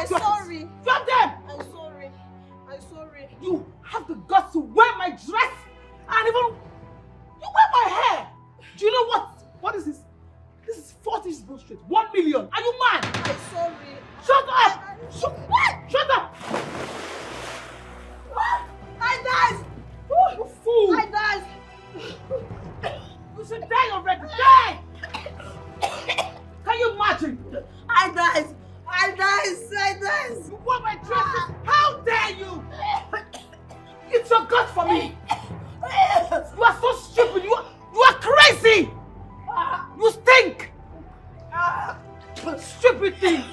I'm sorry. Drop them! I'm sorry. I'm sorry. You have the guts to wear my dress and even you wear my hair. Do you know what? What is this? This is 40 bullshit. 1 million. Are you mad? I'm sorry. Shut up! Shut up! I died! You fool! I died! You should die already! Die! Can you imagine? I died! I died! You wore my dress! How dare you! It's your guts for me! You are so stupid! You are crazy! You stink! Stupid thing!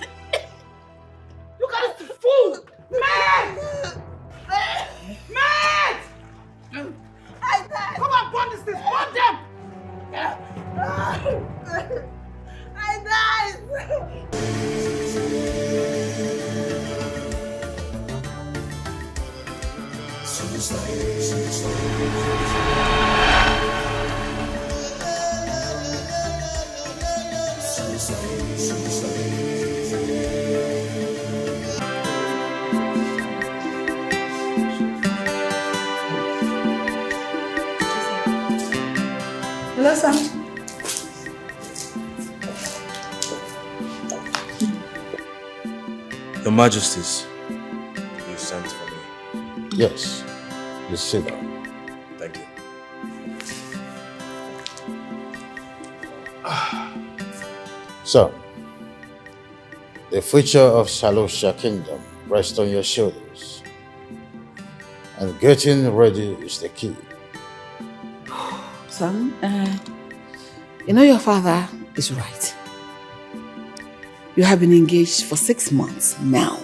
Look at this fool! Man! Man! I died! Come on, burn this thing! Burn them! I died! Hello, Sam. Your Majesties, you sent for me. Yes. Please sit down. Thank you. So, the future of Saloa Kingdom rests on your shoulders. And getting ready is the key. Son, you know your father is right. You have been engaged for 6 months now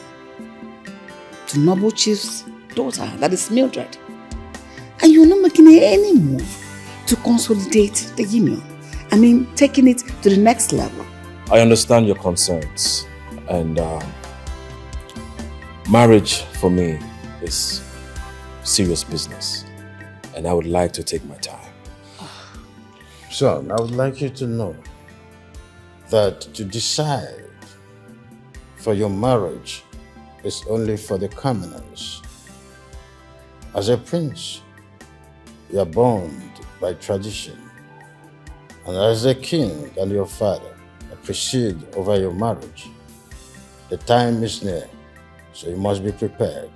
to Noble Chief's daughter, that is Mildred. And you're not making any move to consolidate the union. I mean, taking it to the next level. I understand your concerns, and marriage for me is serious business, and I would like to take my time. Son, I would like you to know that to decide for your marriage is only for the commoners. As a prince, you are bound by tradition. And as a king and your father, I preside over your marriage. The time is near, so you must be prepared.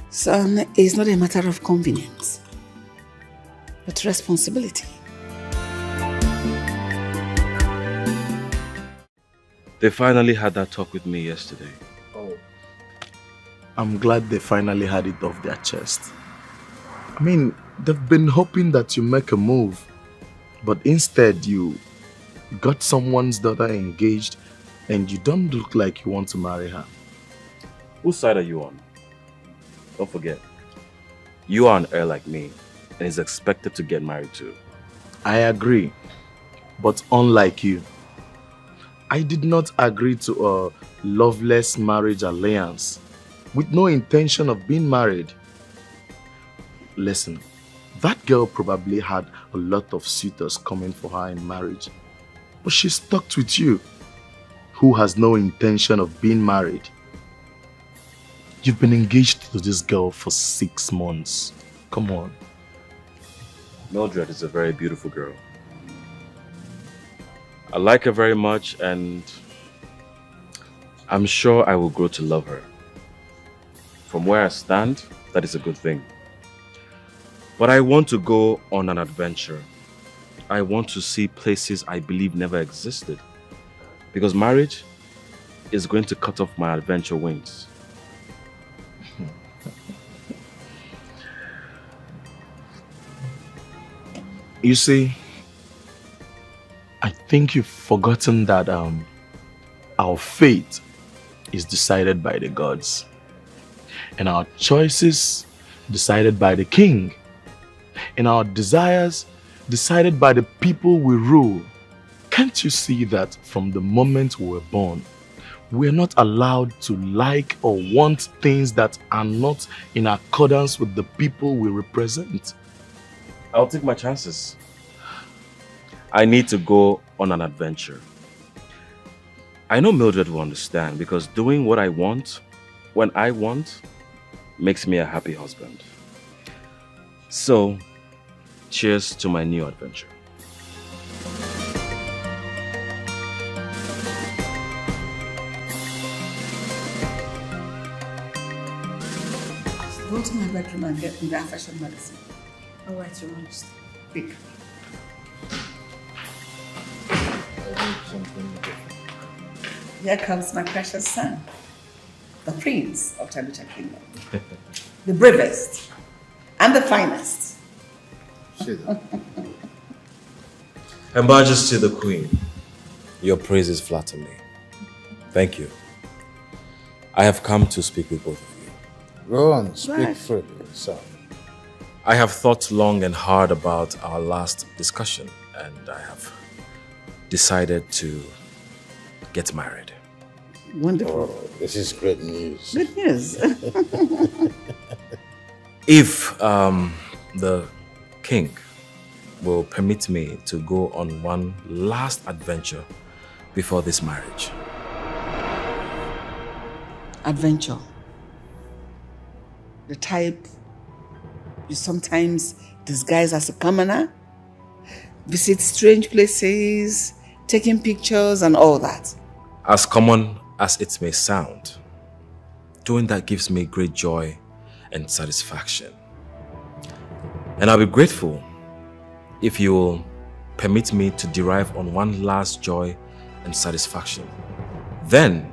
Son, it's not a matter of convenience, but responsibility. They finally had that talk with me yesterday. Oh, I'm glad they finally had it off their chest. I mean, they've been hoping that you make a move, but instead you got someone's daughter engaged and you don't look like you want to marry her. Whose side are you on? Don't forget, you are an heir like me and is expected to get married too. I agree, but unlike you, I did not agree to a loveless marriage alliance with no intention of being married. Listen, that girl probably had a lot of suitors coming for her in marriage, but she stuck with you, who has no intention of being married. You've been engaged to this girl for 6 months. Come on. Mildred is a very beautiful girl. I like her very much, and I'm sure I will grow to love her. From where I stand, that is a good thing. But I want to go on an adventure. I want to see places I believe never existed. Because marriage is going to cut off my adventure wings. You see, I think you've forgotten that our fate is decided by the gods, and our choices decided by the king, and our desires decided by the people we rule. Can't you see that from the moment we were born, we're not allowed to like or want things that are not in accordance with the people we represent? I'll take my chances. I need to go on an adventure. I know Mildred will understand because doing what I want, when I want, makes me a happy husband. So, cheers to my new adventure. Go to my bedroom and get me that fashion magazine. All right, Your Majesty. Quick. Here comes my precious son, the prince of Tabucha Kingdom. The bravest and the finest. Her Majesty the Queen, your praises flatter me. Thank you. I have come to speak with both of you. Go on, speak Right. freely, son. I have thought long and hard about our last discussion, and I have decided to get married. Wonderful. Oh, this is great news. Good news. If the king will permit me to go on one last adventure before this marriage. Adventure. The type you sometimes disguise as a commoner, visit strange places, taking pictures and all that. As common as it may sound, doing that gives me great joy and satisfaction. And I'll be grateful if you will permit me to derive on one last joy and satisfaction. Then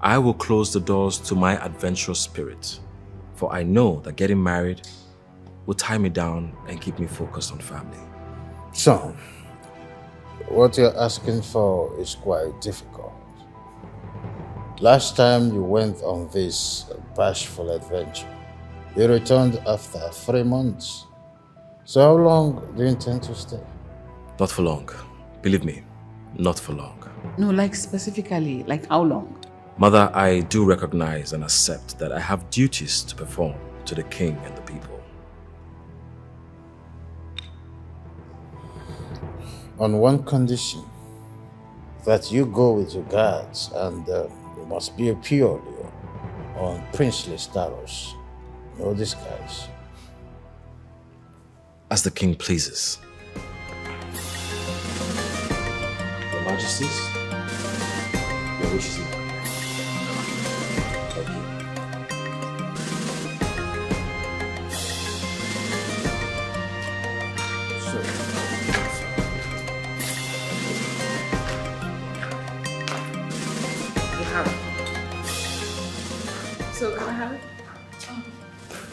I will close the doors to my adventurous spirit, for I know that getting married will tie me down and keep me focused on family. Son, what you're asking for is quite difficult. Last time you went on this bashful adventure, you returned after 3 months. So how long do you intend to stay? Not for long. Believe me, not for long. No, like specifically, like how long? Mother, I do recognize and accept that I have duties to perform to the king and the people. On one condition, that you go with your guards and you must be purely on princely status. No disguise. As the king pleases. Your Majesties, your wishes. Thank you. So can I have it?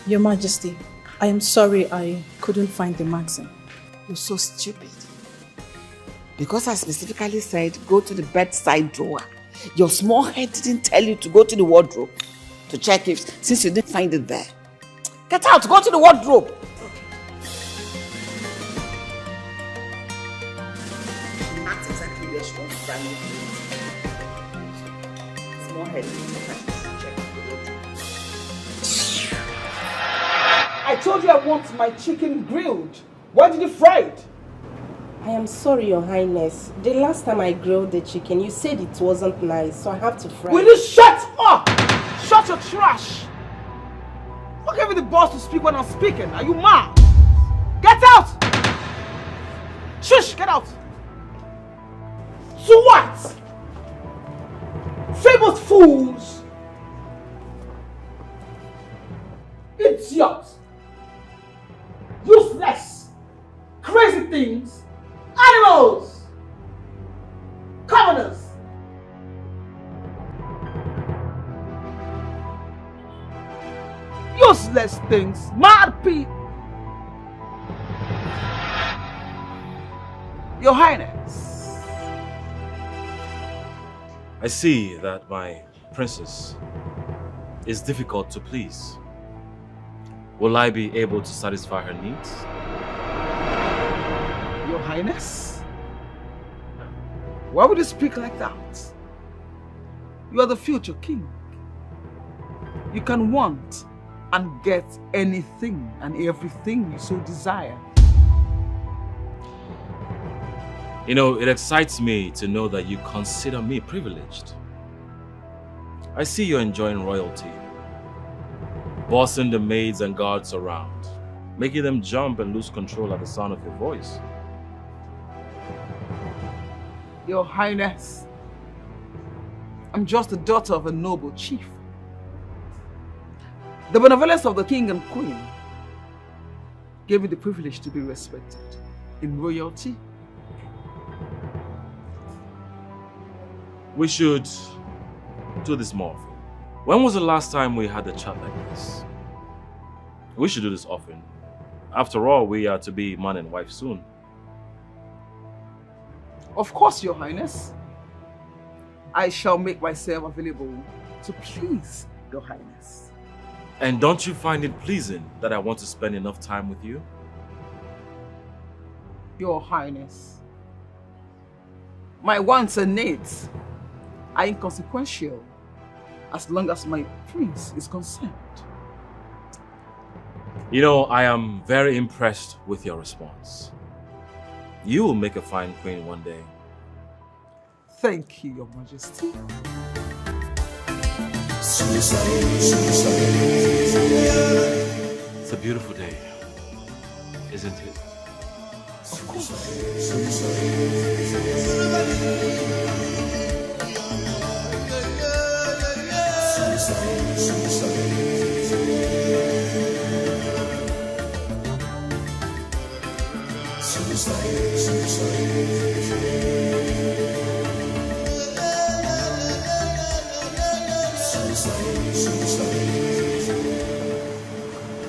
Your Majesty, I am sorry I couldn't find the magazine. You're so stupid. Because I specifically said go to the bedside drawer. Your small head didn't tell you to go to the wardrobe to check if, since you didn't find it there. Get out, go to the wardrobe. Not exactly where she wants to find it. Small head didn't tell her to check the wardrobe. I told you I want my chicken grilled. Why did you fry it? I am sorry, Your Highness. The last time I grilled the chicken, you said it wasn't nice, so I have to fry Will it. you shut up? Shut your trash. Who gave me the boss to speak when I'm speaking? Are you mad? Get out! Shush, get out! So what? Famous fools! Idiots! Useless! Crazy things! Animals! Commoners! Useless things! Mad people! Your Highness! I see that my princess is difficult to please. Will I be able to satisfy her needs? Your Highness? Why would you speak like that? You are the future king. You can want and get anything and everything you so desire. You know, it excites me to know that you consider me privileged. I see you're enjoying royalty, bossing the maids and guards around, making them jump and lose control at the sound of your voice. Your Highness, I'm just the daughter of a noble chief. The benevolence of the king and queen gave me the privilege to be respected in royalty. We should do this more often. When was the last time we had a chat like this? We should do this often. After all, we are to be man and wife soon. Of course, Your Highness. I shall make myself available to please Your Highness. And don't you find it pleasing that I want to spend enough time with you? Your Highness, my wants and needs are inconsequential as long as my prince is concerned. You know, I am very impressed with your response. You will make a fine queen one day. Thank you, Your Majesty. It's a beautiful day, isn't it? Of course.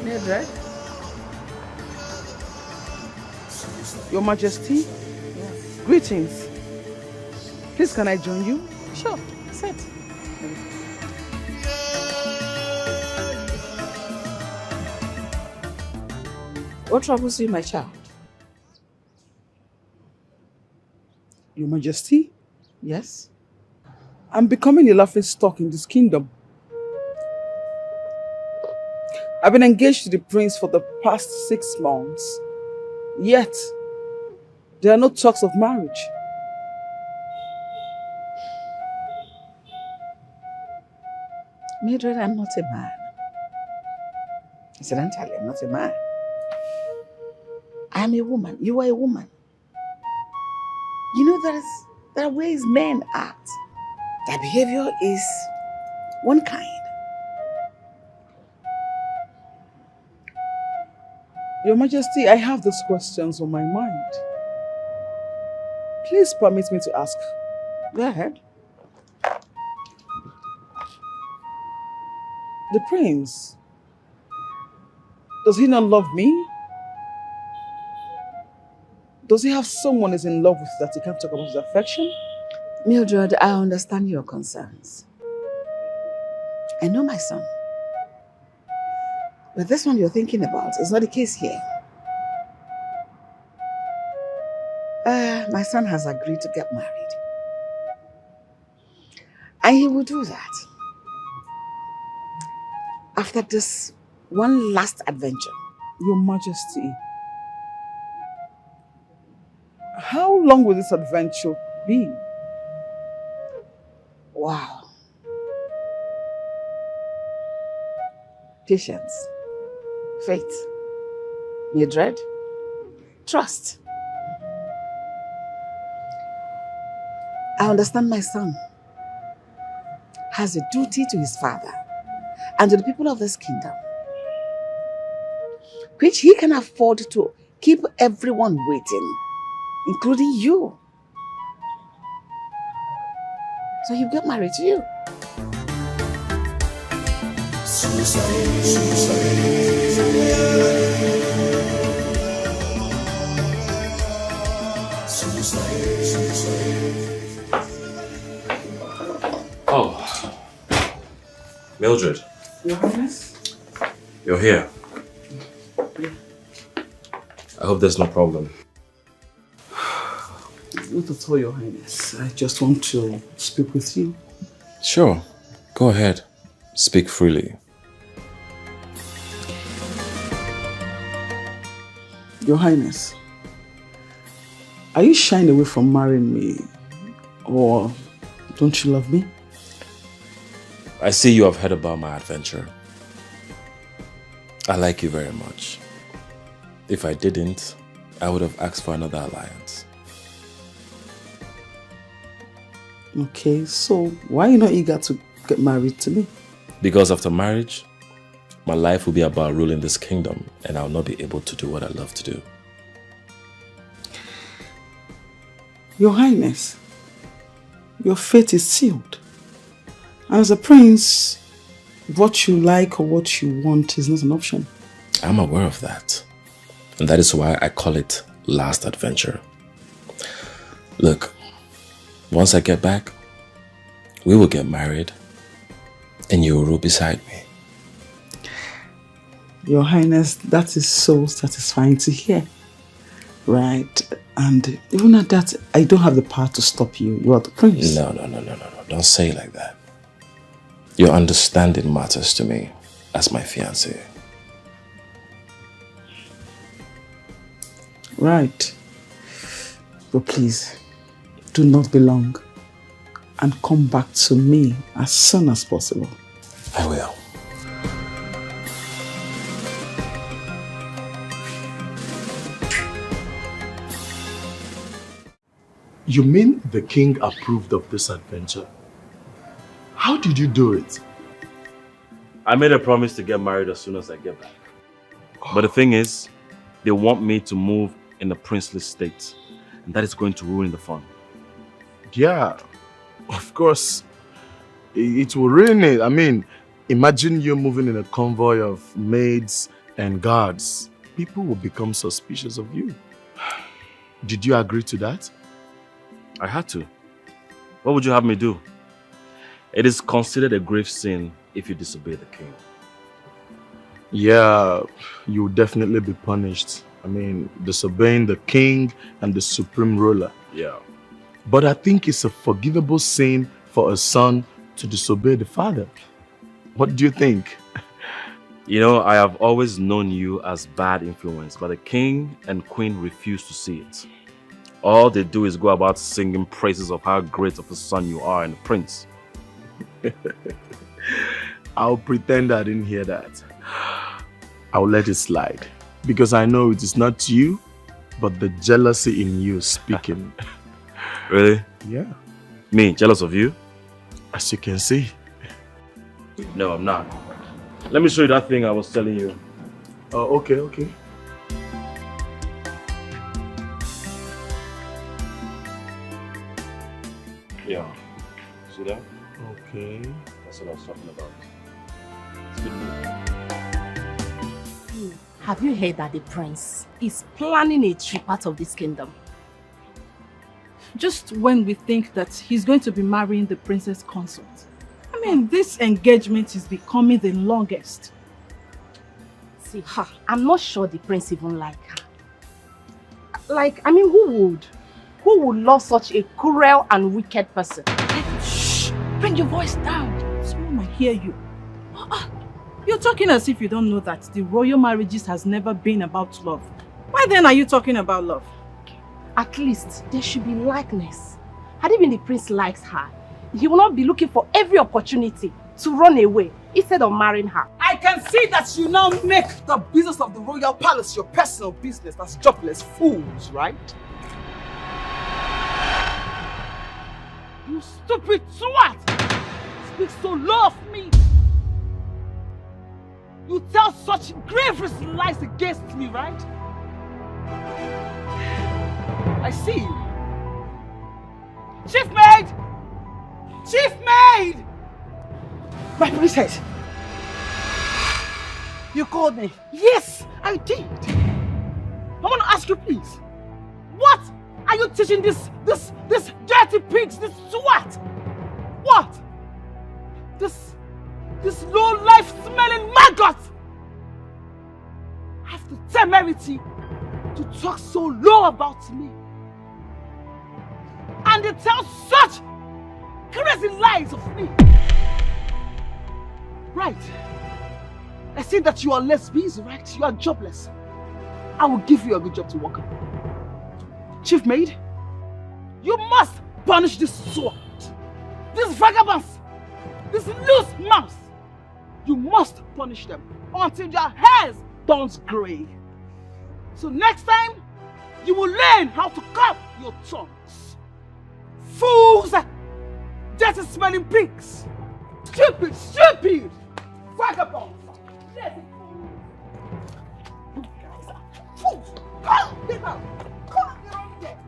Mildred? Your Majesty? Yes. Greetings. Please, can I join you? Sure, sit. What troubles you, my child? Your Majesty? Yes? I'm becoming a laughing stock in this kingdom. I've been engaged to the prince for the past 6 months. Yet, there are no talks of marriage. Mildred, I'm not a man. Incidentally, I'm not a man. I'm a woman. You are a woman. You know, there are ways men act. Their behavior is one kind. Your Majesty, I have those questions on my mind. Please permit me to ask. Go ahead. The prince, does he not love me? Does he have someone he's in love with that he can't talk about his affection? Mildred, I understand your concerns. I know my son. But this one you're thinking about is not the case here. My son has agreed to get married. And he will do that after this one last adventure. Your Majesty, how long will this adventure be? Wow. Patience, faith, Mildred, trust. I understand my son has a duty to his father and to the people of this kingdom, which he can afford to keep everyone waiting, including you. So he'll get married to you. Oh, Mildred. Your Highness? You're here. I hope there's no problem. Not at all, Your Highness. I just want to speak with you. Sure. Go ahead. Speak freely. Your Highness, Are you shying away from marrying me? Or don't you love me? I see you have heard about my adventure. I like you very much. If I didn't, I would have asked for another alliance. Okay, so why are you not eager to get married to me? Because after marriage, my life will be about ruling this kingdom and I'll not be able to do what I love to do. Your Highness, your fate is sealed. And as a prince, what you like or what you want is not an option. I'm aware of that. And that is why I call it last adventure. Look, once I get back, we will get married and you will rule beside me. Your Highness, that is so satisfying to hear. Right? And even at that, I don't have the power to stop you. You are the prince. No. Don't say it like that. Your understanding matters to me as my fiancé. Right. But please, do not be long. And come back to me as soon as possible. I will. You mean the king approved of this adventure? How did you do it? I made a promise to get married as soon as I get back. But the thing is, they want me to move in a princely state. And that is going to ruin the fun. Yeah, of course. It will ruin it. I mean, imagine you moving in a convoy of maids and guards. People will become suspicious of you. Did you agree to that? I had to. What would you have me do? It is considered a grave sin if you disobey the king. Yeah, you will definitely be punished. I mean, disobeying the king and the supreme ruler. Yeah. But I think it's a forgivable sin for a son to disobey the father. What do you think? You know, I have always known you as bad influence, but the king and queen refuse to see it. All they do is go about singing praises of how great of a son you are and a prince. I'll pretend I didn't hear that. I'll let it slide. Because I know it is not you, but the jealousy in you speaking. Really? Yeah. Me, jealous of you? As you can see. No, I'm not. Let me show you that thing I was telling you. Oh, okay. Yeah. See that? Okay. That's what I was talking about. Have you heard that the prince is planning a trip out of this kingdom? Just when we think that he's going to be marrying the princess consort. I mean, this engagement is becoming the longest. See, I'm not sure the prince even like her. Like, I mean, who would love such a cruel and wicked person? Shh! Bring your voice down. Someone might hear you. You're talking as if you don't know that the royal marriages has never been about love. Why then are you talking about love? At least there should be likeness. Had even the prince likes her, he will not be looking for every opportunity to run away instead of marrying her. I can see that you now make the business of the royal palace your personal business. That's jobless fools, right? You stupid swat! Speak so low of me! You tell such grave lies against me, right? I see you. Chief maid! Chief maid! My princess! You called me? Yes, I did. I want to ask you, please. What are you teaching this dirty pigs, this swat? What? This low-life smelling maggot! I have the temerity to talk so low about me. And they tell such crazy lies of me. Right. I see that you are less busy, right? You are jobless. I will give you a good job to work on. Chief maid, You must punish this sword. These vagabonds, these loose mouths. You must punish them until their hairs turns grey. So next time, you will learn how to curb your tongues. Fools! Dirty smelling pigs! Stupid, stupid! Vagabonds! Lazy fools! You guys are fools! Come, get out! Come, get on there!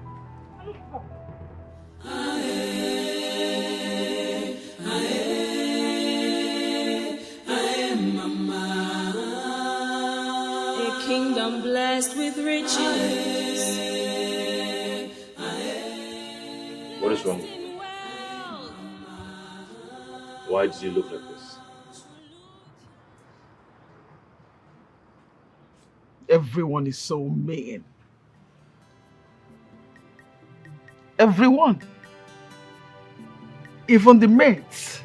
A kingdom blessed with riches. What is wrong with you? Why did you look like this? Everyone is so mean. Everyone. Even the mates.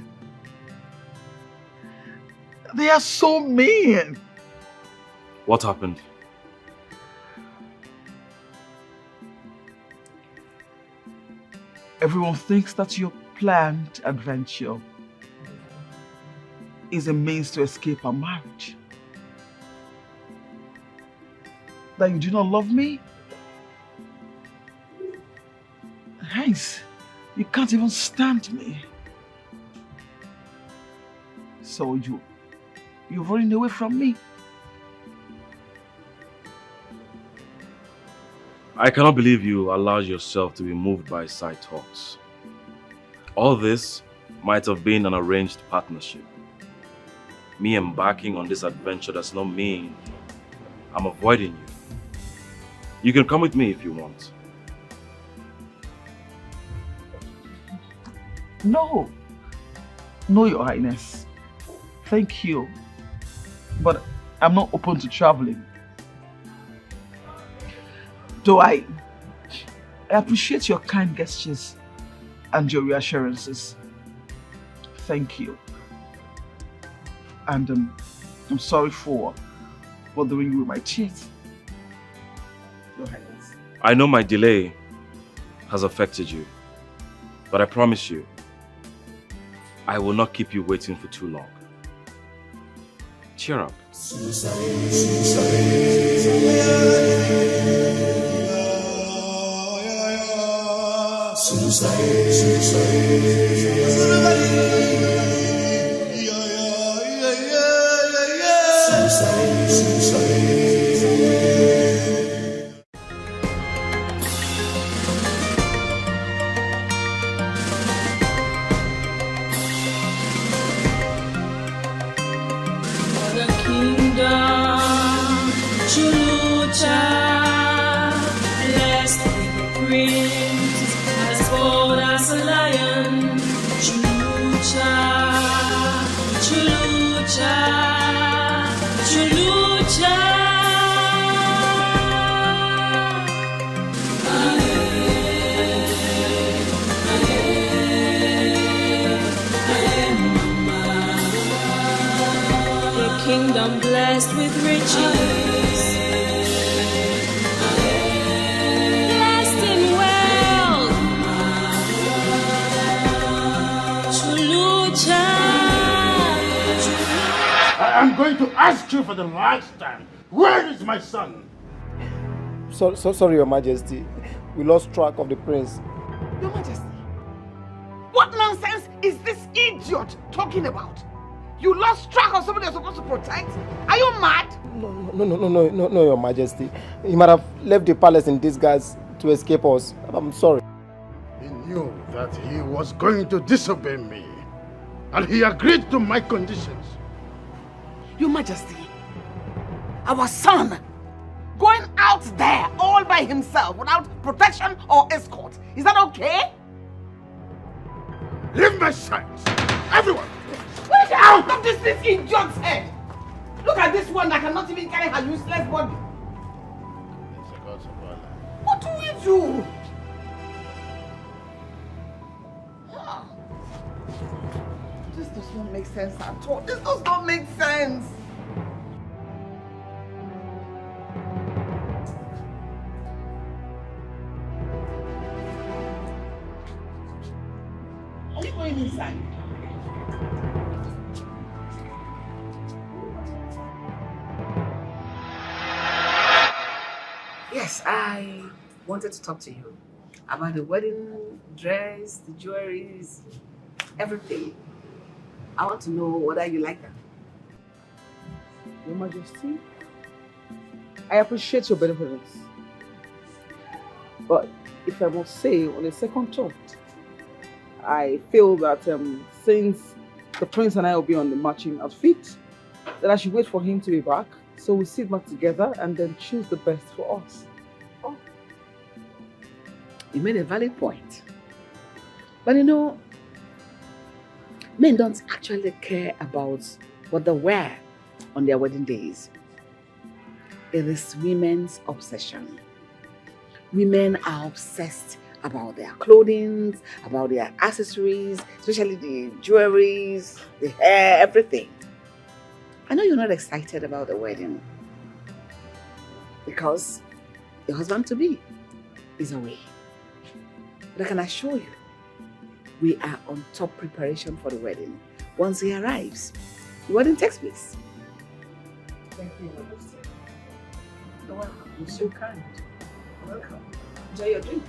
They are so mean. What happened? Everyone thinks that your planned adventure is a means to escape our marriage. That you do not love me? Hence, you can't even stand me. So you're running away from me. I cannot believe you allowed yourself to be moved by side talks. All this might have been an arranged partnership. Me embarking on this adventure does not mean I'm avoiding you. You can come with me if you want. No. No, Your Highness. Thank you. But I'm not open to traveling. Though I appreciate your kind gestures and your reassurances. Thank you. And I'm sorry for bothering you with my tears. Your Highness. I know my delay has affected you, but I promise you, I will not keep you waiting for too long. Cheer up. Kingdom blessed with riches, blessed in wealth. Chulucha. I am going to ask you for the last time. Where is my son? Sorry, Your Majesty. We lost track of the prince. Your Majesty, what nonsense is this idiot talking about? You lost track of somebody you're supposed to protect? Are you mad? No, Your Majesty. He might have left the palace in disguise to escape us. I'm sorry. He knew that he was going to disobey me, and he agreed to my conditions. Your Majesty, our son going out there all by himself without protection or escort. Is that okay? Leave my sight! Everyone! Get out of this idiot's head! Look at this one that cannot even carry her useless body. What do we do? This does not make sense at all. This does not make sense. Yes, I wanted to talk to you about the wedding dress, the jewelries, everything. I want to know whether you like them. Your Majesty, I appreciate your benevolence. But if I must say, on a second thought, I feel that since the prince and I will be on the matching outfit, that I should wait for him to be back, so we sit back together and then choose the best for us. Oh, you made a valid point. But you know, men don't actually care about what they wear on their wedding days. It is women's obsession. Women are obsessed about their clothing, about their accessories, especially the jewelries, the hair, everything. I know you're not excited about the wedding because your husband-to-be is away. But I can assure you, we are on top preparation for the wedding. Once he arrives, the wedding takes place. Thank you, Majesty. You're welcome. You're so kind. You're welcome. Enjoy your drink.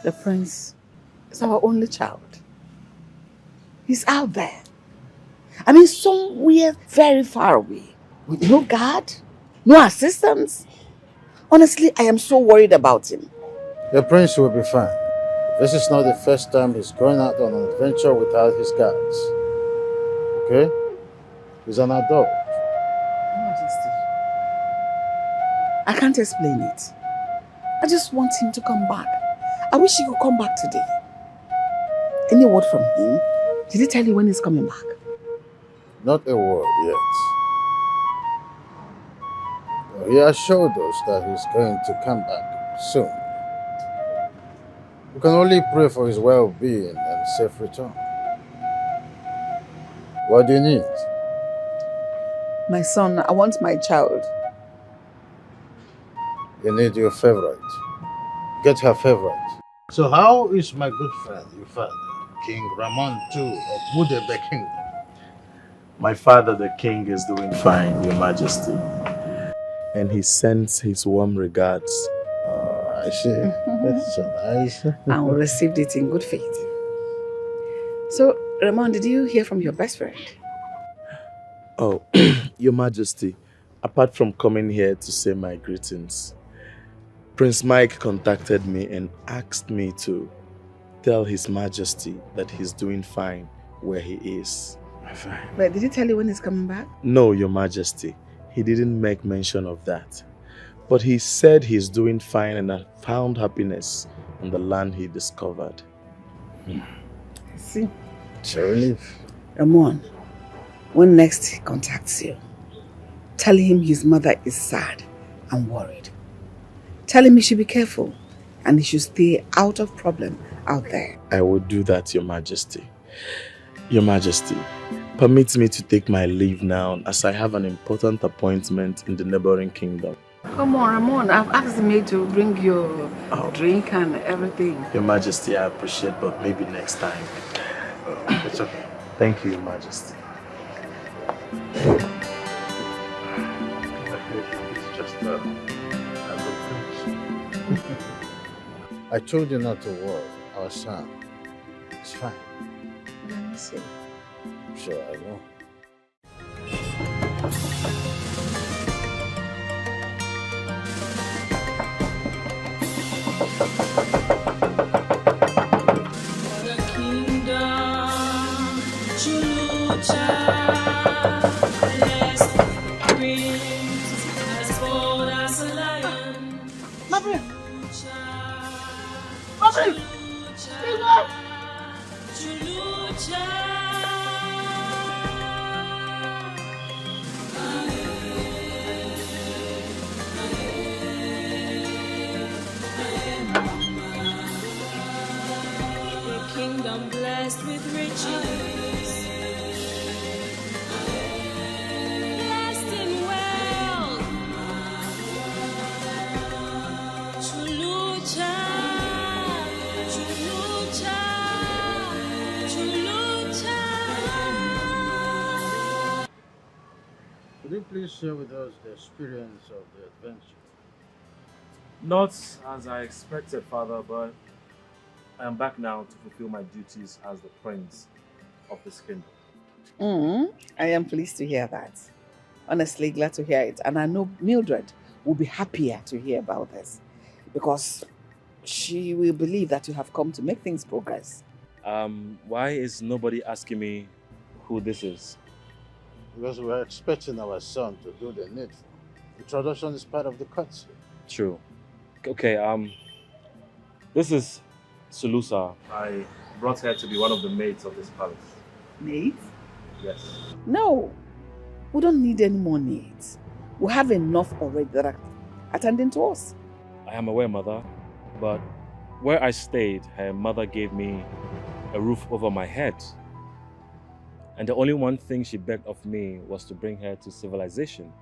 The prince is our only child. He's out there. I mean, somewhere very far away. With no guard, no assistance. Honestly, I am so worried about him. The prince will be fine. This is not the first time he's going out on an adventure without his guards. Okay? He's an adult. Your Majesty, I can't explain it. I just want him to come back. I wish he could come back today. Any word from him? Did he tell you when he's coming back? Not a word yet. He assured us that he's going to come back soon. We can only pray for his well-being and safe return. What do you need? My son, I want my child. You need your favorite. Get her favorite. So how is my good friend, your father, King Ramon II of Budebe Kingdom? My father, the king, is doing fine, Your Majesty. And he sends his warm regards. Oh, I see. That's so nice. And we received it in good faith. So, Ramon, did you hear from your best friend? Oh, Your Majesty, apart from coming here to say my greetings, Prince Mike contacted me and asked me to tell His Majesty that he's doing fine where he is. Fine. But did he tell you when he's coming back? No, Your Majesty. He didn't make mention of that. But he said he's doing fine and had found happiness on the land he discovered. See? It's a relief. Ramon, when next he contacts you, tell him his mother is sad and worried. Tell him he should be careful and he should stay out of problem out there. I will do that, Your Majesty. Your Majesty, permit me to take my leave now as I have an important appointment in the neighboring kingdom. Come on, Ramon. I've asked the maid to bring your drink and everything. Your Majesty, I appreciate, but maybe next time. It's okay. Thank you, Your Majesty. It's just a good finish. I told you not to worry. Our son is fine. Let me see. Sure, I know. Kingdom blessed with riches. please share with us the experience of the adventure? Not as I expected, Father, but I am back now to fulfill my duties as the prince of this kingdom. I am pleased to hear that. Honestly, glad to hear it. And I know Mildred will be happier to hear about this because she will believe that you have come to make things progress. Why is nobody asking me who this is? Because we're expecting our son to do the needful. The tradition is part of the culture. True. Okay, this is Sulusa. I brought her to be one of the maids of this palace. Maids? Yes. No, we don't need any more maids. We have enough already that are attending to us. I am aware, Mother, but where I stayed, her mother gave me a roof over my head. And the only one thing she begged of me was to bring her to civilization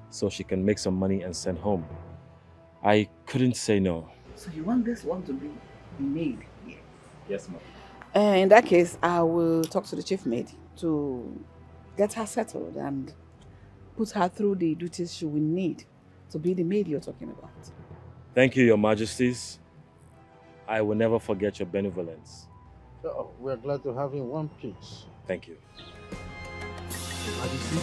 so she can make some money and send home. I couldn't say no. So you want this one to be the maid here? Yes, Mom. In that case, I will talk to the chief maid to get her settled and put her through the duties she will need to be the maid you're talking about. Thank you, Your Majesties. I will never forget your benevolence. Oh, we're glad to have you in one piece. Thank you. Your Majesty?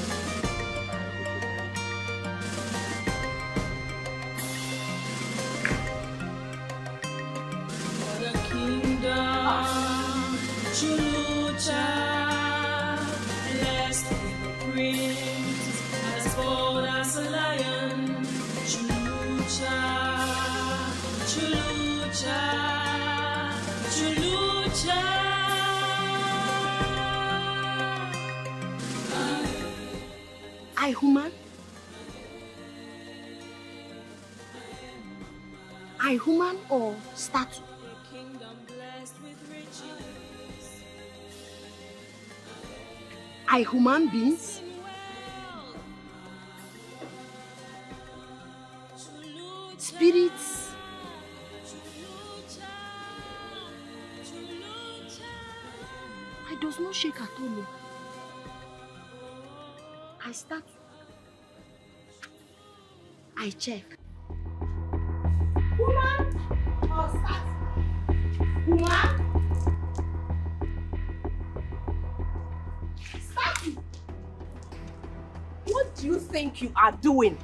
Blessed with the prince, as bold as a lion. Chulucha, Chulucha, Chulucha. I human? I human or statue? I human beings? Spirits? I does not shake at all. I start. I check. Woman or statue? Woman? What do you think you are doing?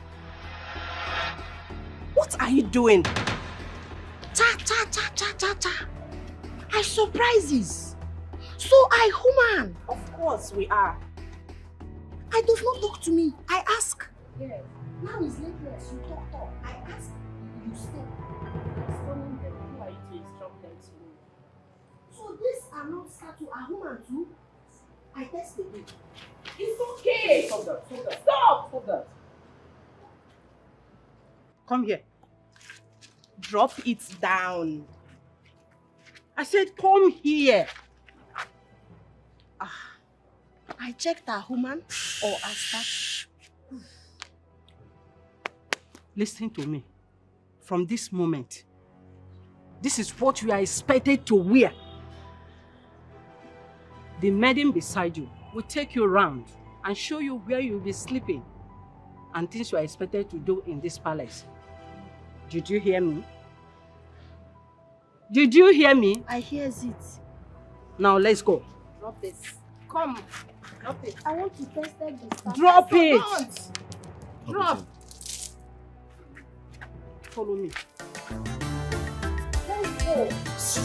What are you doing? Cha cha cha cha cha cha. I surprises. So I human. Of course we are. I does not talk to me. I ask. Yes. Now is lateness. You talk. I ask. You stay. Explaining them. Who are you to instruct them to me? So these are not statue. Are human too? I test again. It's okay. Stop that. Stop that. Stop that. Come here. Drop it down. I said come here. I checked a human or a statue. Listen to me. From this moment, this is what you are expected to wear. The maiden beside you will take you around and show you where you'll be sleeping and things you are expected to do in this palace. Did you hear me? Did you hear me? I hear it. Now let's go. Drop this. Come. Drop it. I want to test this. Drop it. Don't. Drop. Follow me.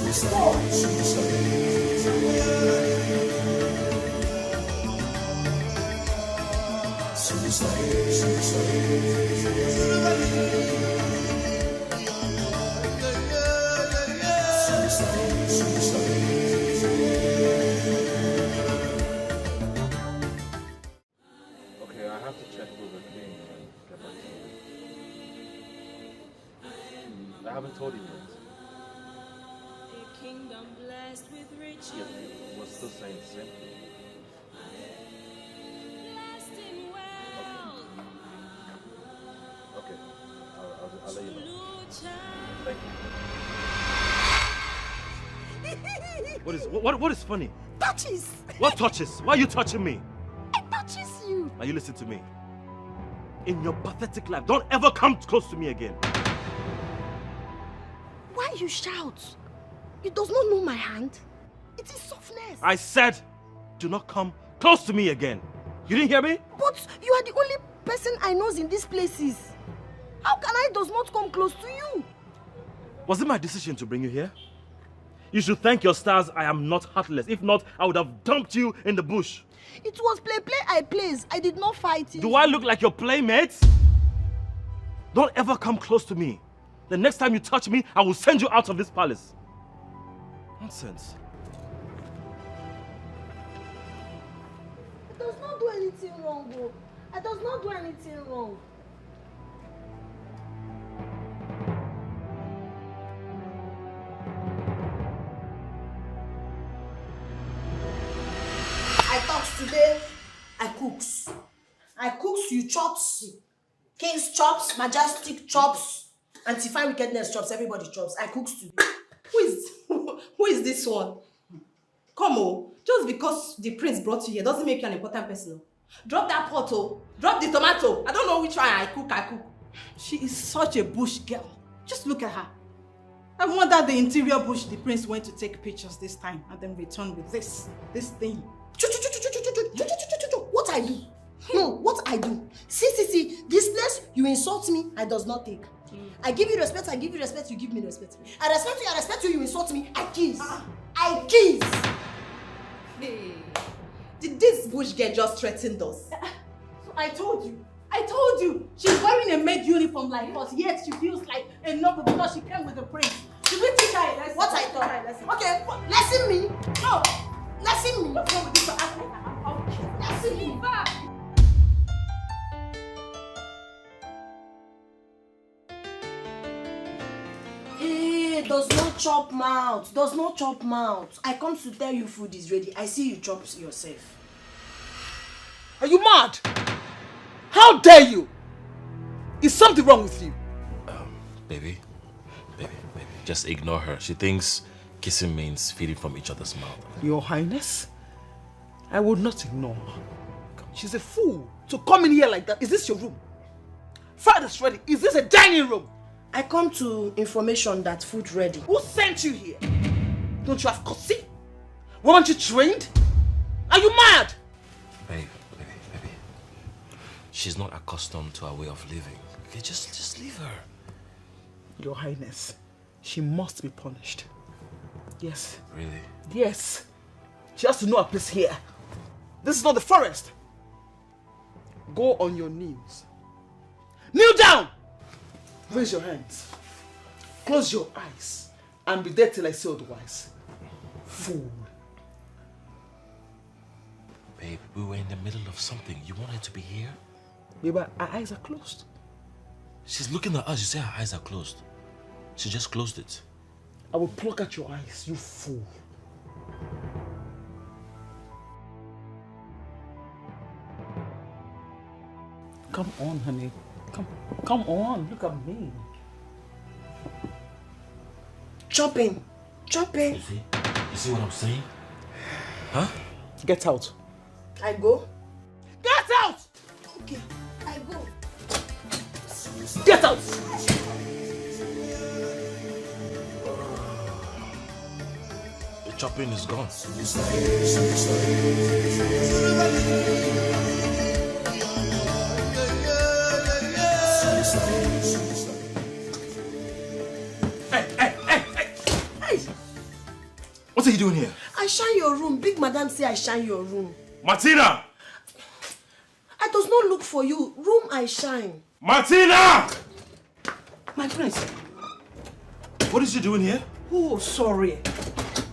Let's go. Okay, I have to check with the king and get back to you. I haven't told you yet. A kingdom blessed with riches. Yeah, we're still saying the same thing. Blessed in wealth. Okay, I'll let you know. Thank you. What is funny? Touches. What touches? Why are you touching me? It touches you. Now you listen to me. in your pathetic life. Don't ever come close to me again. Why you shout? You does not know my hand. It is softness. I said, do not come close to me again. You didn't hear me? But you are the only person I knows in these places. How can I does not come close to you? Was it my decision to bring you here? You should thank your stars I am not heartless. If not, I would have dumped you in the bush. It was play I plays. I did not fight it. Do I look like your playmate? Don't ever come close to me. The next time you touch me, I will send you out of this palace. Nonsense. I does not do anything wrong, bro. I does not do anything wrong. I talks today, I cooks. I cooks, you chops. King's chops, majestic chops, anti-fine wickedness chops, everybody chops. I cooks today. Who is this one? Come on, just because the prince brought you here doesn't make you an important person. Drop that pot, oh. Drop the tomato. I don't know which one I cook. She is such a bush girl. Just look at her. I wonder the interior bush the prince went to take pictures this time and then return with this thing. What I do? No, what I do? See, this place, you insult me, I does not take. I give you respect, you give me respect. I respect you, you insult me, I kiss. I kiss. Hey, did this bush girl just threaten us? So I told you. She's wearing a maid uniform like us, yet she feels like a noble because she came with the prince. Should we teach her a lesson? What I thought? Okay, lesson me. No, lesson me. What's wrong with this? Lesson me. Hey, does not chop mouth. I come to tell you food is ready. I see you chop yourself. Are you mad? How dare you? Is something wrong with you? Baby, just ignore her. She thinks kissing means feeding from each other's mouth. Your Highness, I would not ignore her. She's a fool to come in here like that. Is this your room? Father's ready. Is this a dining room? I come to information that food ready. Who sent you here? Don't you have courtesy? Weren't you trained? Are you mad? Baby. She's not accustomed to our way of living. Okay, just leave her. Your Highness, she must be punished. Yes. Really? Yes. She has to know her place here. This is not the forest. Go on your knees. Kneel down! Raise your hands. Close your eyes. And be there till I say otherwise. Fool. Babe, we were in the middle of something. You wanted to be here? Yeah, but her eyes are closed. She's looking at us. You say her eyes are closed. She just closed it. I will pluck at your eyes, you fool. Come on, honey. Come on, look at me. Chopping. You see what I'm saying? Huh? Get out. I go. Get out! Okay, I go. Get out! The chopping is gone. Hey! What are you doing here? I shine your room. Big madam say I shine your room. Martina! I does not look for you. Room I shine. Martina! My prince. What is she doing here? Oh, sorry.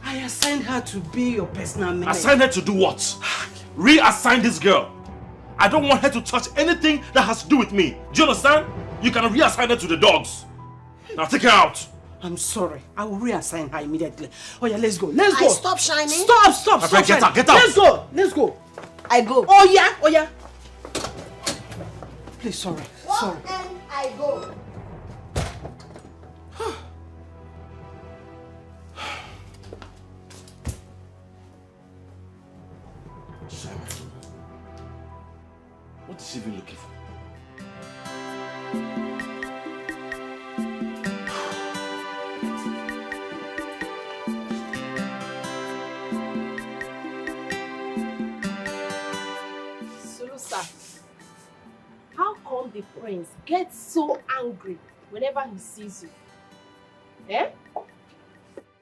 I assigned her to be your personal maid. Assigned her to do what? Reassign this girl. I don't want her to touch anything that has to do with me. Do you understand? You can reassign her to the dogs. Now take her out. I'm sorry. I will reassign her immediately. Oh yeah, let's go. Let's go. I stop shining. Stop Get shining. out, get out. Let's go. I go. Oh yeah. Please, sorry. One end I go. What is she even looking for? Sulusa, how come the prince gets so angry whenever he sees you? Eh?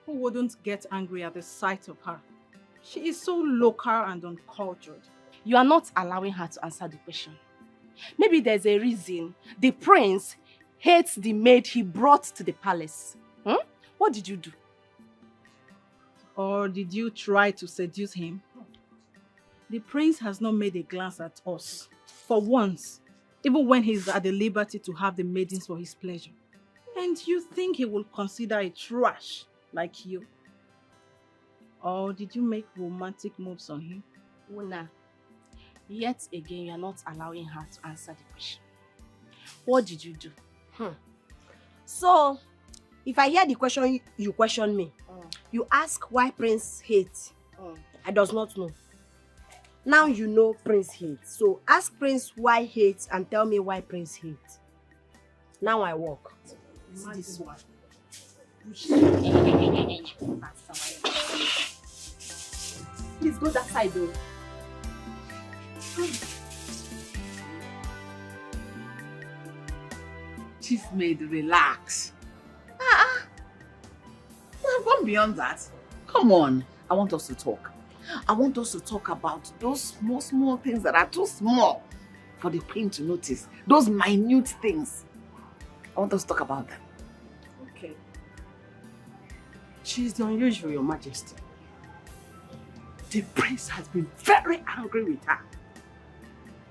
Who wouldn't get angry at the sight of her? She is so local and uncultured. You are not allowing her to answer the question. Maybe there's a reason the prince hates the maid he brought to the palace. What did you do? Or did you try to seduce him? The prince has not made a glance at us. For once, even when he's at the liberty to have the maidens for his pleasure. And you think he will consider a trash like you? Or did you make romantic moves on him? Una, yet again you are not allowing her to answer the question. What did you do? So, if I hear the question you question me, you ask why Prince hates. I does not know. Now you know Prince hates. So ask Prince why hates and tell me why Prince hates. Now I walk. See this one. Please go that side though. Chief maid, relax. We have gone beyond that. Come on. I want us to talk. I want us to talk about those small things that are too small for the queen to notice. Those minute things. I want us to talk about them. Okay. She's unusual, Your Majesty. The prince has been very angry with her.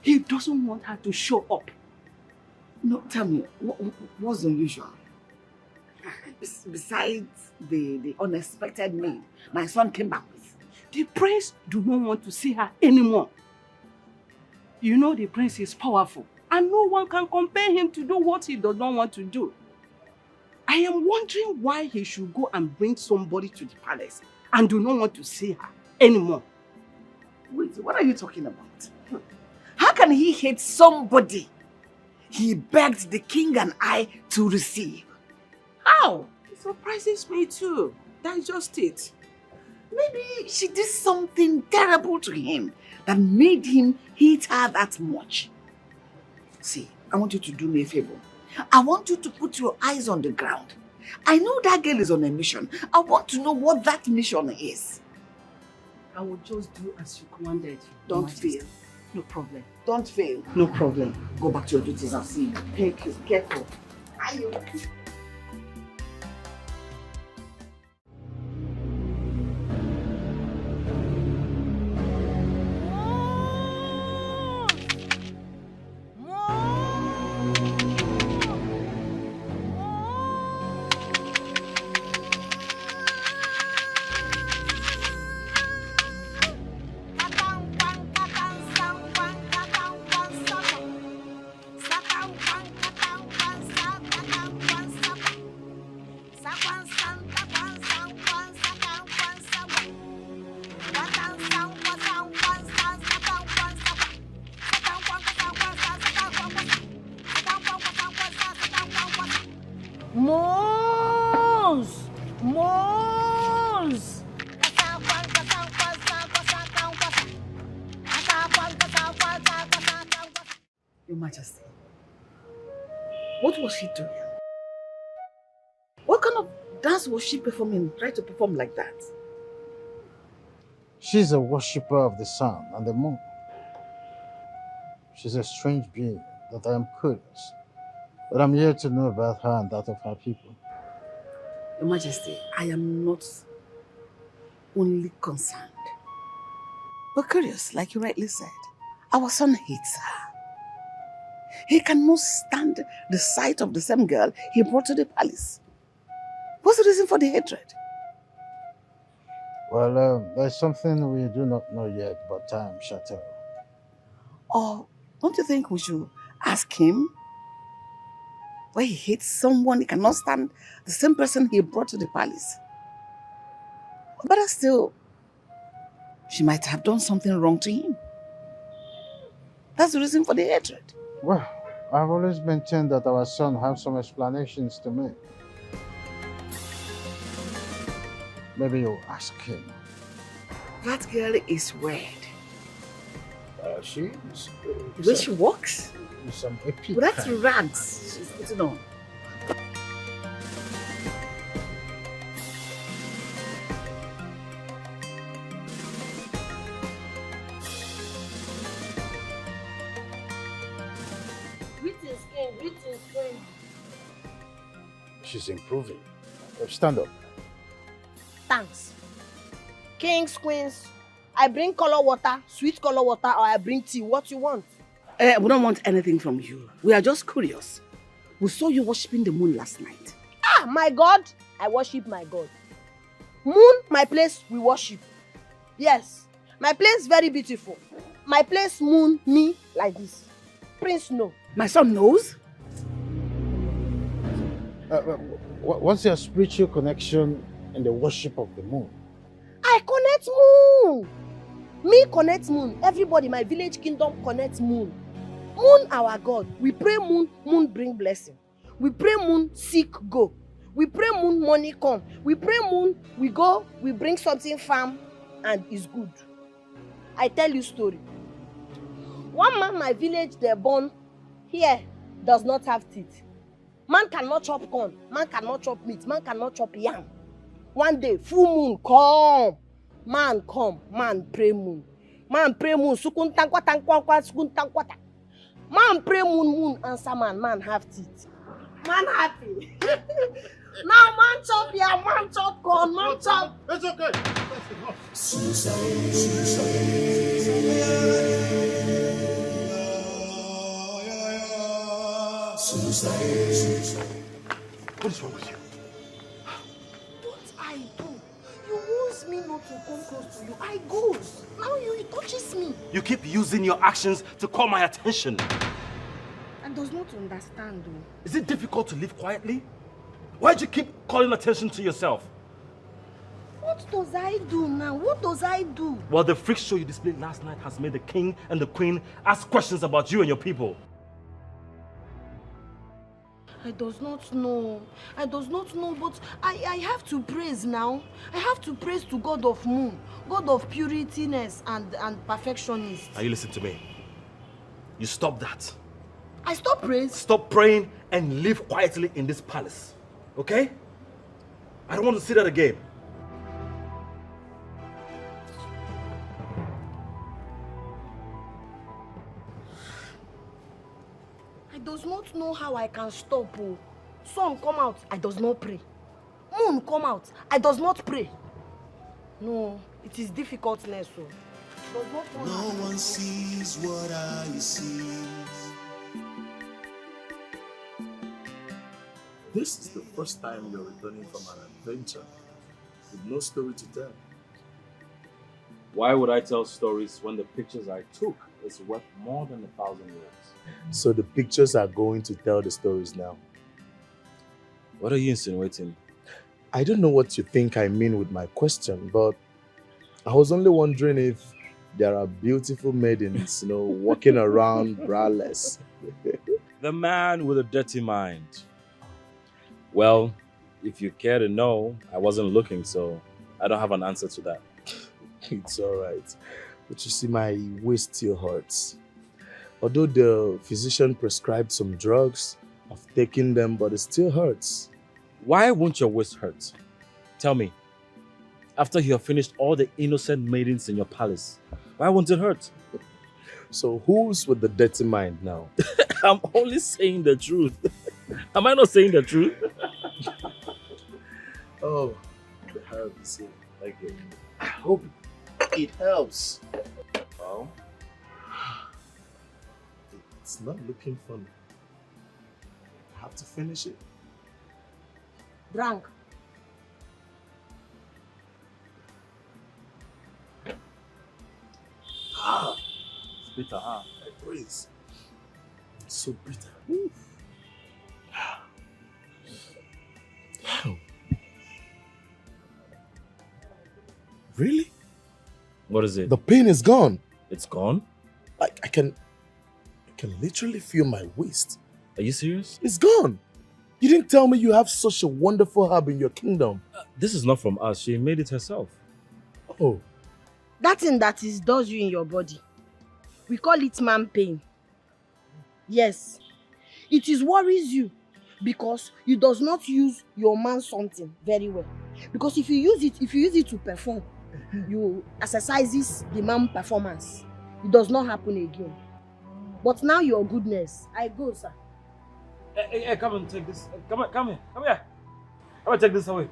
He doesn't want her to show up. No, tell me, what's unusual? Besides the unexpected maid my son came back with. The prince do not want to see her anymore. You know the prince is powerful and no one can compel him to do what he does not want to do. I am wondering why he should go and bring somebody to the palace and do not want to see her anymore. Wait, what are you talking about? How can he hate somebody he begged the king and I to receive? How? It surprises me too. That's just it. Maybe she did something terrible to him that made him hate her that much. See, I want you to do me a favor. I want you to put your eyes on the ground. I know that girl is on a mission. I want to know what that mission is. I will just do as you commanded. Don't fail. No problem. Don't fail. No problem. Go back to your duties. I'll see you. Thank you. Careful. Your Majesty, what was she doing? What kind of dance was she performing, trying to perform like that? She's a worshipper of the sun and the moon. She's a strange being that I am curious, but I'm here to know about her and that of her people. Your Majesty, I am not only concerned, but curious, like you rightly said. Our son hates her. He cannot stand the sight of the same girl he brought to the palace. What's the reason for the hatred? Well, there's something we do not know yet, but time shall tell. Or don't you think we should ask him why he hates someone he cannot stand the same person he brought to the palace? But still, she might have done something wrong to him. That's the reason for the hatred. Well, I've always maintained that our son has some explanations to make. Maybe you ask him. That girl is weird. She is. The way she walks, Some epic. with that rags she's putting on. Greetings, King. Greetings, friend. She's improving. Stand up. Thanks. Kings, queens, I bring color water, sweet color water, or I bring tea. What you want? We don't want anything from you. We are just curious. We saw you worshipping the moon last night. Ah, my God. I worship my God. Moon, my place, we worship. Yes, my place very beautiful. My place, moon, me, like this. Prince, no. My son knows. What's your spiritual connection in the worship of the moon? I connect moon. Me connect moon. Everybody, my village kingdom connect moon. Moon, our God. We pray moon, moon bring blessing. We pray moon, sick go. We pray moon, money come. We pray moon, we go, we bring something farm, and it's good. I tell you story. One man, my village, they born here, does not have teeth. Man cannot chop corn, man cannot chop meat, man cannot chop yam. One day, full moon come. Man pray moon. Man pray moon, sukun tankwa tankwa sukun tankwata. Man pray moon answer man have teeth. Man happy. Now man chop yam, man chop corn, man chop. It's okay. What is wrong with you? What I do? You want me not to come close to you. I goes. Now you touches me. You keep using your actions to call my attention. I does not understand though. Is it difficult to live quietly? Why'd you keep calling attention to yourself? What does I do now? What does I do? Well, the freak show you displayed last night has made the king and the queen ask questions about you and your people. I does not know. But I have to praise now. I have to praise to God of moon, God of purityness and perfectionist. Now you listen to me. You stop that. I stop praise. Stop praying and live quietly in this palace. Okay? I don't want to see that again. I does not know how I can stop. Oh. Sun come out, I does not pray. Moon come out, I does not pray. No, it is difficultness. Oh. Does not No one sees what I see. This is the first time you're returning from an adventure with no story to tell. Why would I tell stories when the pictures I took is worth more than 1,000 words? So the pictures are going to tell the stories now. What are you insinuating? I don't know what you think I mean with my question, but I was only wondering if there are beautiful maidens, walking around braless. The man with a dirty mind. Well, if you care to know, I wasn't looking, so I don't have an answer to that. It's all right. But you see, my waist still hurts. Although the physician prescribed some drugs, I've taken them, but it still hurts. Why won't your waist hurt? Tell me. After you have finished all the innocent maidens in your palace, why won't it hurt? So who's with the dirty mind now? I'm only saying the truth. Am I not saying the truth? Oh, the herbs. Thank you. I hope it helps. Well, it's not looking funny. I have to finish it. Drunk. It's bitter, huh? My praise. It's so bitter. Oof. Really? What is it? The pain is gone. It's gone? I can can literally feel my waist. Are you serious? It's gone. You didn't tell me you have such a wonderful herb in your kingdom. This is not from us. She made it herself. Oh. That thing that does you in your body, we call it man pain. Yes, it is worries you because you does not use your man something very well. Because if you use it to perform, you exercises the man performance. It does not happen again. But now your goodness, I go, sir. Hey, come and take this. Come here. Come here. Come and take this away.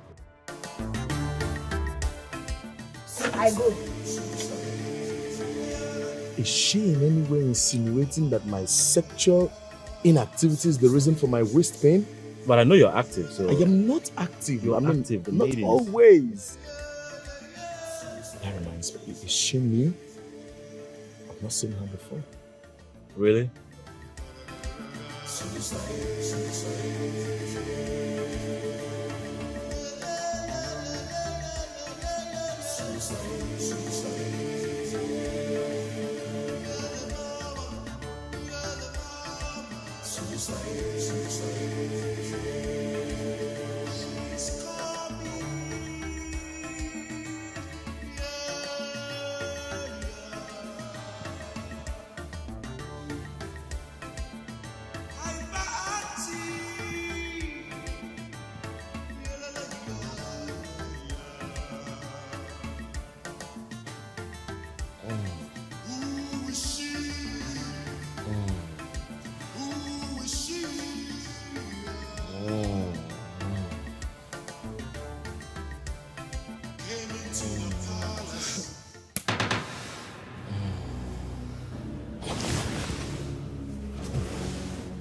I go. Is she in any way insinuating that my sexual inactivity is the reason for my waist pain? But I know you're active, so... I am not active. You're active, the not ladies. always. That reminds me, is she new? I've not seen her before. Really?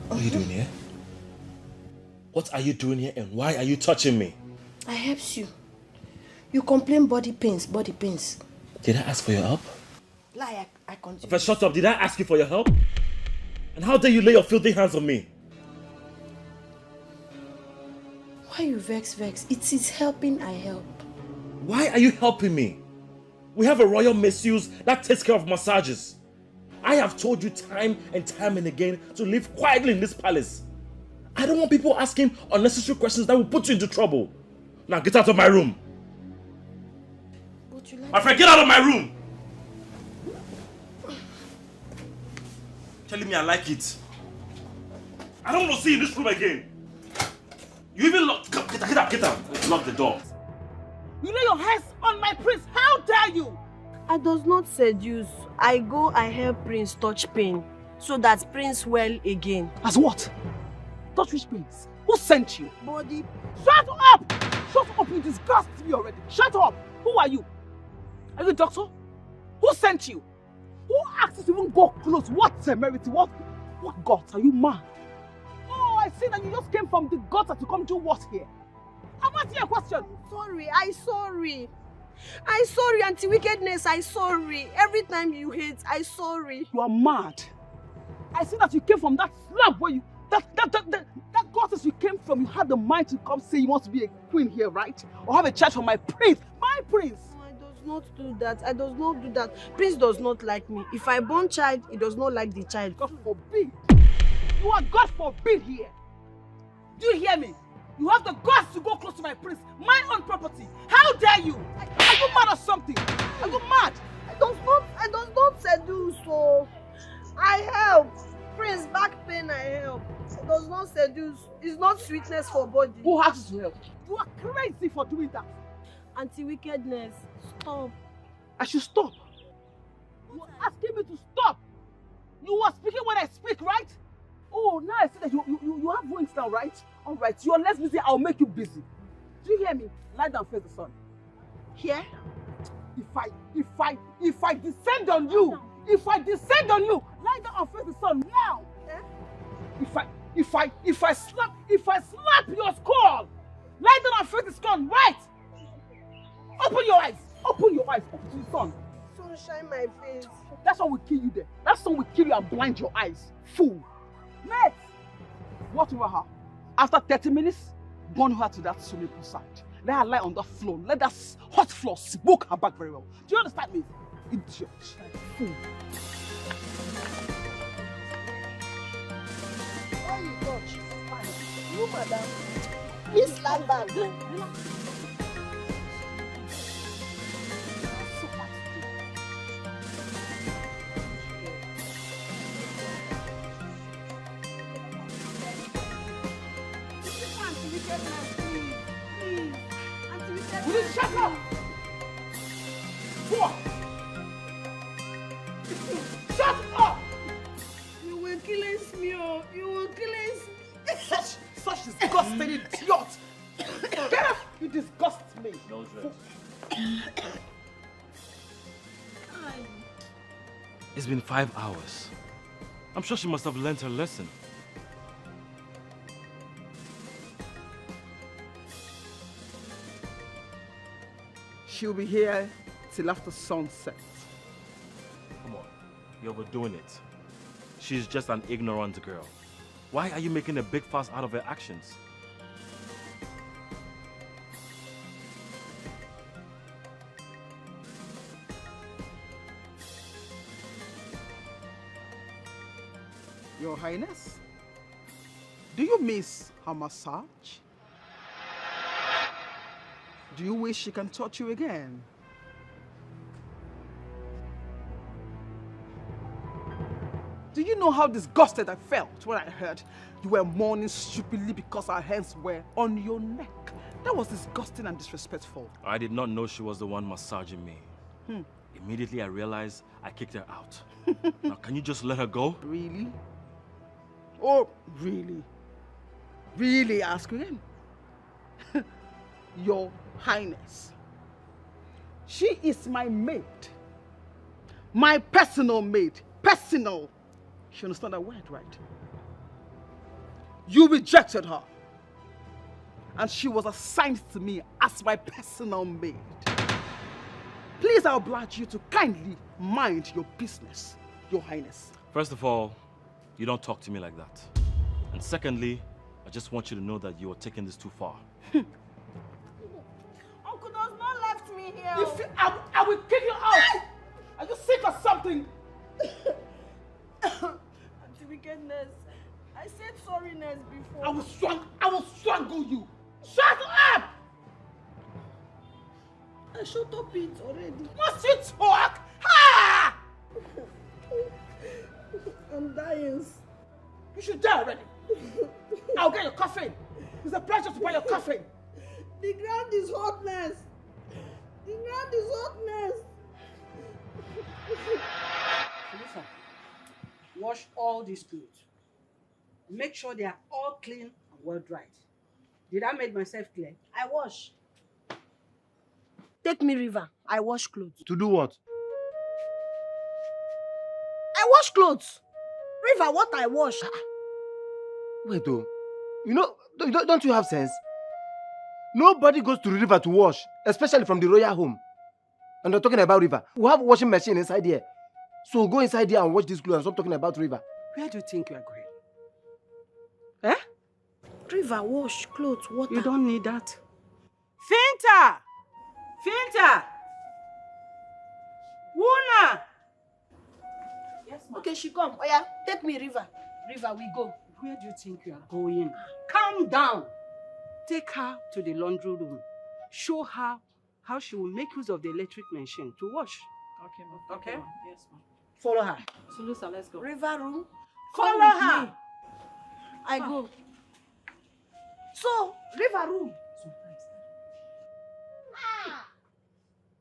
What are you doing here? What are you doing here and why are you touching me? I helps you. You complain body pains. Did I ask for your help? Lie, I continue. If I shut up, did I ask you for your help? And how dare you lay your filthy hands on me? Why you vex? It is helping, I help. Why are you helping me? We have a royal masseuse that takes care of massages. I have told you time and time and again to live quietly in this palace. I don't want people asking unnecessary questions that will put you into trouble. Now get out of my room. My friend, get out of my room! Telling me I like it. I don't want to see you in this room again. You even lock. Get out. Lock the door. You lay your hands on my prince. How dare you? I does not seduce. I help Prince touch pain so that Prince well again. As what? Touch which prince? Who sent you? Body. Shut up! Shut up, you disgust me already. Shut up! Who are you? Are you a doctor? Who sent you? Who asked you to even go close? What temerity? What guts? Are you mad? Oh, I see that you just came from the gutter to come do what here? I'm asking you a question. I'm sorry, Auntie Wickedness, I'm sorry. Every time you hate, I'm sorry. You are mad. I see that you came from that slump where you... That goddess you came from, you had the mind to come say you want to be a queen here, right? Or have a child for my prince. My prince! No, I does not do that. Prince does not like me. If I born child, he does not like the child. God forbid. You are God forbid here. Do you hear me? You have the guts to go close to my prince, my own property. How dare you? Are you mad or something? Are you mad? I does not seduce, so I help. Prince back pain, I help. It does not seduce. It's not sweetness for body. Who has to help? You are crazy for doing that. Auntie Wickedness, stop. I should stop. You are asking me to stop. You are speaking when I speak, right? Oh, now I see that you have wings now, right? All right, you are less busy, I'll make you busy. Do you hear me? Lie down, face the sun. Here? If I descend on you, lie down and face the sun now. Eh? If I slap your skull, lie down and face the sun, right? Open your eyes open to the sun. Sun shine my face. That's what will kill you there. That sun will kill you and blind your eyes. Fool. Next, watch over her. After 30 minutes, burn her to that swimming pool side. Let her lie on that floor. Let that hot floor smoke her back very well. Do you understand me? Idiot. Fool. touch. You, madam. Miss Landbag. Will you shut up? What? Shut up! You were killing me, oh. You were killing me. Such disgusting idiot! Get up! You disgust me. No It's been 5 hours. I'm sure she must have learned her lesson. She'll be here till after sunset. Come on, you're overdoing it. She's just an ignorant girl. Why are you making a big fuss out of her actions? Your Highness, do you miss her massage? Do you wish she can touch you again? Do you know how disgusted I felt when I heard you were mourning stupidly because our hands were on your neck? That was disgusting and disrespectful. I did not know she was the one massaging me. Immediately I realized I kicked her out. Now can you just let her go? Really? Oh, really? Really ask again? Your Highness, she is my maid. My personal maid. Personal. You understand that word, right? You rejected her. And she was assigned to me as my personal maid. Please, I oblige you to kindly mind your business, Your Highness. First of all, you don't talk to me like that. And secondly, I just want you to know that you are taking this too far. Uncle does not left me here. I will kick you out! Are you sick or something? Auntie Wickedness, I said sorriness before. I will strangle you. Shut up! I shut up it already. Must you talk? Ha! I'm dying. You should die already. I'll get your coffin. It's a pleasure to buy your coffin. The ground is hotness. The ground is hotness. Listen, wash all these clothes. Make sure they are all clean and well dried. Did I make myself clear? I wash. Take me river. I wash clothes. To do what? I wash clothes. River, what I wash? Wait, though. You know, don't you have sense? Nobody goes to the river to wash, especially from the royal home. And they're talking about river. We have a washing machine inside here. So go inside here and wash these clothes and stop talking about river. Where do you think you are going? Eh? River, wash clothes, water. You don't need that. Finta! Finta! Wuna! Yes, ma'am. Okay, she come. Oh yeah, take me river. River, we go. Where do you think you are going? Calm down. Take her to the laundry room. Show her how she will make use of the electric machine to wash. Okay, ma'am. Okay? Yes, ma'am. Follow her. Sulusa, let's go. River room. Follow Come with her. me. I go. So, river room.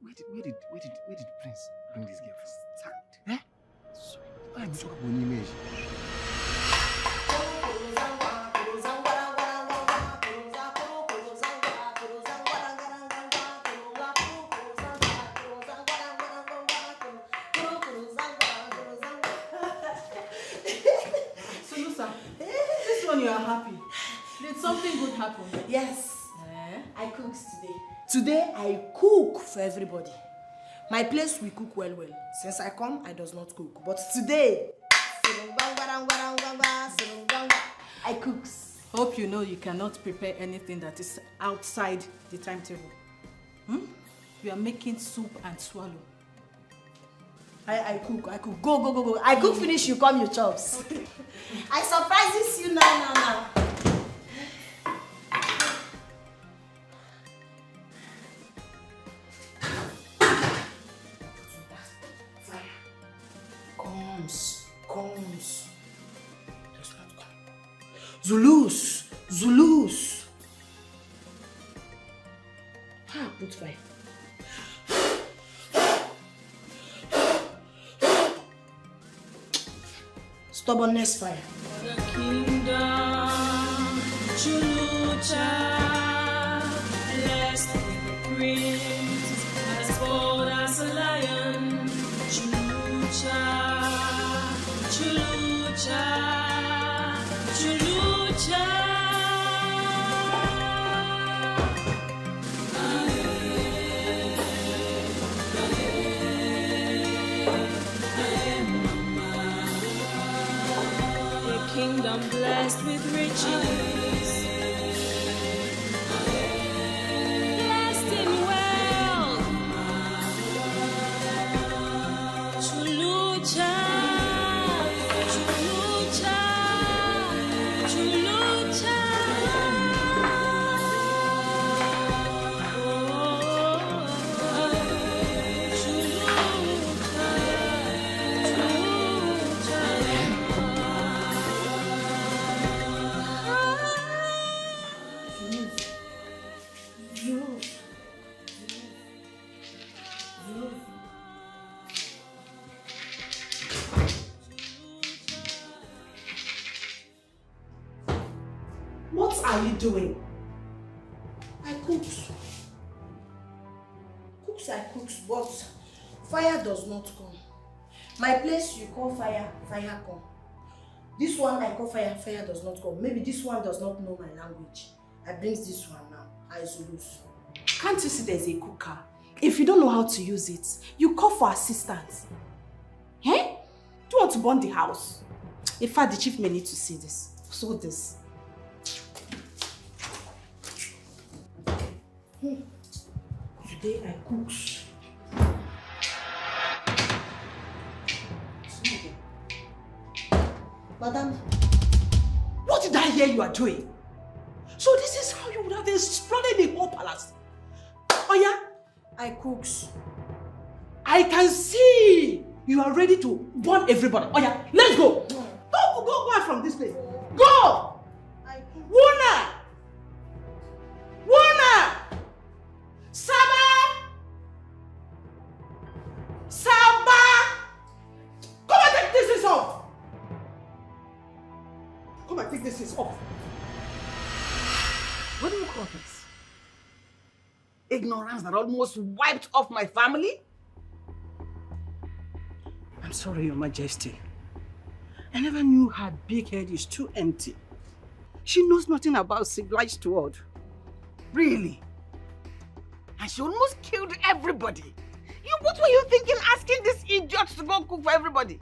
Where did Prince bring this girl from? Stand. Eh? Sorry. Why am I talking about an image? You are happy. Did something good happen? Yes. I cooked today. Today I cook for everybody. My place we cook well. Since I come, I does not cook. But today, I cooks. Hope you know you cannot prepare anything that is outside the timetable. You are making soup and swallow. I cook. Go. I cook finish, you come, you chops. Okay. I surprises you now. Zulus. Zulus. Put fire. Stubbornness fire. The kingdom, Chulucha, blessed with the prince, as bold as a lion. Chulucha, Chulucha, Chulucha. Kingdom blessed with riches, blessed in wealth. Chulucha, Chulucha, Chulucha. What are you doing? I cooked. I cooked, but fire does not come. My place you call fire, fire come. This one I call fire, fire does not come. Maybe this one does not know my language. I bring this one now. I Zulus. Can't you see there's a cooker? If you don't know how to use it, you call for assistance. Eh? Do you want to burn the house? In fact, the chief may need to see this. So this. Today I cook. Madam, What did I hear you are doing? So this is how you would have exploded the whole palace. Oh yeah? I cook. I can see you are ready to burn everybody. Oh yeah, let's go. Go out from this place. Go! Wuna! Wuna! Saba! Saba! Come and take this off! Come and take this off. What do you call this? Ignorance that almost wiped off my family? I'm sorry, Your Majesty. I never knew her big head is too empty. She knows nothing about civilized world. Really? And she almost killed everybody. What were you thinking asking this idiot to go cook for everybody?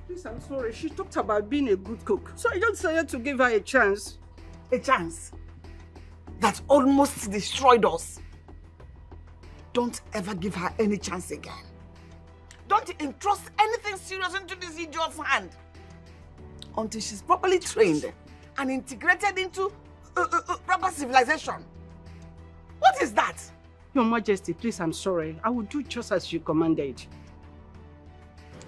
Please, I'm sorry. She talked about being a good cook. So I just decided to give her a chance. A chance? That almost destroyed us. Don't ever give her any chance again. Don't entrust anything serious into this idiot's hand until she's properly trained and integrated into proper civilization. What is that? Your Majesty, please, I'm sorry. I will do just as you commanded.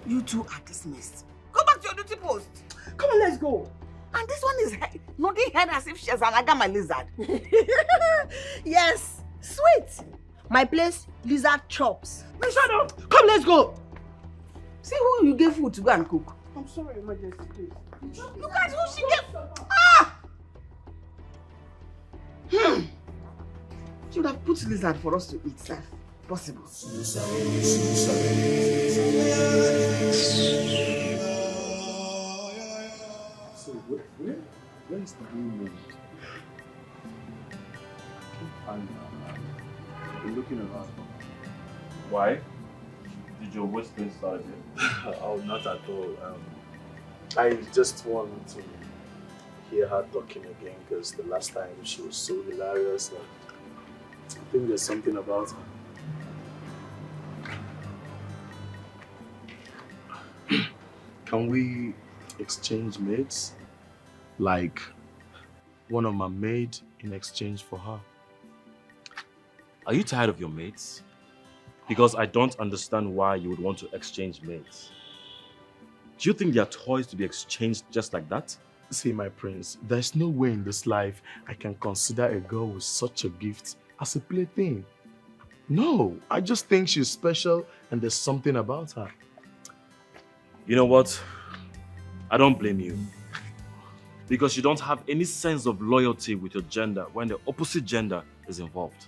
You two are dismissed. Go back to your duty post. Come on, let's go. And this one is nodding head as if she's an agama lizard. Yes, sweet. My place, lizard chops. Shut up. Come, let's go. See who you gave food to go and cook. I'm sorry, Your Majesty, please. Look at who she gave. She would have put lizard for us to eat, sir. Possible. So where is the blue moon? I can't find her. I've been looking around for her. Why? Did your whispering start again? Oh, not at all. I just want to hear her talking again because the last time she was so hilarious. I think there's something about her. Can we exchange mates? Like one of my maids in exchange for her? Are you tired of your mates? Because I don't understand why you would want to exchange mates. Do you think they are toys to be exchanged just like that? See, my prince, there's no way in this life I can consider a girl with such a gift as a plaything. No, I just think she's special and there's something about her. You know what? I don't blame you. Because you don't have any sense of loyalty with your gender when the opposite gender is involved.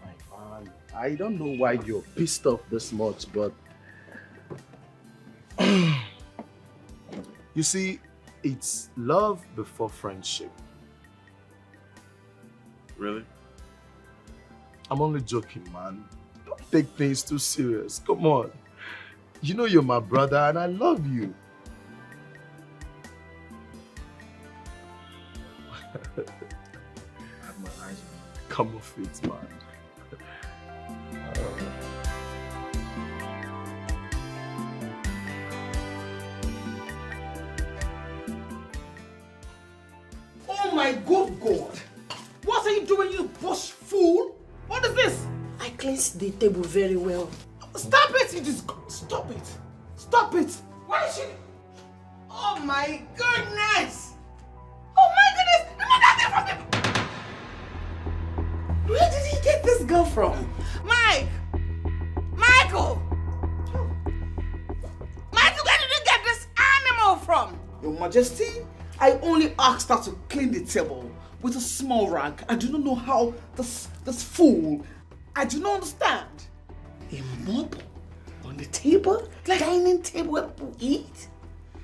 My man, I don't know why you're pissed off this much, but... You see, it's love before friendship. Really? I'm only joking, man. Don't take things too serious. Come on. You know you're my brother and I love you. I have my eyes on you. Come off it, man. Oh my good God! What are you doing, you bush fool? What is this? I cleansed the table very well. Stop it! You just stop it! Stop it! Why is she? Oh my goodness! Oh my goodness! You got that from the... Where did he get this girl from? Mike! Michael! Michael, where did you get this animal from? Your Majesty, I only asked her to clean the table with a small rag. I do not know how this fool, I do not understand. A mop on the table? Like dining table where people eat?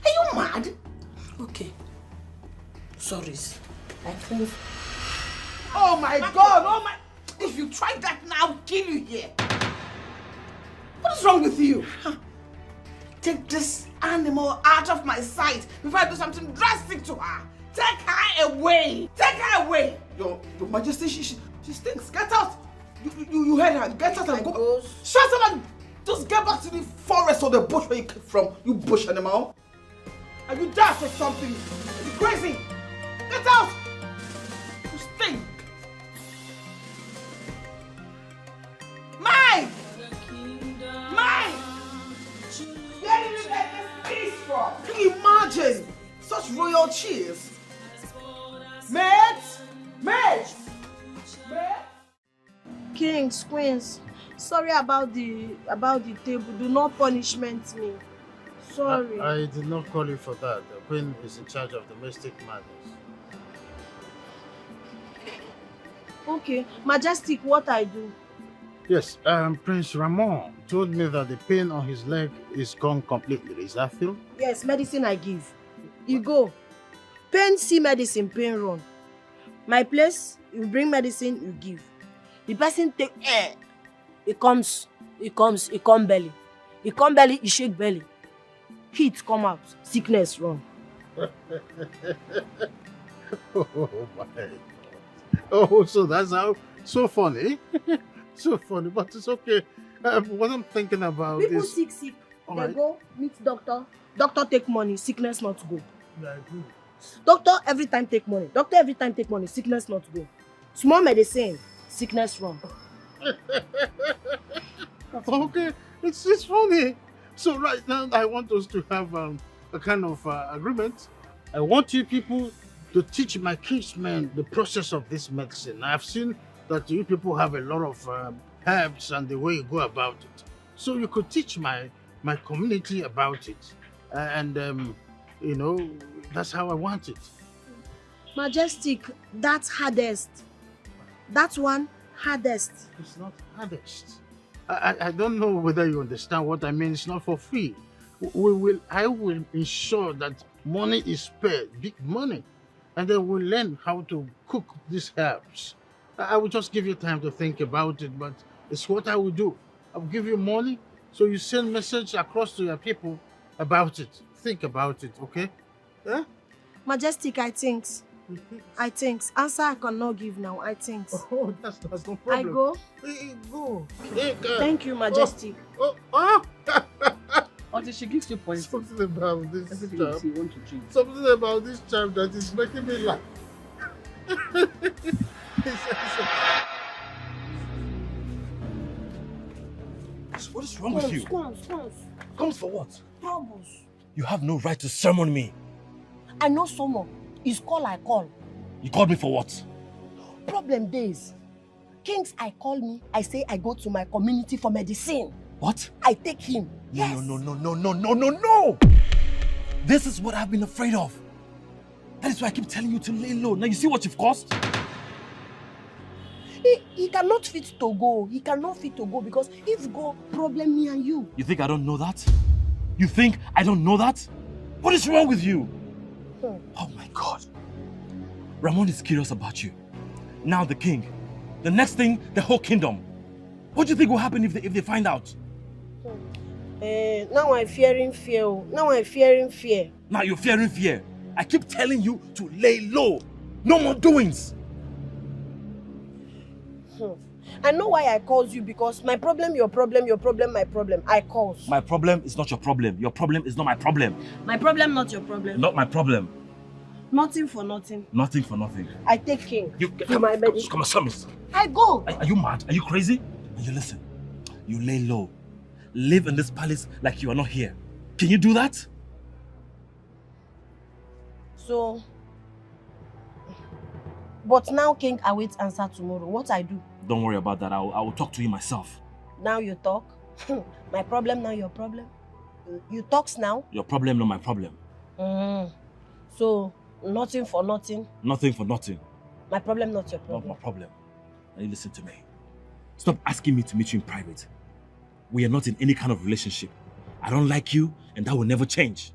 Are you mad? Okay. Sorry. I cleansed. Oh my God! Oh my! If you try that now, I'll kill you here. What is wrong with you? Huh? Take this animal out of my sight before I do something drastic to her. Take her away. Take her away. Your Majesty, she stinks. Get out. You heard her. Get out and go. Shut up and just get back to the forest or the bush where you came from. You bush animal. Are you daft or something? Are you crazy? Get out. You stink. Mike! Mike! Where did you get this piece from? Can you imagine such royal cheers? Mate! Mate! Mate! Kings, queens, sorry about the table. Do not punishment me. Sorry. I did not call you for that. The queen is in charge of domestic matters. Okay, Majestic, what I do? Yes, Prince Ramon told me that the pain on his leg is gone completely. Is that true? Yes, medicine I give. You go. Pain see medicine, pain run. My place, you bring medicine, you give. The person take air. It come belly. It come belly, it shake belly. Heat come out, sickness run. Oh my God. Oh, so that's how, so funny. So funny, but it's okay. What I'm thinking about People is... sick. They go meet doctor. Doctor take money, sickness not go. Yeah, I do. Doctor every time take money. Doctor every time take money, sickness not go. Small medicine, sickness run. Okay, it's funny. So right now, I want us to have a kind of agreement. I want you people to teach my kinsmen the process of this medicine. I've seen that you people have a lot of herbs and the way you go about it. So you could teach my community about it. You know, that's how I want it. Majestic, that's hardest. That one, hardest. It's not hardest. I don't know whether you understand what I mean. It's not for free. I will ensure that money is spared, big money. And then we'll learn how to cook these herbs. I will just give you time to think about it, but it's what I will do. I'll give you money, so you send message across to your people about it. Think about it, okay? Yeah? Majestic, I think. Answer I cannot give now, I think. Oh, that's no problem. I go? Hey, go. Thank you, Majestic. Until she gives you points. Something about this everything charm. you want to drink. Something about this charm that is making me laugh. What is wrong with you? Scones. Comes for what? Troubles. You have no right to sermon me. I know someone. It's call I call. You called me for what? Problem days. Kings I call me, I say I go to my community for medicine. What? I take him. Yes. No. This is what I've been afraid of. That is why I keep telling you to lay low. Now you see what you've caused? He cannot fit to go. He cannot fit to go because if go, problem me and you. You think I don't know that? You think I don't know that? What is wrong with you? Oh my God. Ramon is curious about you. Now the king. The next thing, the whole kingdom. What do you think will happen if they find out? Now I'm fearing fear. Now I'm fearing fear. Now you're fearing fear. I keep telling you to lay low. No more doings. I know why I called you because my problem, your problem, your problem, my problem. I called. My problem is not your problem. Your problem is not my problem. My problem, not your problem. Not my problem. Nothing for nothing. Nothing for nothing. I take king. Come on, Samis. I go. Are you mad? Are you crazy? And you listen. You lay low. Live in this palace like you are not here. Can you do that? So, but now king awaits answer tomorrow. What I do? Don't worry about that. I will talk to you myself. Now you talk. My problem, now your problem. You talks now. Your problem, not my problem. So, nothing for nothing. Nothing for nothing. My problem, not your problem. Not my problem. Now you listen to me. Stop asking me to meet you in private. We are not in any kind of relationship. I don't like you, and that will never change.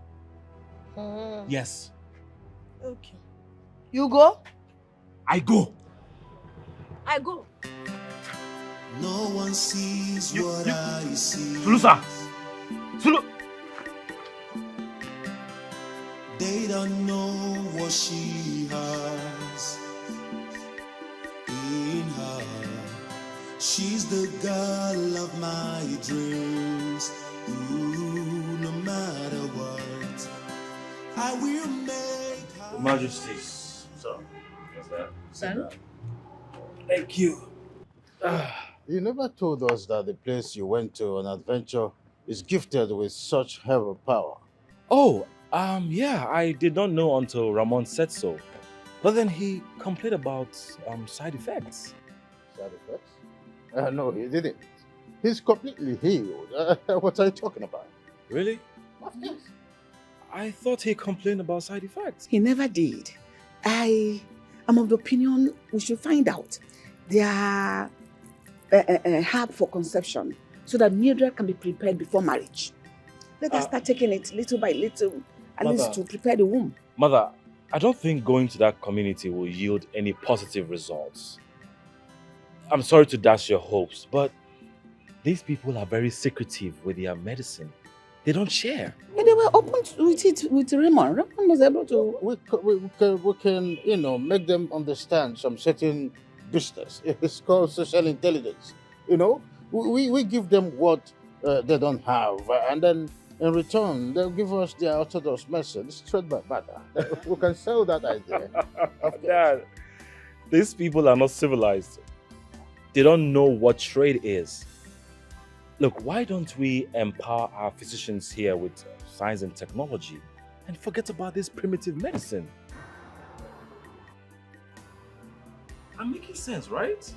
Yes. Okay. You go? I go. I go. No one sees what I see. Sulusa! Sulu! They don't know what she has in her. She's the girl of my dreams. Ooh, no matter what, I will make her. Your Majesty. So, what's that? Son? Thank you. You never told us that the place you went to on adventure is gifted with such heavy power. Oh, yeah, I did not know until Ramon said so. But then he complained about side effects. Side effects? No, he didn't. He's completely healed. What are you talking about? Really? Of course. I thought he complained about side effects. He never did. I am of the opinion we should find out. There are herb for conception so that Mildred can be prepared before marriage. Let us start taking it little by little, at least to prepare the womb. Mother, I don't think going to that community will yield any positive results. I'm sorry to dash your hopes, but these people are very secretive with their medicine. They don't share. And they were open with it with Raymond. Raymond was able to... We can, you know, make them understand some certain business. It's called social intelligence. You know, we give them what they don't have, and then in return, they'll give us their orthodox message straight by butter. We can sell that idea. Dad, these people are not civilized. They don't know what trade is. Look, why don't we empower our physicians here with science and technology and forget about this primitive medicine? I'm making sense, right?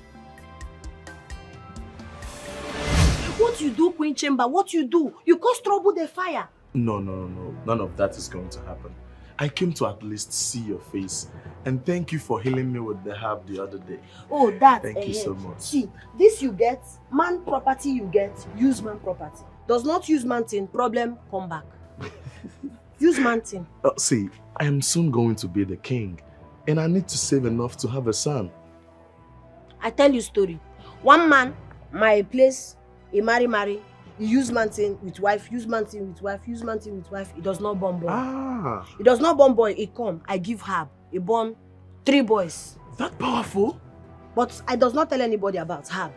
What you do, Queen Chamber? What you do? You cause trouble the fire. No. None of that is going to happen. I came to at least see your face. And thank you for healing me with the herb the other day. Oh, that. Thank you so much. See, this you get, man property you get, use man property. Does not use man thing, problem, come back. Use man thing. See, I am soon going to be the king. And I need to save enough to have a son. I tell you story. One man, my place, he marry, he use man thing with wife, use man thing with wife, use man thing with wife. He does not born boy. He does not born boy, he come, I give herb. He born 3 boys. That powerful? But I does not tell anybody about herb.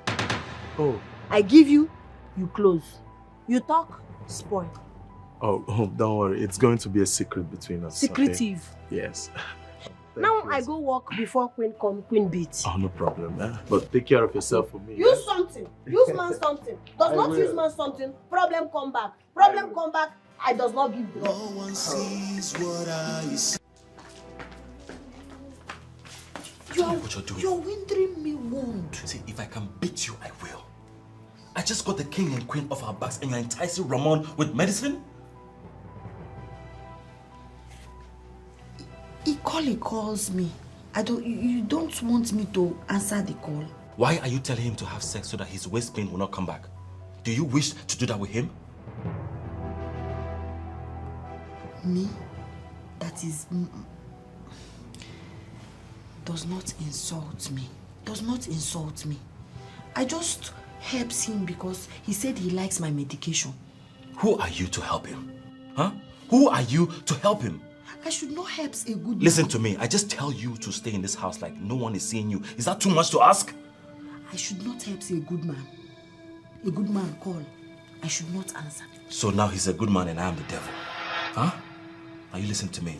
Oh. I give you, you close. You talk, spoil. Oh, don't worry. It's going to be a secret between us. Secretive. Okay? Yes. Now I go walk before Queen come, Queen beat. Oh, no problem. But take care of yourself for me. Use something. Use man something. Does not use man something. Problem come back. Problem come back. I does not give No one sees what I see. You're windering me wound. See, if I can beat you, I will. I just got the king and queen off our backs and you're enticing Ramon with medicine? He calls me. You don't want me to answer the call. Why are you telling him to have sex so that his waist pain will not come back? Do you wish to do that with him? Me? That is... does not insult me. Does not insult me. I just helps him because he said he likes my medication. Who are you to help him? Huh? Who are you to help him? I should not help a good man. Listen to me. I just tell you to stay in this house like no one is seeing you. Is that too much to ask? I should not help a good man. A good man call. I should not answer. So now he's a good man and I am the devil. Huh? Now you listen to me.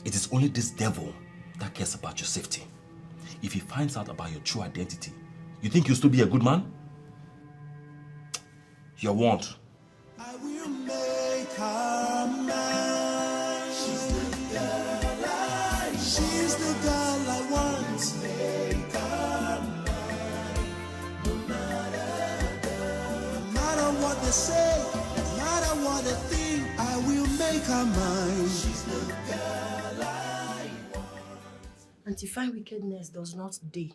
It is only this devil that cares about your safety. If he finds out about your true identity, you think you'll still be a good man? You're warned. I will make her mine. She's the girl I want. Make her mine. No matter what they say, no matter what they think, I will make her mine. She's the girl I want. Anti-fine wickedness does not day.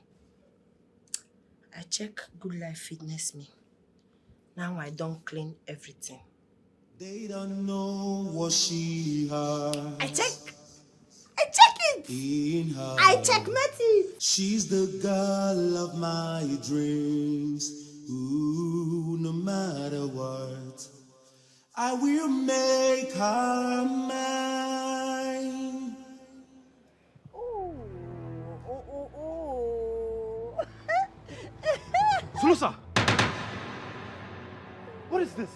I check Good Life Fitness Me. Now I don't clean everything. They don't know what she has. I check it. In her. I checkmate it. She's the girl of my dreams. Ooh, no matter what, I will make her mine. Saloa! What is this?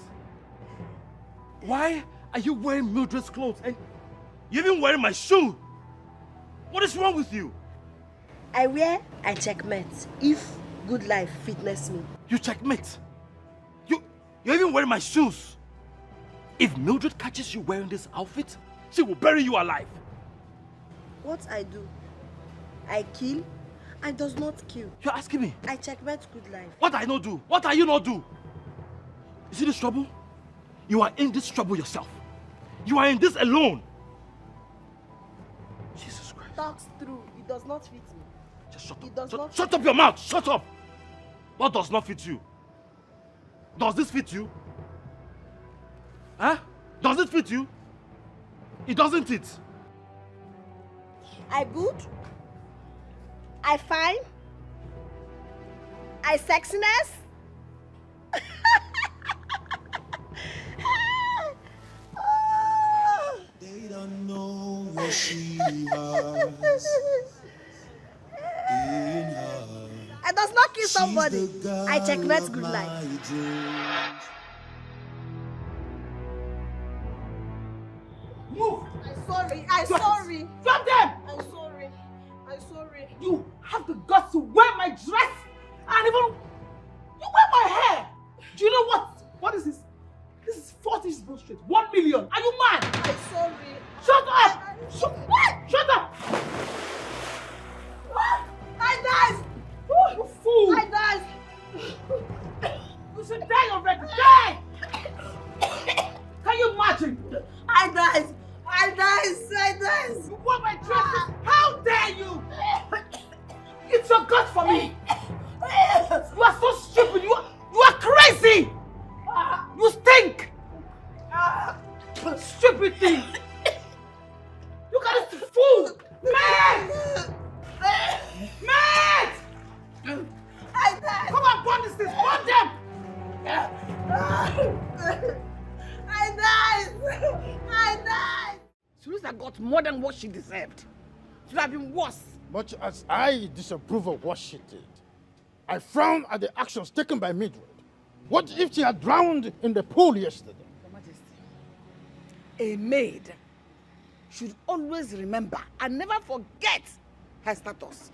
Why are you wearing Mildred's clothes and you're even wearing my shoe? What is wrong with you? I checkmate if Good Life Fitness Me. You checkmate? You're even wearing my shoes. If Mildred catches you wearing this outfit, she will bury you alive. What I do? I kill? I does not kill. You're asking me? I checkmate Good Life. What I not do? What are you not do? You see this trouble? You are in this trouble yourself. You are in this alone. Jesus Christ. Talks through. It does not fit me. Just shut up. It does not Shut up your mouth. Shut up. What does not fit you? Does this fit you? Huh? Does it fit you? It doesn't it? I good. I fine. I sexiness. They don't know what she has in her. I does not kill somebody. I checkmate Good Life. Move! I'm sorry. Drop them! I'm sorry. You have the guts to wear my dress and even you wear my hair. Do you know what? What is this? This is 40 inches straight. 1 million. Are you mad? I'm sorry. Shut up! Shut up! I died. You fool! I died. You should die already. Die! Can you imagine? I died. You wore my dresses. How dare you? It's your gut for me. You are so stupid. You are crazy. You stink. Stupid thing. Look at this fool. Man! I died. Come on, burn this thing. Burn them. I died. Saloa got more than what she deserved. It should have been worse. Much as I disapprove of what she did, I frown at the actions taken by Mildred. What if she had drowned in the pool yesterday? Your Majesty, a maid should always remember and never forget her status.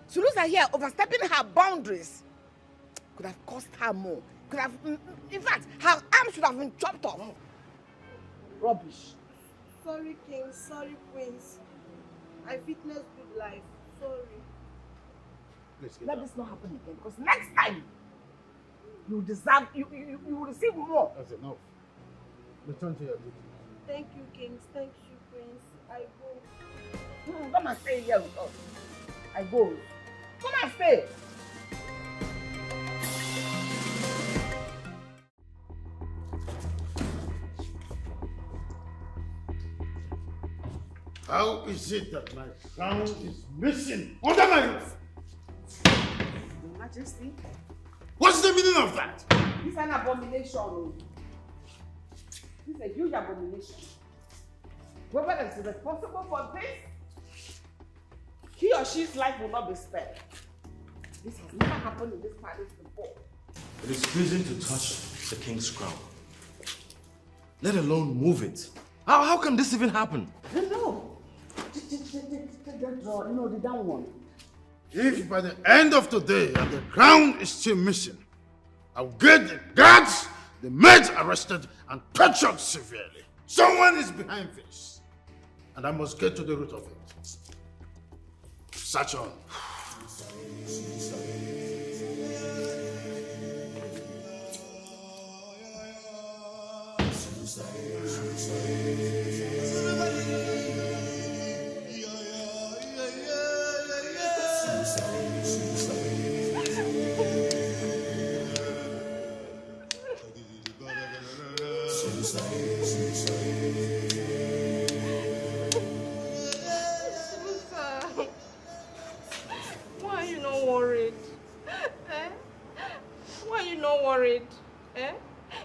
Saloa here overstepping her boundaries could have cost her more could have, in fact, her arm should have been chopped off. Rubbish. Sorry, King. Sorry, Prince. I witnessed good life. Sorry. Let this not happen again, because next time you deserve, you will receive more. That's enough. Return to your duty. Thank you, Kings. Thank you, Prince. I go. Come and stay here with us. I go. Come and stay. How is it that my crown is missing under my roof? Your Majesty. What's the meaning of that? This is an abomination. This is a huge abomination. Whoever is responsible for this, he or she's life will not be spared. This has never happened in this palace before. It is treason to touch the king's crown, let alone move it. How can this even happen? No. Take that drawer, the down one. If by the end of today and the crown is still missing, I'll get the guards, the maids arrested and tortured severely. Someone is behind this, and I must get to the root of it. Search on. Why are you not worried? Why are you not worried?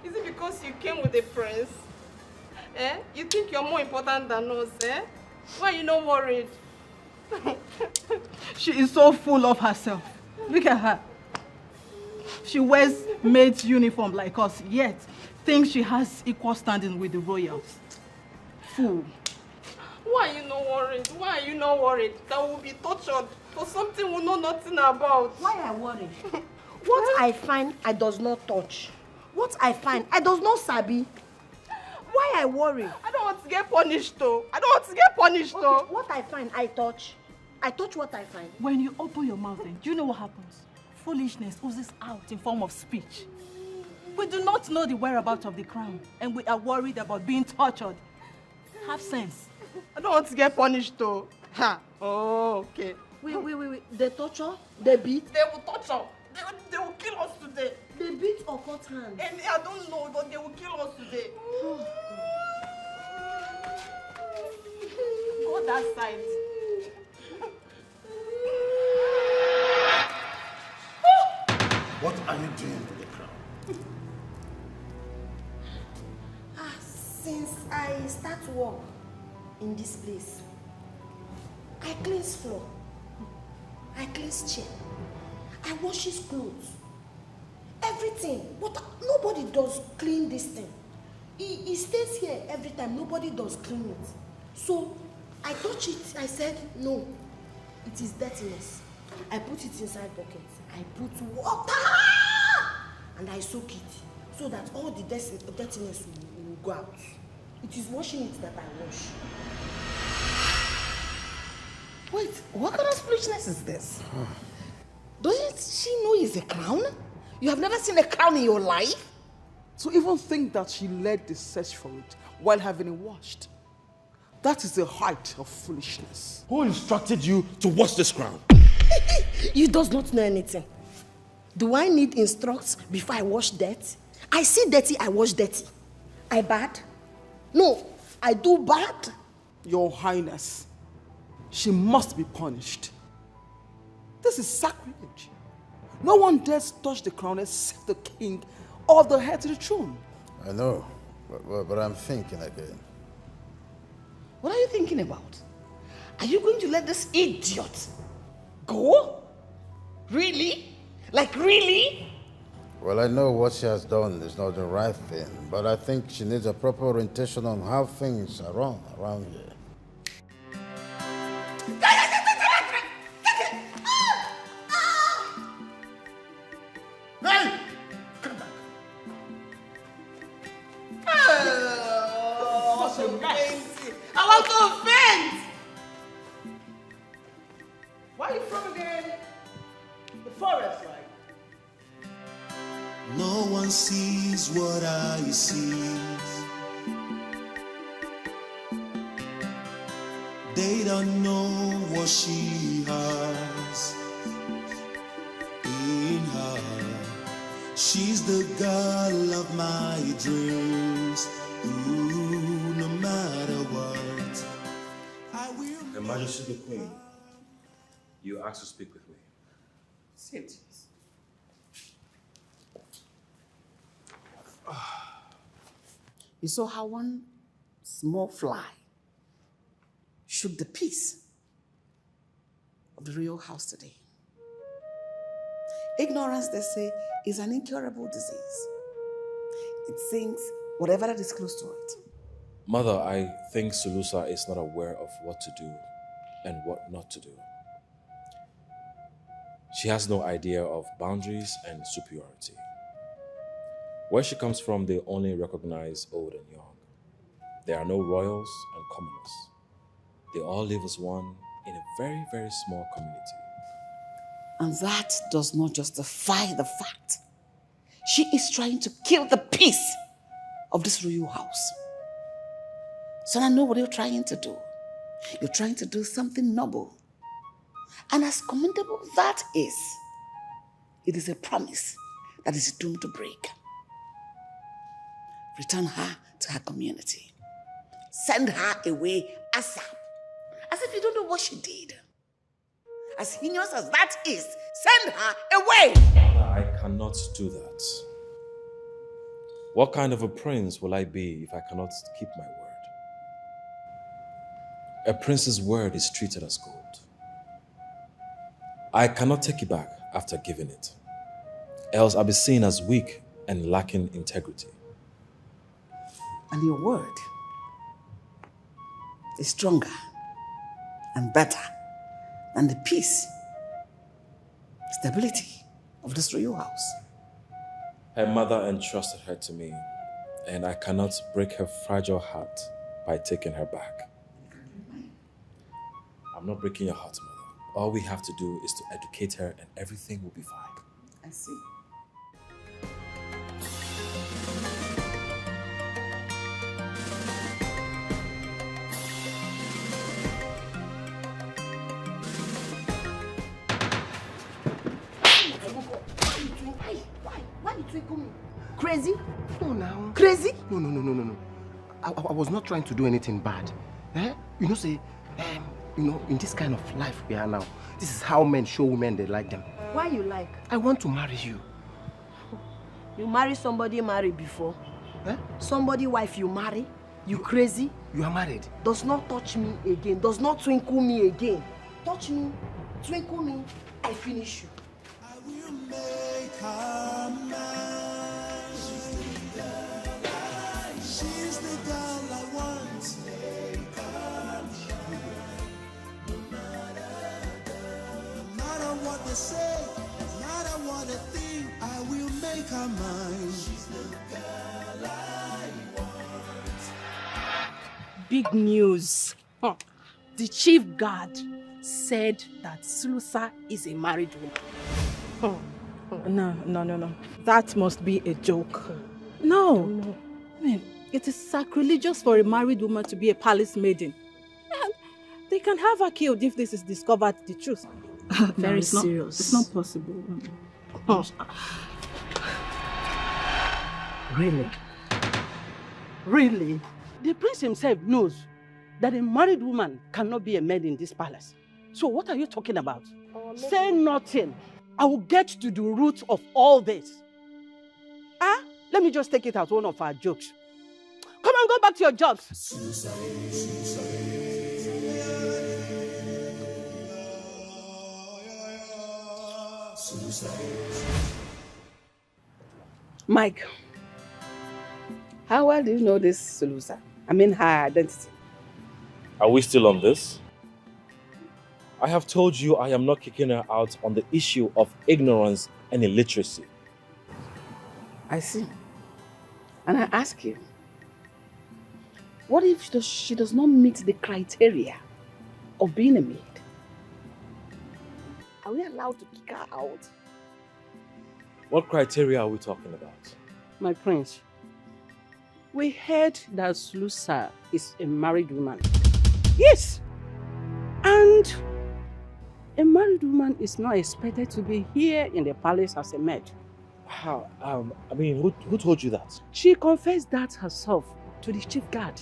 Is it because you came with a prince? You think you're more important than us? Why are you not worried? She is so full of herself. Look at her. She wears maid's uniform like us, yet thinks she has equal standing with the royals. Fool. Why are you not worried? Why are you not worried that we'll be tortured for something we know nothing about? Why I worry? What I find, I does not touch. What I find, I does not sabi. Why I worry? I don't want to get punished though. I don't want to get punished though. Okay, what I find, I touch. I touch what I find. When you open your mouth, then, do you know what happens? Foolishness oozes out in form of speech. We do not know the whereabouts of the crown, and we are worried about being tortured. Have sense. I don't want to get punished though. Ha. Oh, okay. Wait. They torture? They beat? They will torture. They will kill us today. They beat or cut hands? And I don't know, but they will kill us today. Go that side. What are you doing to the crown? Since I start work in this place, I cleanse floor, I cleanse chair, I wash his clothes, everything. But nobody does clean this thing. He stays here every time. Nobody does clean it. So I touch it. I said, no, it is dirtiness. I put it inside bucket. I put water and I soak it so that all the dirtiness will go out. It is washing it that I wash. Wait, what kind of foolishness is this? Doesn't she know it's a crown? You have never seen a crown in your life? To even think that she led the search for it while having it washed. That is the height of foolishness. Who instructed you to wash this crown? You does not know anything. Do I need instructs before I wash dirt? I see dirty, I wash dirty. I bad? No, I do bad. Your Highness, she must be punished. This is sacrilege. No one dares touch the crown except the king or the heir to the throne. I know, but I'm thinking again. What are you thinking about? Are you going to let this idiot go? Really? Like really? Well, I know what she has done is not the right thing, but I think she needs a proper orientation on how things are run around here. Hey! Come back. one sees what I see. They don't know what she has in her. She's the girl of my dreams. Ooh, no matter what, I will. Her Majesty the Queen, you asked to speak with me. Sit. You saw how one small fly shook the peace of the royal house today. Ignorance, they say, is an incurable disease. It sings whatever that is close to it. Mother, I think Sulusa is not aware of what to do and what not to do. She has no idea of boundaries and superiority. Where she comes from, they only recognize old and young. There are no royals and commoners. They all live as one in a very, very small community. And that does not justify the fact she is trying to kill the peace of this royal house. So I know what you're trying to do. You're trying to do something noble. And as commendable that is, it is a promise that is doomed to break. Return her to her community. Send her away ASAP. As if you don't know what she did. As heinous as that is, send her away! I cannot do that. What kind of a prince will I be if I cannot keep my word? A prince's word is treated as gold. I cannot take it back after giving it. Else I'll be seen as weak and lacking integrity. And your word is stronger and better than the peace, stability of this royal house. Her mother entrusted her to me, and I cannot break her fragile heart by taking her back. I'm not breaking your heart, mother. All we have to do is to educate her and everything will be fine. I see. Why did you call me? Crazy? No, now. Crazy? No. I was not trying to do anything bad. You know, say, in this kind of life we are now, this is how men show women they like them. Why you like? I want to marry you. You marry somebody married before? Somebody wife you marry? You crazy? You are married. Does not touch me again. Does not twinkle me again. Touch me, twinkle me, I finish you. I will make her mine. She's the girl I want. No matter what they say, no matter what they think, I will make her mine. She's the girl I want. Big news. The chief guard said that Sulusa is a married woman. No. That must be a joke. No. I mean, it is sacrilegious for a married woman to be a palace maiden. And they can have her killed if this is discovered the truth. Very serious. It's not possible. Really? Really? The prince himself knows that a married woman cannot be a maid in this palace. So what are you talking about? Say nothing. I will get to the root of all this. Let me just take it as one of our jokes. Come on, go back to your jobs. Mike, how well do you know this Sulusa? I mean her identity. Are we still on this? I have told you I am not kicking her out on the issue of ignorance and illiteracy. I see. And I ask you, what if she does not meet the criteria of being a maid? Are we allowed to kick her out? What criteria are we talking about? My prince, we heard that Saloa is a married woman. Yes! And a married woman is not expected to be here in the palace as a maid. How? I mean, who told you that? She confessed that herself to the chief guard.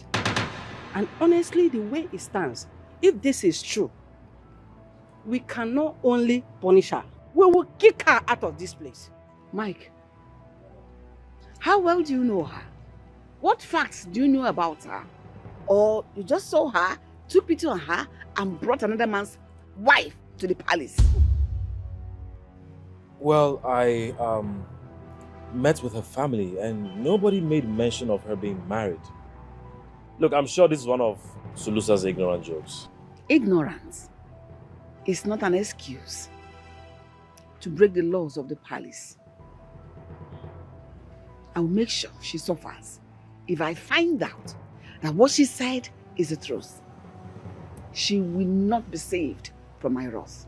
And honestly, the way it stands, if this is true, we cannot only punish her, we will kick her out of this place. Mike, how well do you know her? What facts do you know about her? Or you just saw her, took pity on her, and brought another man's wife to the palace? Well, I met with her family and nobody made mention of her being married. Look, I'm sure this is one of Saloa's ignorant jokes. Ignorance is not an excuse to break the laws of the palace. I will make sure she suffers if I find out that what she said is the truth. She will not be saved from my wrath.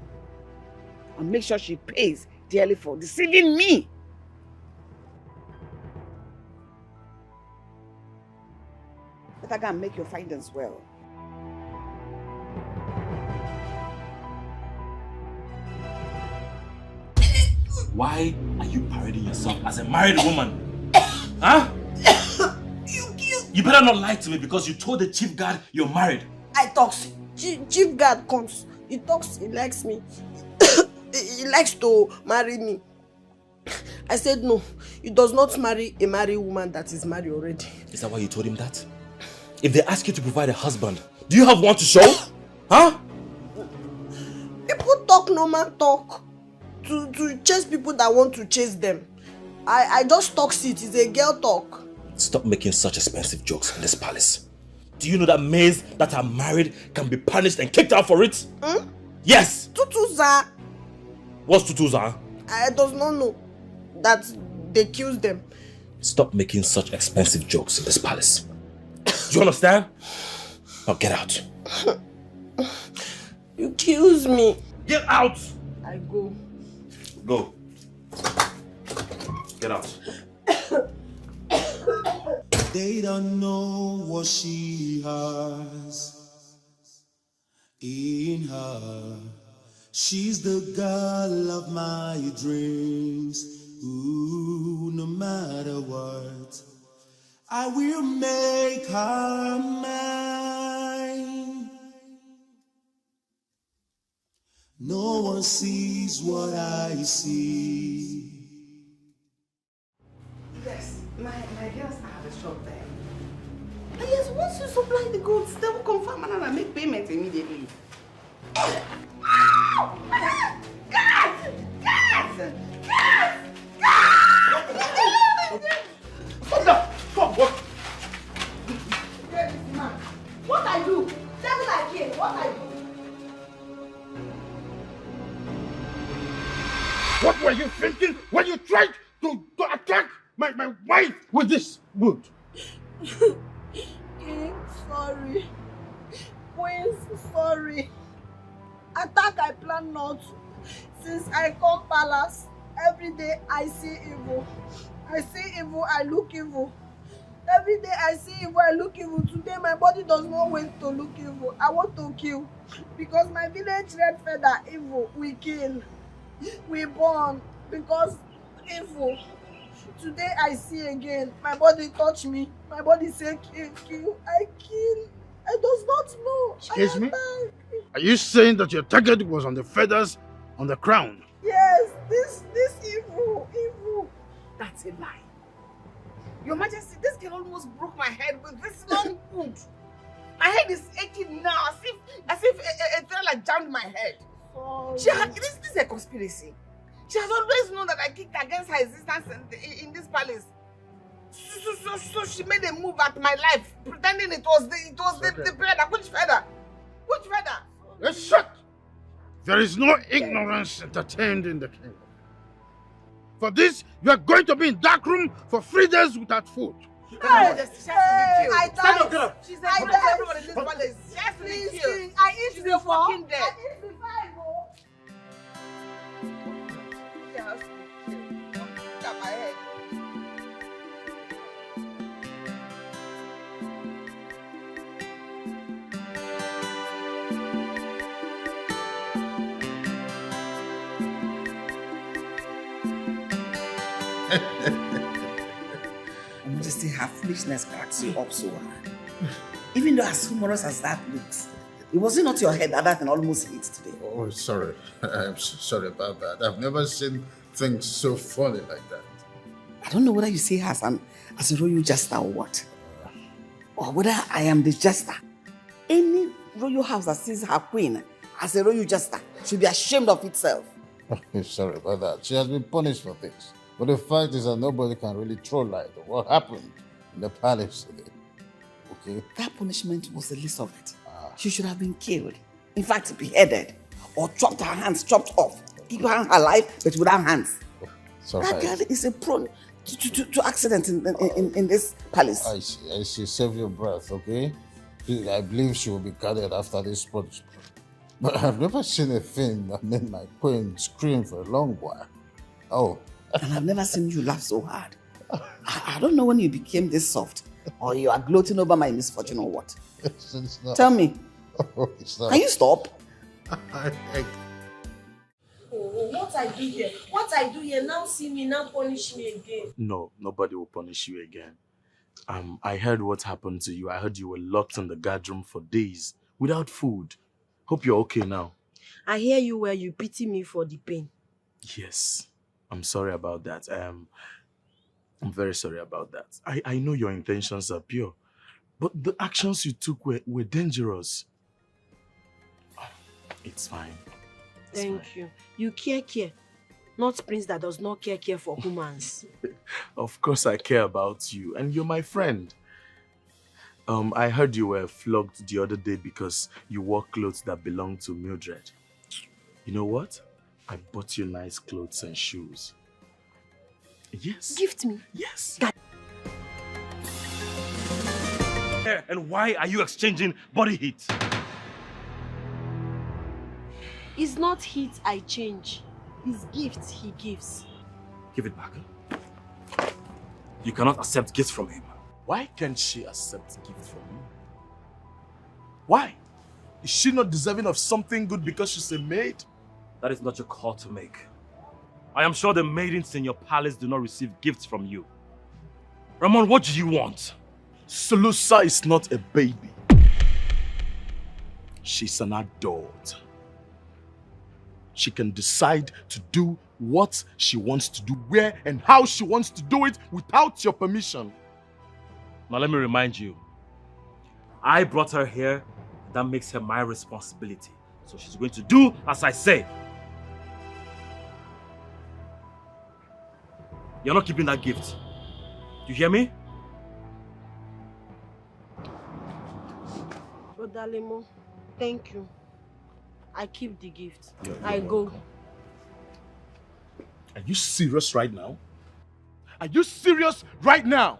I'll make sure she pays dearly for deceiving me. Better go and make your findings well. Why are you parading yourself as a married woman? Huh? You better not lie to me because you told the chief guard you're married. I talks. Chief guard comes. He talks, he likes me. He likes to marry me. I said no. He does not marry a married woman that is married already. Is that why you told him that? If they ask you to provide a husband, do you have one to show? Huh? People talk normal talk. To chase people that want to chase them. I just talk it. It's a girl talk. Stop making such expensive jokes in this palace. Do you know that maids that are married can be punished and kicked out for it? Hmm? Yes! Tutuza. What's tutuza? I does not know that they kills them. Stop making such expensive jokes in this palace. Do you understand? Now get out. You kills me. Get out! I go. Go. Get out. They don't know what she has in her. She's the girl of my dreams. Ooh, no matter what, I will make her mine. No one sees what I see. Yes, my girls have a shop there. Yes, once you supply the goods, they will confirm and I make payment immediately. What I do? Devil I came, what I do? What were you thinking when you tried to attack my wife with this wood? King, sorry. Queens, sorry. Attack I plan not. Since I come palace, every day I see evil. I see evil, I look evil. Every day I see evil, I look evil. Today my body does not wait to look evil. I want to kill. Because my village red feather, evil, we kill. We burn. Because evil. Today I see again. My body touch me. My body say kill, kill. I kill. I does not know. Excuse me? Are you saying that your target was on the feathers on the crown? Yes, this evil. That's a lie. Your Majesty, this girl almost broke my head with this long wood. My head is aching now, as if a trailer jammed my head. This is a conspiracy. She has always known that I kicked against her existence in this palace. So she made a move at my life, pretending it was the feather. Which feather? Which feather? Yes, shut! There is no ignorance entertained in the kingdom. For this, you are going to be in dark room for 3 days without food. I died. She's I died. Everyone in this palace. She has to be killed. I eat She's before. fucking dead. I eat before I go. She has to be killed. Look at my head. Modesty, her foolishness cracks you up so hard. Even though as humorous as that looks, it wasn't not your head that thing almost hit today. Oh, sorry. I'm sorry about that. I've never seen things so funny like that. I don't know whether you see her as a royal jester or what. Or whether I am the jester. Any royal house that sees her queen as a royal jester should be ashamed of itself. Sorry about that. She has been punished for this. But the fact is that nobody can really throw light on what happened in the palace today. Okay? That punishment was the least of it. She should have been killed. In fact, beheaded. Or chopped her hands, chopped off. Keep her alive, but without hands. Sorry. That girl is a prone to accidents in this palace. I see. Save your breath, okay? I believe she will be guarded after this punishment. But I've never seen a thing that made my queen scream for a long while. Oh. And I've never seen you laugh so hard. I don't know when you became this soft. Or you are gloating over my misfortune or what. It's not. Tell me. Oh, it's not. Can you stop? What I do here? What I do here? Now see me, now punish me again. No, nobody will punish you again. I heard what happened to you. I heard you were locked in the guard room for days without food. Hope you're okay now. I hear you where you pity me for the pain. Yes, I'm sorry about that. I'm very sorry about that. I know your intentions are pure, but the actions you took were dangerous. It's fine. Thank you. You care. Not prince that does not care for humans. Of course I care about you, and you're my friend. I heard you were flogged the other day because you wore clothes that belonged to Mildred. You know what? I bought you nice clothes and shoes. Yes. Gift me. Yes. And why are you exchanging body heat? It's not heat I change. It's gifts he gives. Give it back. You cannot accept gifts from him. Why can't she accept gifts from you? Why? Is she not deserving of something good because she's a maid? That is not your call to make. I am sure the maidens in your palace do not receive gifts from you. Ramon, what do you want? Saloa is not a baby. She's an adult. She can decide to do what she wants to do, where and how she wants to do it without your permission. Now let me remind you, I brought her here. That makes her my responsibility. So she's going to do as I say. You're not keeping that gift. You hear me? Brother Lemo, thank you. I keep the gift. I welcome. go. Are you serious right now? Are you serious right now?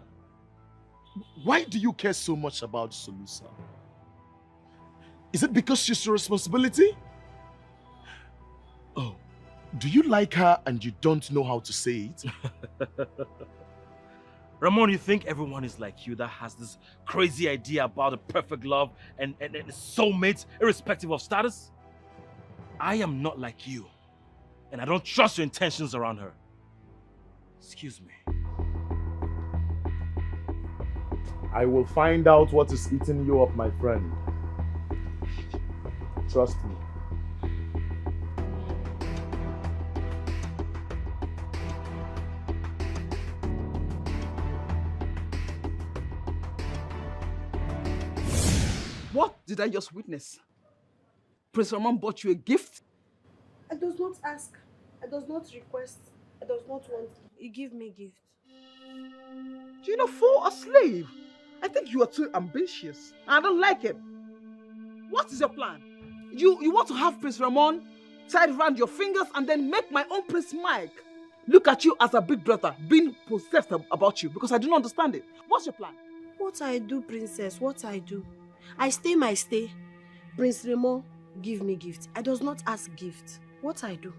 Why do you care so much about Saloa? Is it because she's your responsibility? Oh, do you like her and you don't know how to say it? Ramon, you think everyone is like you that has this crazy idea about a perfect love and soulmates irrespective of status? I am not like you, and I don't trust your intentions around her. Excuse me. I will find out what is eating you up, my friend. Trust me. What did I just witness? Prince Ramon bought you a gift? I does not ask. I does not request. I does not want. He give me gift. Do you know, for a slave? I think you are too ambitious. I don't like it. What is your plan? You want to have Prince Ramon tied around your fingers and then make my own Prince Mike look at you as a big brother being possessed about you because I do not understand it. What's your plan? What I do, princess, what I do. I stay my stay. Prince Ramon give me gift. I does not ask gift. What I do.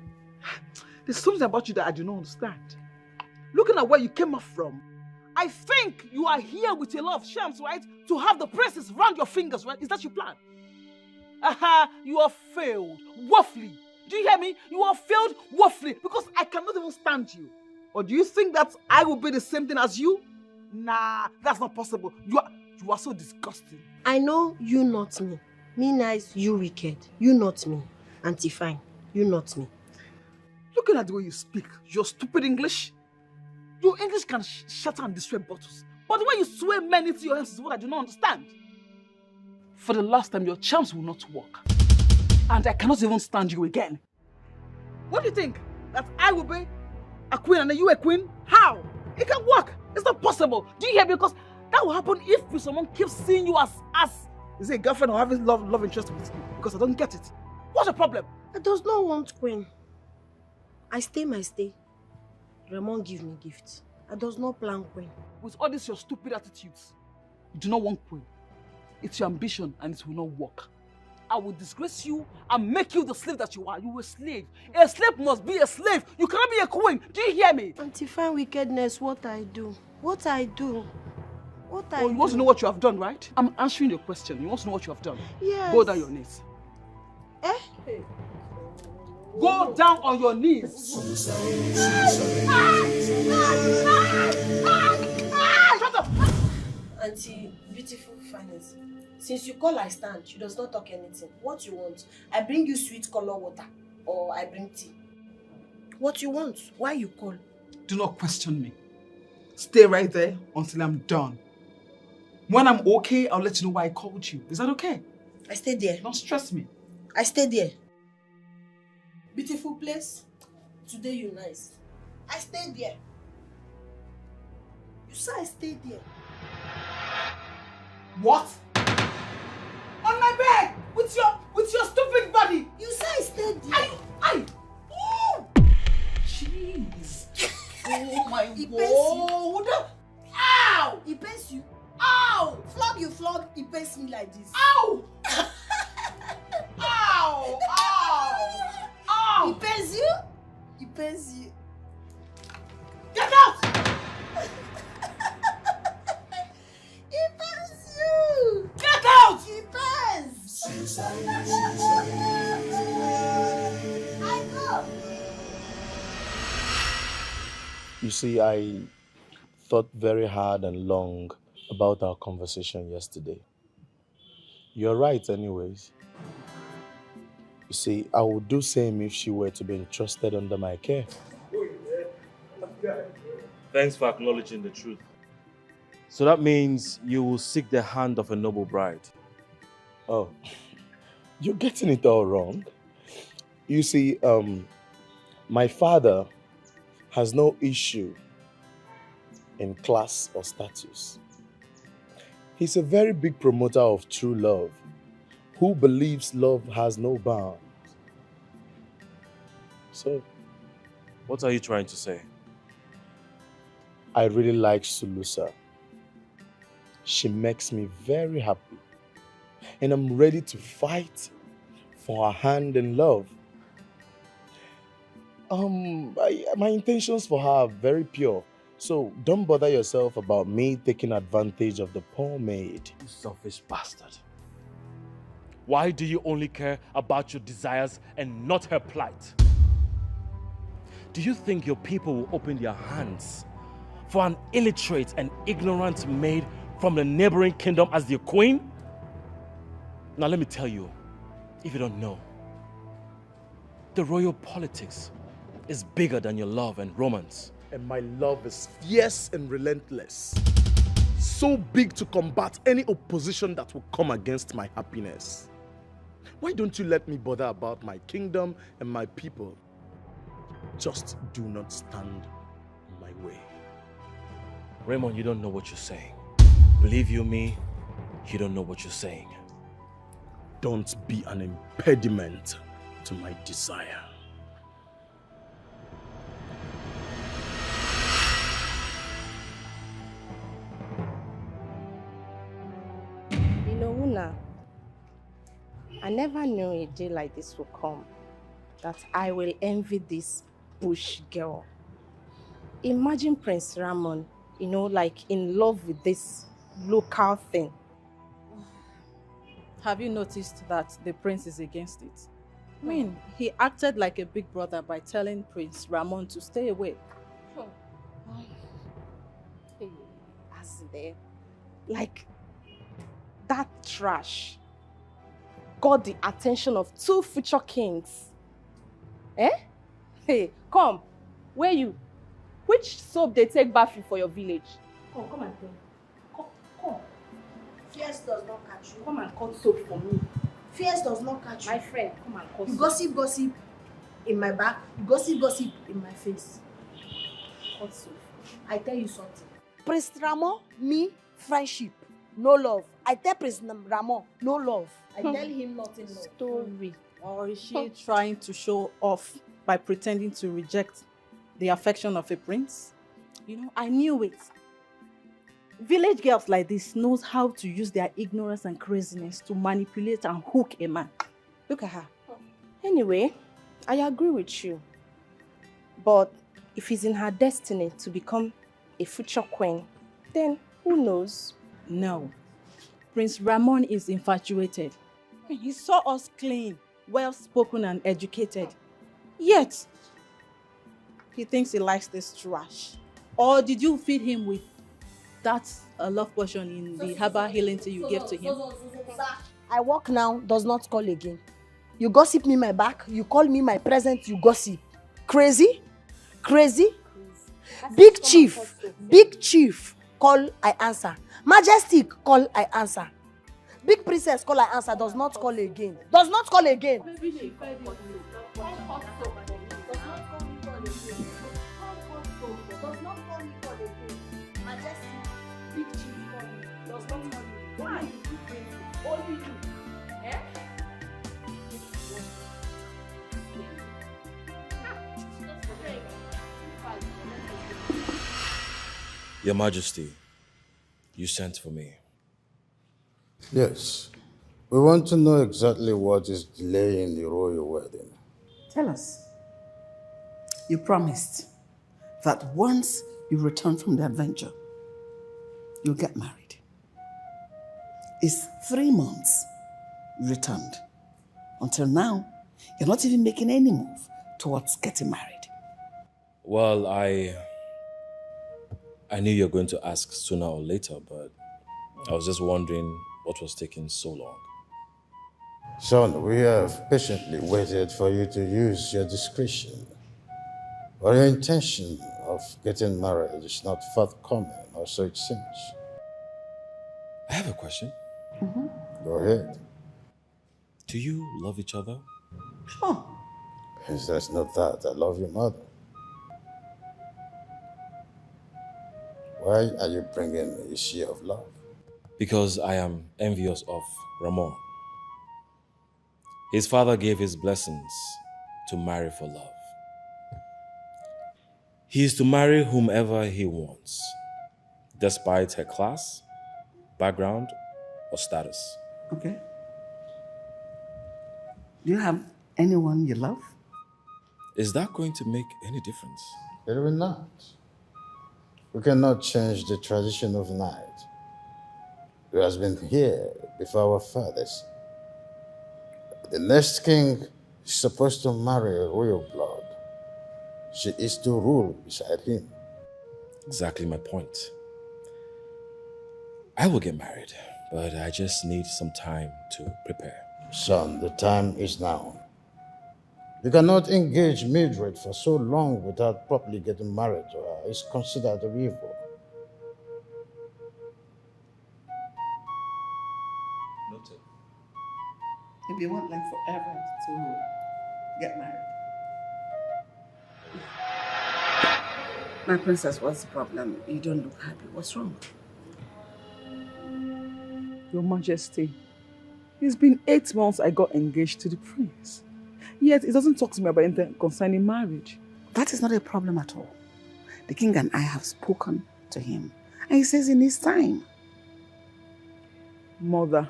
There's something about you that I do not understand. Looking at where you came up from, I think you are here with a lot of shams, right? To have the princess round your fingers, right? Is that your plan? Aha, you have failed woefully. Do you hear me? You have failed woefully because I cannot even stand you. Or do you think that I will be the same thing as you? Nah, that's not possible. You are so disgusting. I know you not me. Me nice, you wicked. You not me. Auntie fine, you not me. Looking at the way you speak, your stupid English. Your English can shatter and destroy bottles. But the way you swear men into your hands is what I do not understand. For the last time, your charms will not work. And I cannot even stand you again. What do you think? That I will be a queen and then you a queen? How? It can work. It's not possible. Do you hear me? Because that will happen if someone keeps seeing you as is it a girlfriend or having love interest with you? Because I don't get it. What's the problem? I does not want queen. I stay my stay. Raymond give me gift. I does not plan queen. With all these your stupid attitudes, you do not want queen. It's your ambition and it will not work. I will disgrace you and make you the slave that you are. You are a slave. A slave must be a slave. You cannot be a queen. Do you hear me? Auntie fine wickedness, what I do? What I do? What I do? Oh, you want to know what you have done, right? I'm answering your question. You want to know what you have done? Yes. Go down your knees. Hey. Go down on your knees. Shut up! Auntie, beautiful finance. Since you call I stand, she does not talk anything. What you want? I bring you sweet color water or I bring tea. What you want? Why you call? Do not question me. Stay right there until I'm done. When I'm okay, I'll let you know why I called you. Is that okay? I stay there. Don't stress me. I stay there. Beautiful place. Today you nice. I stay there. You say I stay there. What? On my bed with your stupid body. You say I stay there. Oh! Jeez. Oh my God. Ow! He pains you. Ow! Flog, he pains me like this. Ow! Ow! Ow! Ow! He pains you? He pains you. Get out! He pains you! Get out! He pains! I go! You see, I thought very hard and long about our conversation yesterday. You're right anyways. You see, I would do same if she were to be entrusted under my care. Thanks for acknowledging the truth. So that means you will seek the hand of a noble bride. Oh, you're getting it all wrong. You see, my father has no issue in class or status. He's a very big promoter of true love, who believes love has no bounds. So, what are you trying to say? I really like Sulusa. She makes me very happy. And I'm ready to fight for her hand in love. My intentions for her are very pure. So don't bother yourself about me taking advantage of the poor maid. You selfish bastard. Why do you only care about your desires and not her plight? Do you think your people will open their hands for an illiterate and ignorant maid from the neighboring kingdom as their queen? Now let me tell you, if you don't know, the royal politics is bigger than your love and romance. And my love is fierce and relentless. So big to combat any opposition that will come against my happiness. Why don't you let me bother about my kingdom and my people? Just do not stand in my way. Raymond, you don't know what you're saying. Believe you me, you don't know what you're saying. Don't be an impediment to my desire. You know, Una, I never knew a day like this would come, that I will envy this bush girl. Imagine Prince Ramon, you know, like in love with this local thing. Have you noticed that the prince is against it? I mean, he acted like a big brother by telling Prince Ramon to stay away. Hey, as there. Like, that trash got the attention of 2 future kings. Eh? Hey, come. Where you? Which soap they take bath you for your village? Come and tell me. Come. Fears does not catch you. Come and cut soap for me. Fears does not catch you. My friend, come and cut You soap. gossip in my back. You gossip in my face. Cut soap. I tell you something. Prince Ramon, me, friendship, no love. I tell Prince Ramon, no love. I tell him nothing. No. Story. Or is she trying to show off by pretending to reject the affection of a prince? You know, I knew it. Village girls like this knows how to use their ignorance and craziness to manipulate and hook a man. Look at her. Anyway, I agree with you. But if it's in her destiny to become a future queen, then who knows? No. Prince Ramon is infatuated. He saw us clean, well-spoken and educated. Yet, he thinks he likes this trash. Or did you feed him with that love potion in the herbal healing tea you gave to him? I walk now, does not call again. You gossip me my back, you call me my present, you gossip. Crazy? Big chief, call, I answer. Majestic, call, I answer. Big princess, call, I answer, does not call again. Does not call again. Maybe she fed you. Your Majesty, you sent for me. Yes. We want to know exactly what is delaying the royal wedding. Tell us. You promised that once you return from the adventure, you'll get married. It's 3 months you returned. Until now, you're not even making any move towards getting married. Well, I knew you were going to ask sooner or later, but I was just wondering what was taking so long. Son, we have patiently waited for you to use your discretion. But your intention of getting married is not forthcoming, or so it seems. I have a question. Go ahead. Do you love each other? Sure. If there's no doubt, I love your mother. Why are you bringing the issue of love? Because I am envious of Ramon. His father gave his blessings to marry for love. He is to marry whomever he wants, despite her class, background, or status. Okay. Do you have anyone you love? Is that going to make any difference? It will not. We cannot change the tradition of night. It has been here before our fathers. The next king is supposed to marry a royal blood. She is to rule beside him. Exactly my point. I will get married, but I just need some time to prepare. Son, the time is now. You cannot engage Mildred for so long without properly getting married to her. It's considered a evil. Noted. If you want like forever to get married. My princess, what's the problem? You don't look happy. What's wrong? Your Majesty, it's been 8 months I got engaged to the prince. Yet he doesn't talk to me about anything concerning marriage. That is not a problem at all. The king and I have spoken to him. And he says in his time. Mother,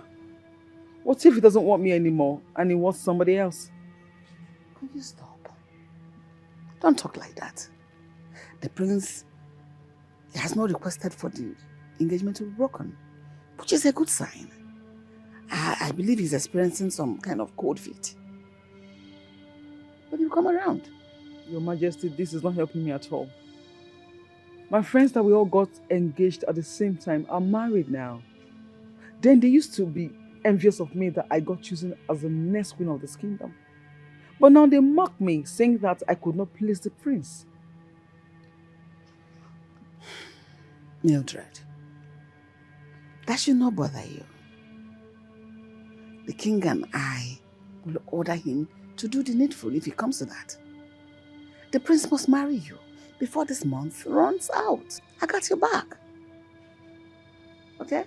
what if he doesn't want me anymore and he wants somebody else? Could you stop? Don't talk like that. The prince, he has not requested for the engagement to be broken, which is a good sign. I believe he's experiencing some kind of cold feet. But he'll come around. Your Majesty, this is not helping me at all. My friends that we all got engaged at the same time are married now. Then they used to be envious of me that I got chosen as the next queen of this kingdom. But now they mock me, saying that I could not please the prince. Mildred, that should not bother you. The king and I will order him to do the needful if it comes to that. The prince must marry you before this month runs out. I got your back. Okay?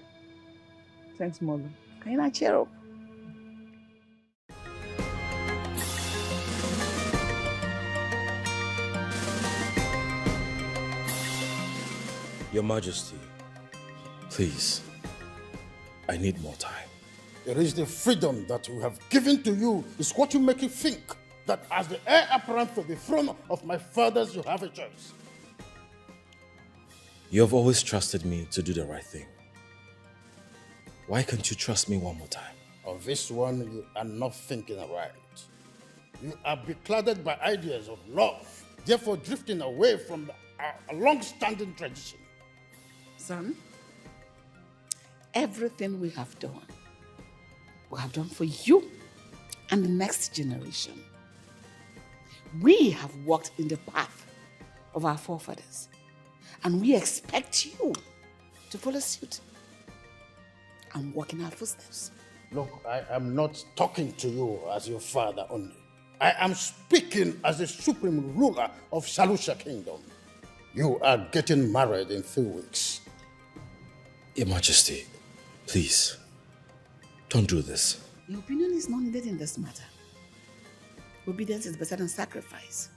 Thanks, Mother. Can you not cheer up? Your Majesty, please, I need more time. It is the freedom that we have given to you is what you make you think that as the heir apparent to the throne of my fathers, you have a choice. You have always trusted me to do the right thing. Why can't you trust me one more time? On this one, you are not thinking right. You are beclouded by ideas of love, therefore drifting away from a long-standing tradition. Son, everything we have done for you and the next generation. We have walked in the path of our forefathers, and we expect you to follow suit and walk in our footsteps. Look, I am not talking to you as your father only. I am speaking as the supreme ruler of Saloa Kingdom. You are getting married in 3 weeks. Your Majesty, please, don't do this. Your opinion is not needed in this matter. Obedience is better than sacrifice.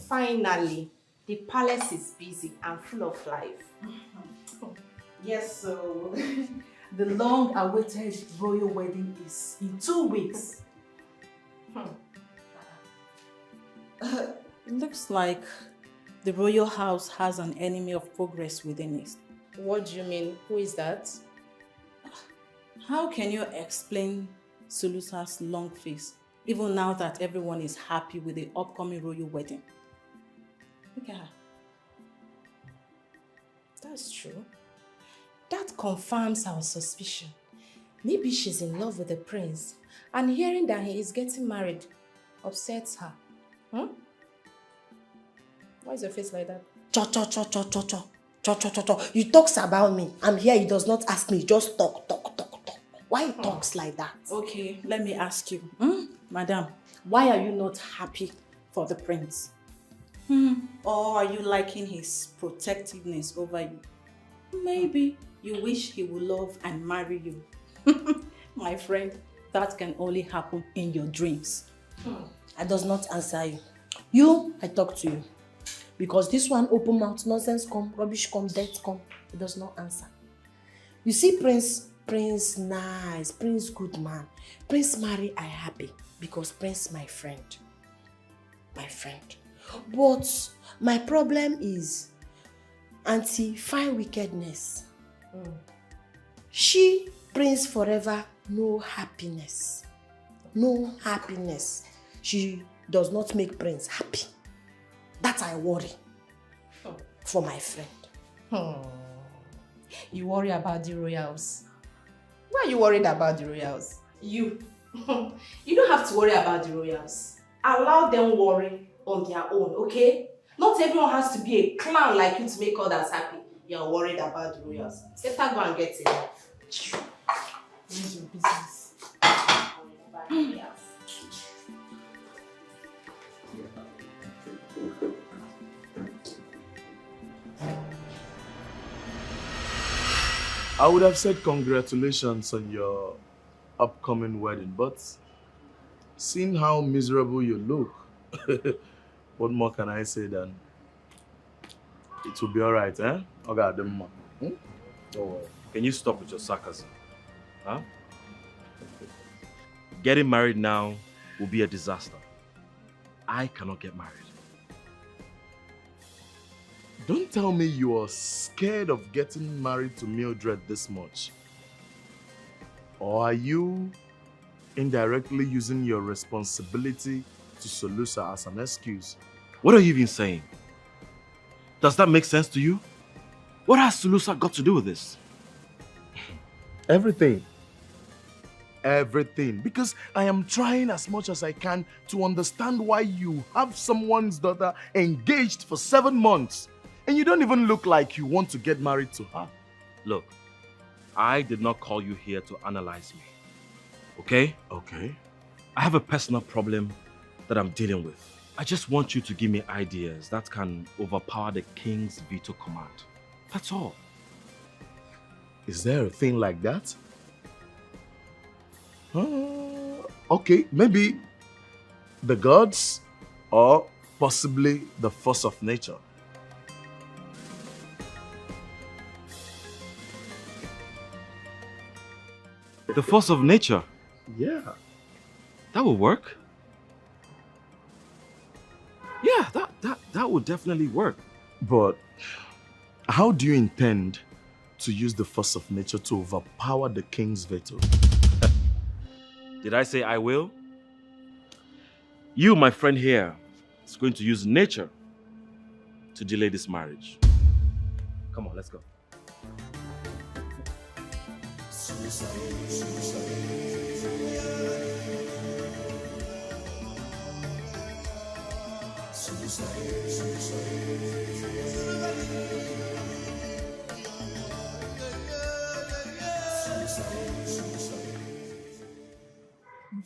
Finally, the palace is busy and full of life. Yes, so the long-awaited royal wedding is in 2 weeks. It looks like the royal house has an enemy of progress within it. What do you mean? Who is that? How can you explain Sulusa's long face, even now that everyone is happy with the upcoming royal wedding? Look at her. That's true. That confirms our suspicion. Maybe she's in love with the prince, and hearing that he is getting married upsets her. Why is your face like that? You talks about me. I'm here, he does not ask me, just talk. Why he talks like that? Okay, let me ask you. Madam, why are you not happy for the prince? Or are you liking his protectiveness over you? Maybe you wish he would love and marry you. My friend, that can only happen in your dreams. I does not answer you. You, I talk to you. Because this one open mouth, nonsense come, rubbish come, death come. It does not answer. You see Prince nice, Prince good man. Prince marry, I happy. Because Prince my friend. My friend. But my problem is Auntie fine wickedness. She, Prince forever, no happiness. No happiness. She does not make Prince happy. That I worry for my friend. You worry about the royals. Why are you worried about the royals? You. You don't have to worry about the royals. Allow them worry on their own, okay? Not everyone has to be a clown like you to make others happy. You're worried about the royals. Better go and get it. Mind your business. I would have said congratulations on your upcoming wedding, but seeing how miserable you look, what more can I say than it will be alright, eh? Okay, don't worry. Can you stop with your sarcasm? Huh? Getting married now will be a disaster. I cannot get married. Don't tell me you are scared of getting married to Mildred this much. Or are you indirectly using your responsibility to Saloa as an excuse? What are you even saying? Does that make sense to you? What has Saloa got to do with this? Everything. Everything. Because I am trying as much as I can to understand why you have someone's daughter engaged for 7 months and you don't even look like you want to get married to her. Look, I did not call you here to analyze me. Okay? Okay. I have a personal problem that I'm dealing with. I just want you to give me ideas that can overpower the king's veto command. That's all. Is there a thing like that? Okay, maybe the gods or possibly the force of nature. The force of nature? Yeah. That will work. Yeah, that would definitely work. But how do you intend to use the force of nature to overpower the king's veto? Did I say I will? You, my friend here, is going to use nature to delay this marriage. Come on, let's go.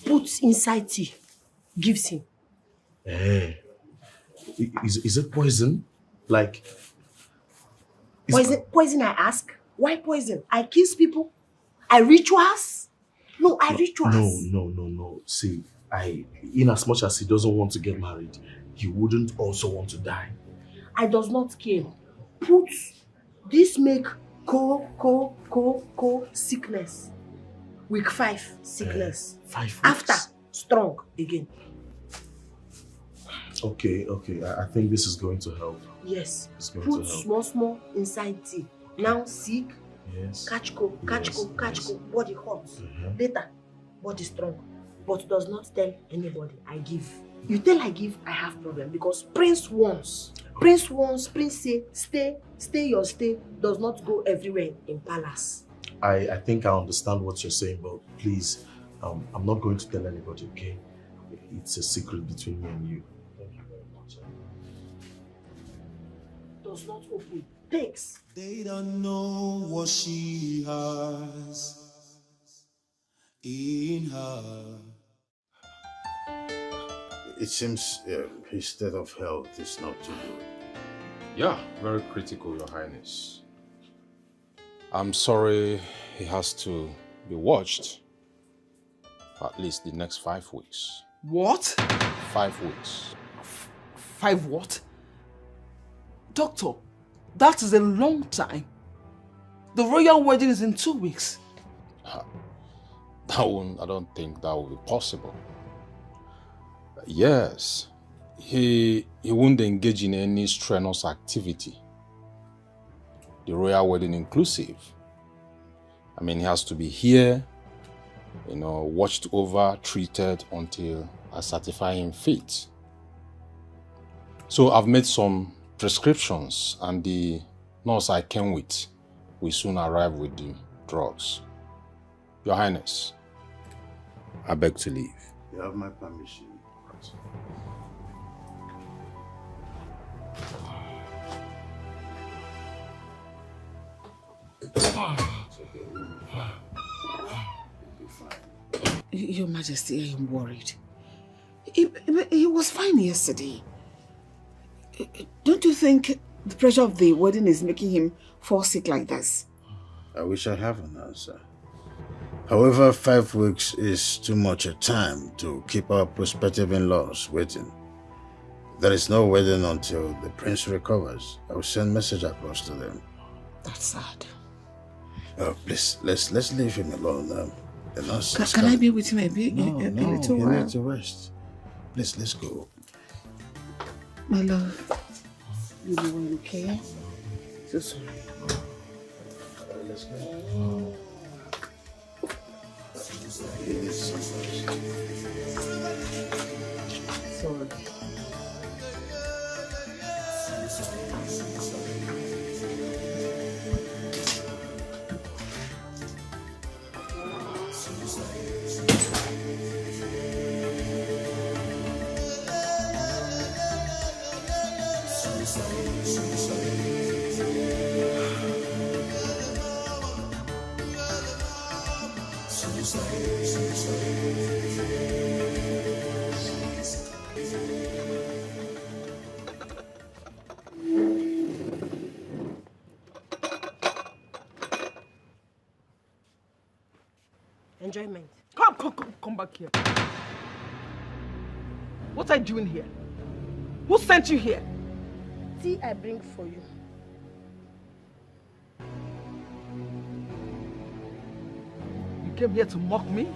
Puts inside tea, gives him. Hey, is it poison? Like... Poison, I ask? Why poison? I kiss people? I rituals? No, I rituals. No. See, in as much as he doesn't want to get married, he wouldn't also want to die. I does not care. Put this make sickness. Week 5 sickness. 5 weeks. After strong again. Okay. I think this is going to help. Yes. It's going Put to help. small inside tea. Now sick. Yes. Catch cold, body hot. Later, body strong. But does not tell anybody I give. You tell I give, I have problem because Prince wants. Prince say, stay your stay does not go everywhere in palace. I think I understand what you're saying, but please, I'm not going to tell anybody, okay? It's a secret between me and you. Thank you very much. Does not open. Thanks. They don't know what she has in her. It seems his state of health is not too good. Yeah, very critical, Your Highness. I'm sorry he has to be watched for at least the next 5 weeks. What? 5 weeks. 5 what? Doctor, that is a long time. The royal wedding is in 2 weeks. I don't think that will be possible. Yes, he won't engage in any strenuous activity. The royal wedding inclusive. I mean, he has to be here, watched over, treated until I certify him fit. So I've made some prescriptions and the nurse I came with will soon arrive with the drugs. Your Highness, I beg to leave. You have my permission. Your Majesty, I am worried. He was fine yesterday. Don't you think the pressure of the wedding is making him fall sick like this? I wish I have an answer. However, 5 weeks is too much a time to keep our prospective in-laws waiting. There is no wedding until the prince recovers. I will send message across to them. That's sad. Please, let's leave him alone. The nurse Can I be with him a bit? No, a little you while? need to rest. Please, let's go. My love, you doing okay? So sorry. Let's go. Sorry. Enjoyment. Come back here. What are you doing here? Who sent you here? Tea I bring for you. You came here to mock me?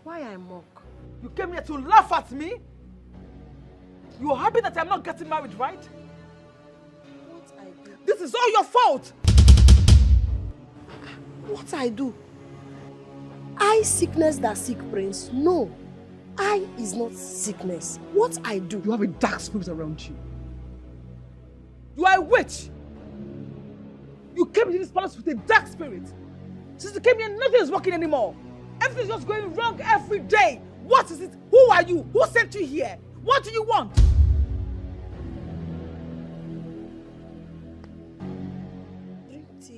Why I mock? You came here to laugh at me? You are happy that I'm not getting married, right? What I do? This is all your fault! What I do? I sickness that sick prince? No. I is not sickness. What I do? You have a dark spirit around you. You are a witch. You came into this palace with a dark spirit. Since you came here, nothing is working anymore. Everything's just going wrong every day. What is it? Who are you? Who sent you here? What do you want?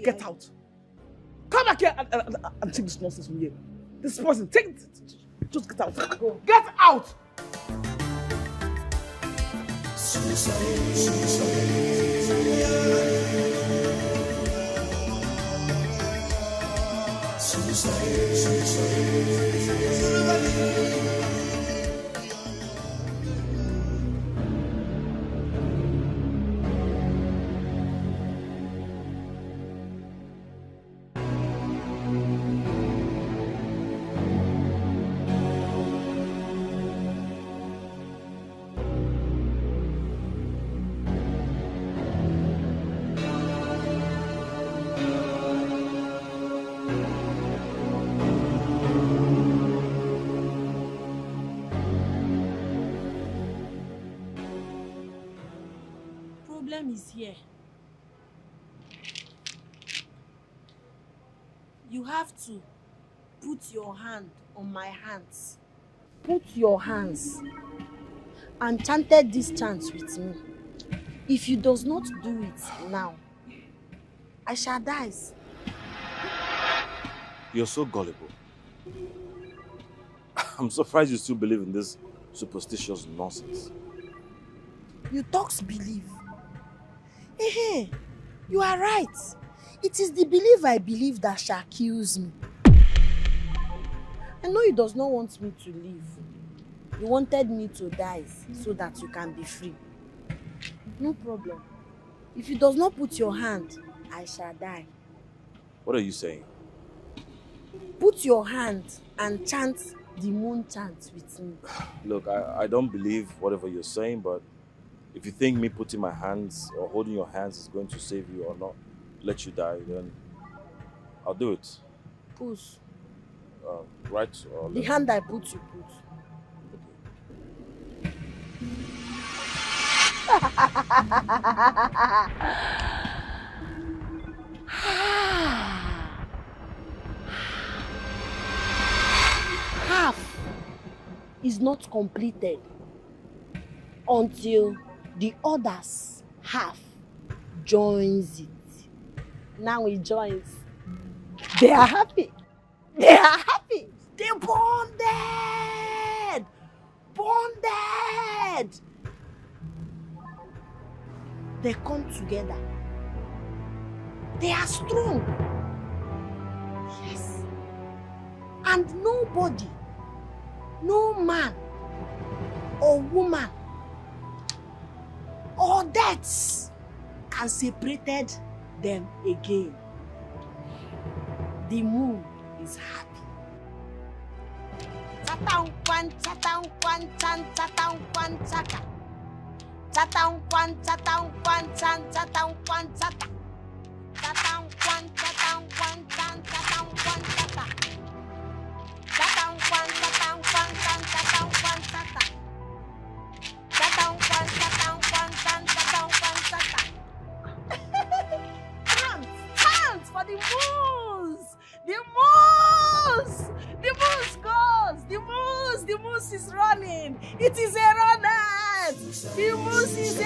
Get out. Come back here and take this nonsense from here. This person, take it. Just get out. Go. Get out! Is here. You have to put your hand on my hands. Put your hands and chanted this chant with me. If you does not do it now, I shall die. You're so gullible. I'm surprised you still believe in this superstitious nonsense. You talks believe. Hey, you are right. It is the belief I believe that shall kills me. I know he does not want me to live. He wanted me to die so that you can be free. No problem. If you does not put your hand, I shall die. What are you saying? Put your hand and chant the moon chant with me. Look, I don't believe whatever you're saying, but if you think me putting my hands or holding your hands is going to save you or not let you die, then I'll do it. Push. Right or left? The hand I put, you put. Half is not completed until the others half joins it. Now it joins. They are happy. They are happy. They're bonded. Bonded. They come together. They are strong. Yes. And nobody, no man or woman or deaths can separate them again. The moon is happy. Chatang kwan chan chatang kwan chaka. Chatang kwan chan chatang kwan chata. Chatang kwan chan chatang kwan chata. the moose! The moose! The moose goes! The moose is running! It is a runner! The moose is a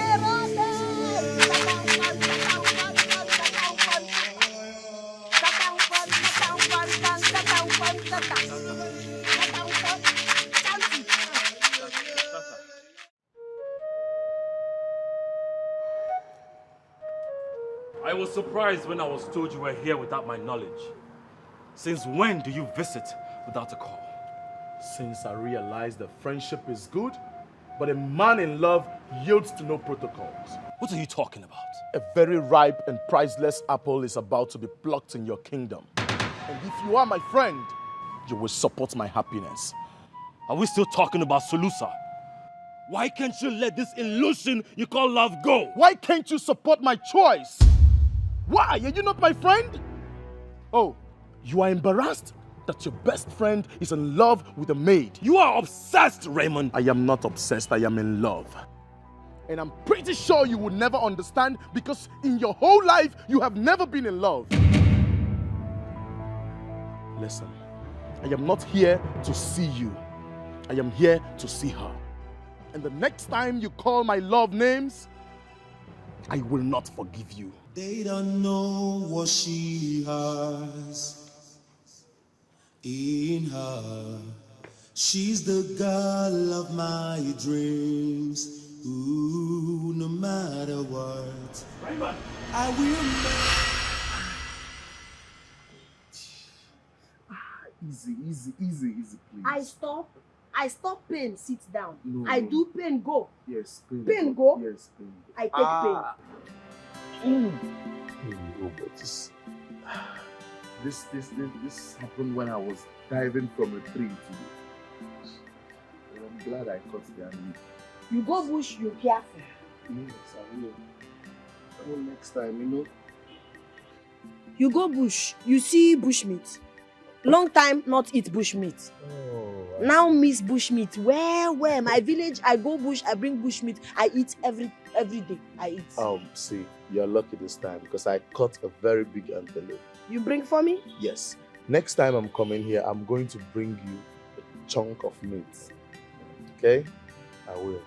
I was surprised when I was told you were here without my knowledge. Since when do you visit without a call? Since I realized that friendship is good, but a man in love yields to no protocols. What are you talking about? A very ripe and priceless apple is about to be plucked in your kingdom. And if you are my friend, you will support my happiness. Are we still talking about Solusa? Why can't you let this illusion you call love go? Why can't you support my choice? Why? Are you not my friend? Oh, you are embarrassed that your best friend is in love with a maid. You are obsessed, Raymond. I am not obsessed, I am in love. And I'm pretty sure you will never understand because in your whole life, you have never been in love. Listen, I am not here to see you. I am here to see her. And the next time you call my love names, I will not forgive you. They don't know what she has in her. She's the girl of my dreams. Ooh, no matter what, I will Easy, please. I stop pain, sit down. No. I do pain, go. Yes, pain. Pain go. Yes, pain. I take pain. No, but this happened when I was diving from a tree to you. I'm glad I caught the enemy. You go bush, you careful. Yes, I will. I will next time, you know. You go bush, you see bush meat. Long time not eat bush meat. Oh, now miss bush meat. Where? My village, I go bush, I bring bush meat. I eat every day. I eat. See, you're lucky this time because I caught a very big antelope. You bring for me? Yes. Next time I'm coming here, I'm going to bring you a chunk of meat. Okay? I will.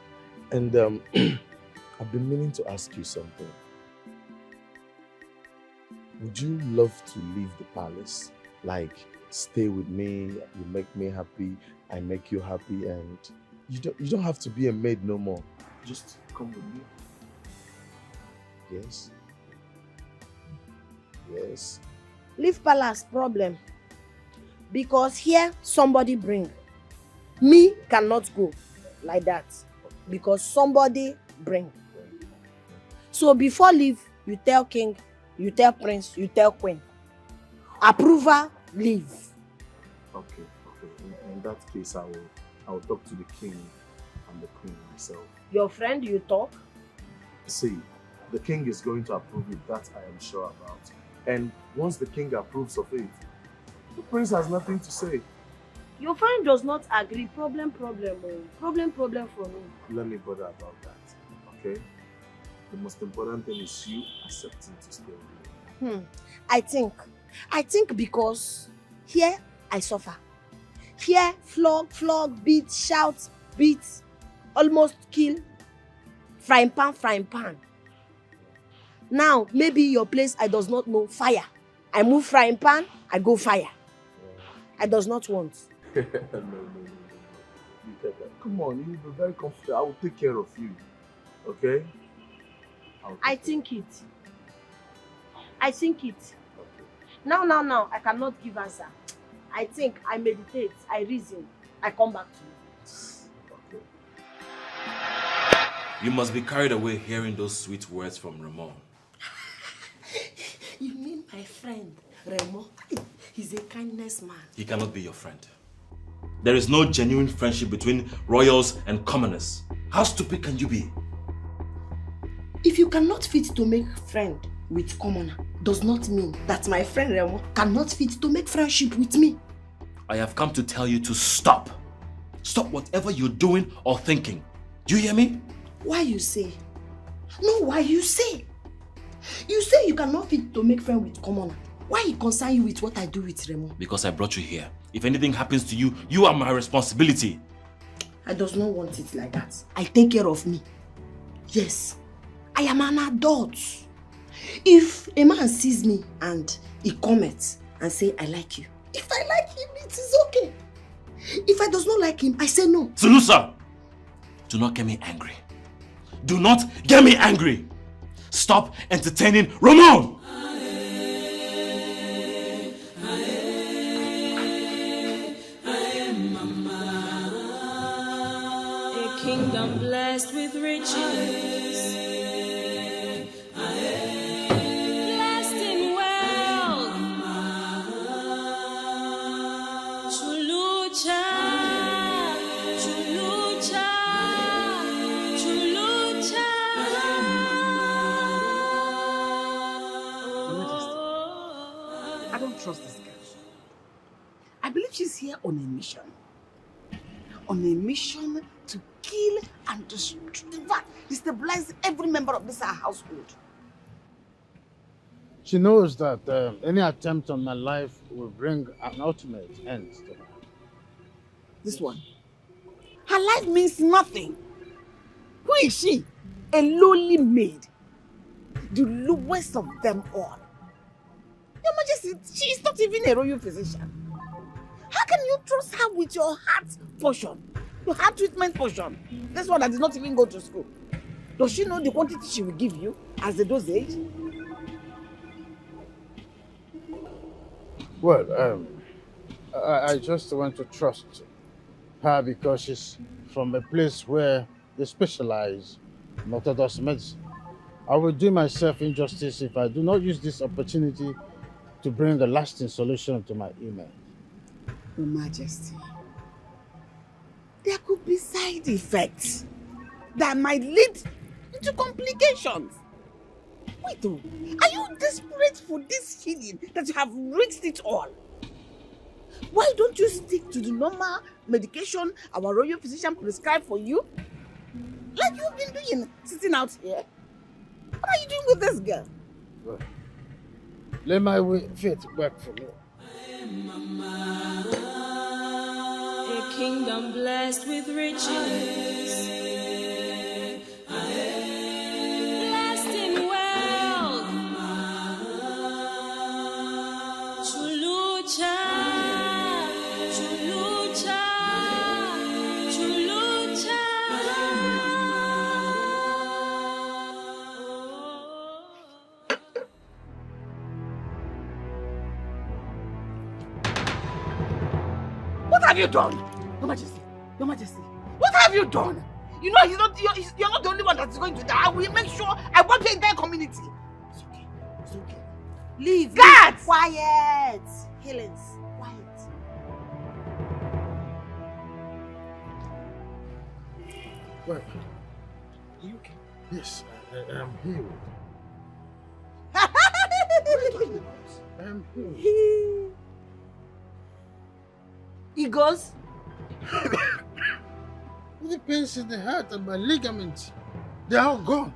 And I've been meaning to ask you something. Would you love to leave the palace? Like, stay with me, you make me happy, I make you happy, and you don't have to be a maid no more. Just come with me. Yes. Yes. Leave palace, problem. Because here somebody bring. Me cannot go like that. Because somebody bring. So before leave, you tell king, you tell prince, you tell queen. Approval, leave. Okay. In that case, I will talk to the king and the queen myself. Your friend, you talk? See, the king is going to approve it, that I am sure about. And once the king approves of it, the prince has nothing to say. Your friend does not agree. Problem. Problem for me. Let me bother about that, okay? The most important thing is you accepting to stay with me. I think because here I suffer. Here flog, beat, shout, beat, almost kill, frying pan. Now, maybe your place I does not know fire. I move frying pan, I go fire. I does not want. No. Come on, you'll be very comfortable. I will take care of you, okay? I think it. Now, I cannot give answer. I think, I meditate, I reason, I come back to you. Okay. You must be carried away hearing those sweet words from Ramon. You mean my friend, Remo? He's a kindness man. He cannot be your friend. There is no genuine friendship between royals and commoners. How stupid can you be? If you cannot fit to make friend with commoner, does not mean that my friend Remo cannot fit to make friendship with me. I have come to tell you to stop. Stop whatever you're doing or thinking. Do you hear me? Why you say? No, why you say? You say you cannot fit to make friend with commoner. Why it concern you with what I do with Remo? Because I brought you here. If anything happens to you, you are my responsibility. I does not want it like that. I take care of me. Yes, I am an adult. If a man sees me and he comments and say, I like you. If I like him, it is okay. If I does not like him, I say no. Sulusa, do not get me angry. Do not get me angry. Stop entertaining Ramon. A kingdom blessed with riches, blessed in wealth. Chulucha, chulucha, chulucha. I don't trust this girl. I believe she's here on a mission. On a mission to kill and destabilize every member of this household. She knows that any attempt on my life will bring an ultimate end to her. This one. Her life means nothing. Who is she? A lowly maid. The lowest of them all. Your Majesty, she is not even a royal physician. How can you trust her with your heart portion? Your heart treatment portion? This one that did not even go to school. Does she know the quantity she will give you as a dosage? Well, I just want to trust her because she's from a place where they specialize in orthodox medicine. I will do myself injustice if I do not use this opportunity to bring a lasting solution to my email. Your Majesty, there could be side effects that might lead to complications. Wait, oh, are you desperate for this healing that you have risked it all? Why don't you stick to the normal medication our royal physician prescribed for you? Like you've been doing, sitting out here. What are you doing with this girl? Well, let my faith work for me. A kingdom blessed with riches, blessed in wealth. Chulucha, chulucha, chulucha. What have you done? Your Majesty, Your Majesty, what have you done? You know you're not the only one that's going to die. I will make sure I wipe the entire community. It's okay, it's okay. Leave. Guards! Quiet. Helens, quiet. Well, are you okay? Yes, I am healed. What are you talking about? I am healed. He goes. With the pains in the heart and my ligaments, they are all gone.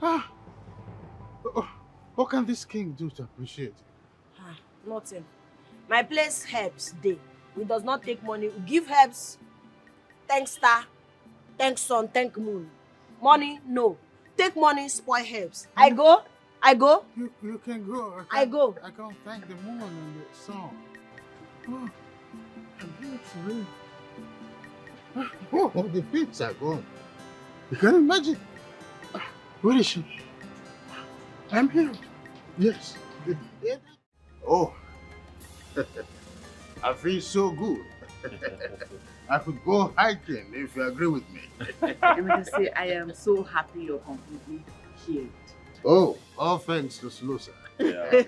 Ah, what can this king do to appreciate it? Nothing. My place helps day. We does not take money. We give helps. Thank star, thank sun, thank moon. Money, no. Take money, spoil helps. I go. You can go. I go. I can't thank the moon and the sun. Oh, I'm here for real. Oh, the pits are gone. You can imagine. Where is she? I'm here. Yes. Oh, I feel so good. I could go hiking if you agree with me. Let me just say, I am so happy you're completely healed. Oh, all thanks to Saloa. Yeah.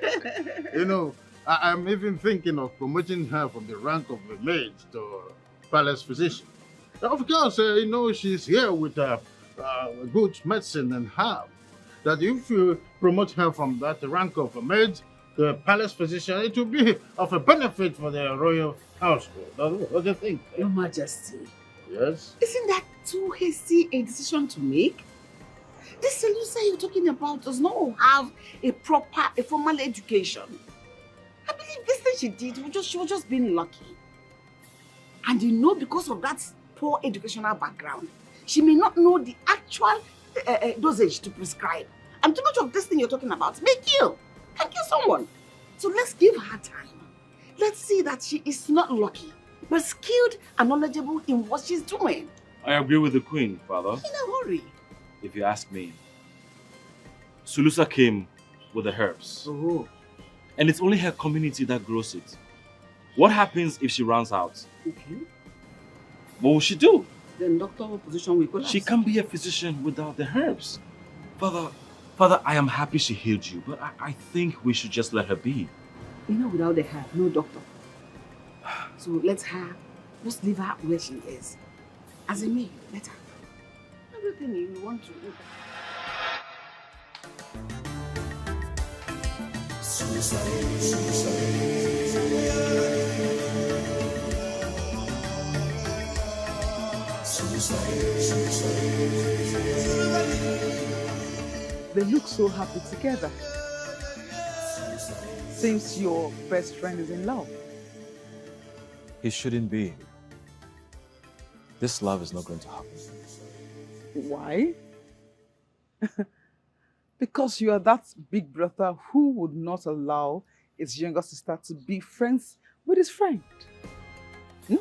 You know, I'm even thinking of promoting her from the rank of a maid to palace physician. Of course, you know, she's here with good medicine and herb. That if you promote her from that rank of a maid to a palace physician, it will be of a benefit for the royal household. What do you think? Your Majesty. Yes? Isn't that too hasty a decision to make? This Saloa you're talking about does not have a formal education. I believe this thing she did, she was just being lucky. And you know, because of that poor educational background, she may not know the actual dosage to prescribe. And too much of this thing you're talking about may kill. Can kill someone. So let's give her time. Let's see that she is not lucky, but skilled and knowledgeable in what she's doing. I agree with the queen, Father. In a hurry. If you ask me. Saloa came with the herbs. Oh. And it's only her community that grows it. What happens if she runs out? Okay. What will she do? Then doctor position will collapse. She can't be a physician without the herbs. Father, I am happy she healed you, but I think we should just let her be. You know, without the herb, no doctor. So just leave her where she is. As a maid, let her. Everything you want to do. They look so happy together. Seems your best friend is in love. He shouldn't be. This love is not going to happen. Why? Because you are that big brother who would not allow his younger sister to be friends with his friend.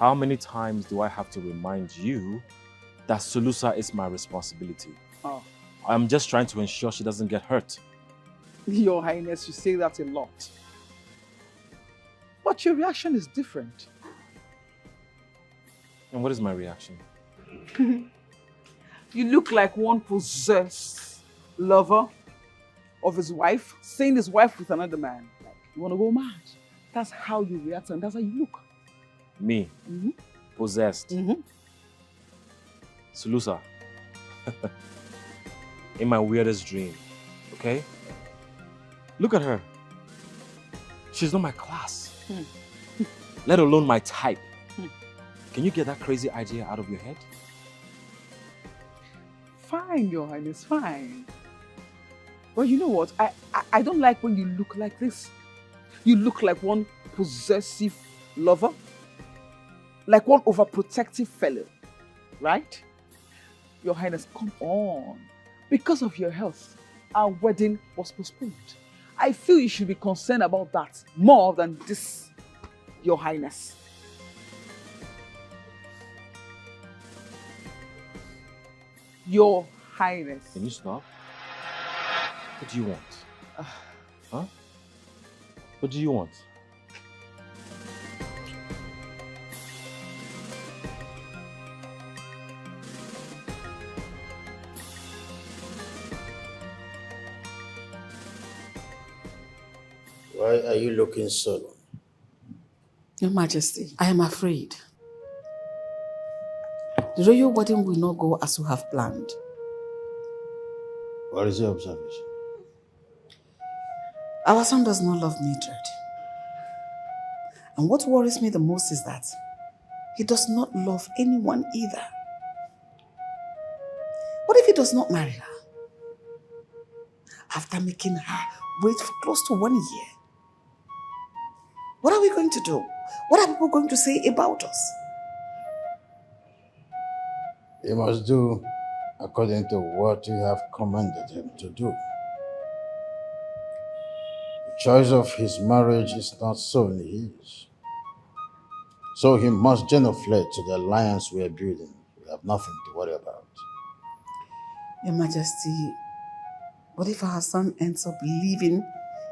How many times do I have to remind you that Saloa is my responsibility? Oh. I'm just trying to ensure she doesn't get hurt. Your Highness, you say that a lot. But your reaction is different. And what is my reaction? You look like one possessed lover of his wife, seeing his wife with another man. Like, you want to go mad. That's how you react and that's how you look. Me? Possessed? Saloa. In my weirdest dream, okay? Look at her. She's not my class. Let alone my type. Can you get that crazy idea out of your head? Fine, Your Highness, fine. Well, you know what? I don't like when you look like this. You look like one possessive lover. Like one overprotective fellow. Right? Your Highness, come on. Because of your health, our wedding was postponed. I feel you should be concerned about that more than this, Your Highness. Your Highness. Can you stop? What do you want? Huh? What do you want? Why are you looking so? Your Majesty, I am afraid. The royal wedding will not go as you have planned. What is your observation? Our son does not love Mildred. And what worries me the most is that he does not love anyone either. What if he does not marry her? After making her wait for close to 1 year. What are we going to do? What are people going to say about us? He must do according to what you have commanded him to do. The choice of his marriage is not solely his. So he must genuflect to the alliance we are building. We have nothing to worry about. Your Majesty, what if our son ends up living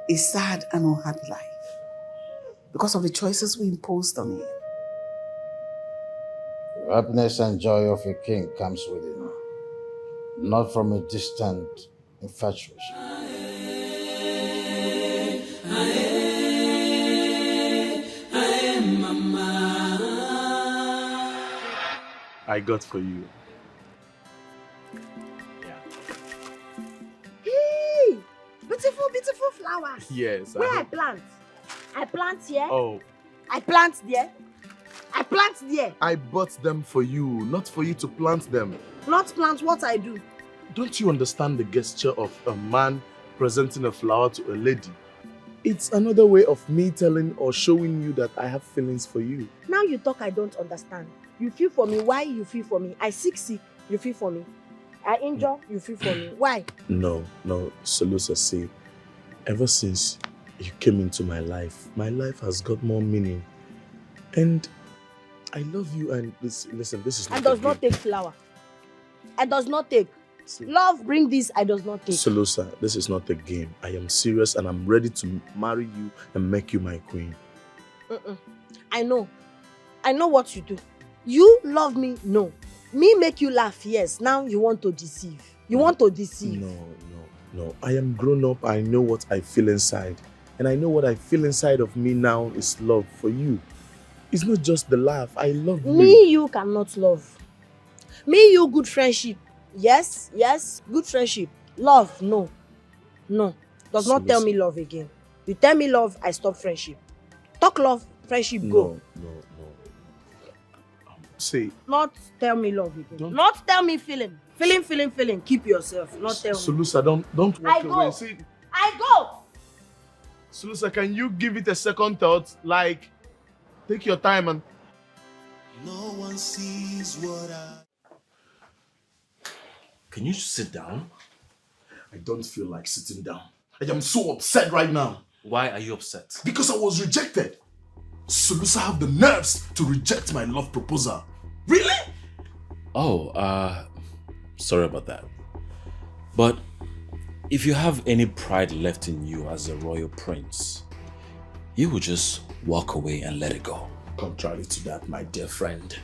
a sad and unhappy life because of the choices we imposed on him? The happiness and joy of a king comes within, not from a distant infatuation. I got for you. Hey! Beautiful, beautiful flowers. Yes. Where I plant? I plant here. Oh. I plant there. I plant there. I bought them for you, not for you to plant them. Not plant what I do. Don't you understand the gesture of a man presenting a flower to a lady? It's another way of me telling or showing you that I have feelings for you. Now you talk, I don't understand. You feel for me, why you feel for me? I sick, you feel for me. I injure, you feel for me. Why? No, Saloa, see, ever since you came into my life has got more meaning. And I love you, and listen, this is not I does not take flower. I does not take. See, love bring this, I does not take. Saloa, this is not a game. I am serious and I'm ready to marry you and make you my queen. I know what you do. You love me, no. Me make you laugh, yes. Now you want to deceive. You want to deceive. No. I am grown up. I know what I feel inside. And I know what I feel inside of me now is love for you. It's not just the laugh. I love you. Me, you cannot love. Me, you, good friendship. Yes, good friendship. Love, no. Does not tell me love again. You tell me love, I stop friendship. Talk love, friendship, go. No. See. Not tell me love again. Not tell me feeling. Feeling. Keep yourself. Not tell me. Saloa, don't walk away. See. I go. Saloa, can you give it a second thought? Like, take your time and... No one sees what Can you sit down? I don't feel like sitting down. I am so upset right now. Why are you upset? Because I was rejected. Saloa have the nerves to reject my love proposal. Really? Oh, sorry about that. But if you have any pride left in you as a royal prince, you will just walk away and let it go. Contrary to that, my dear friend,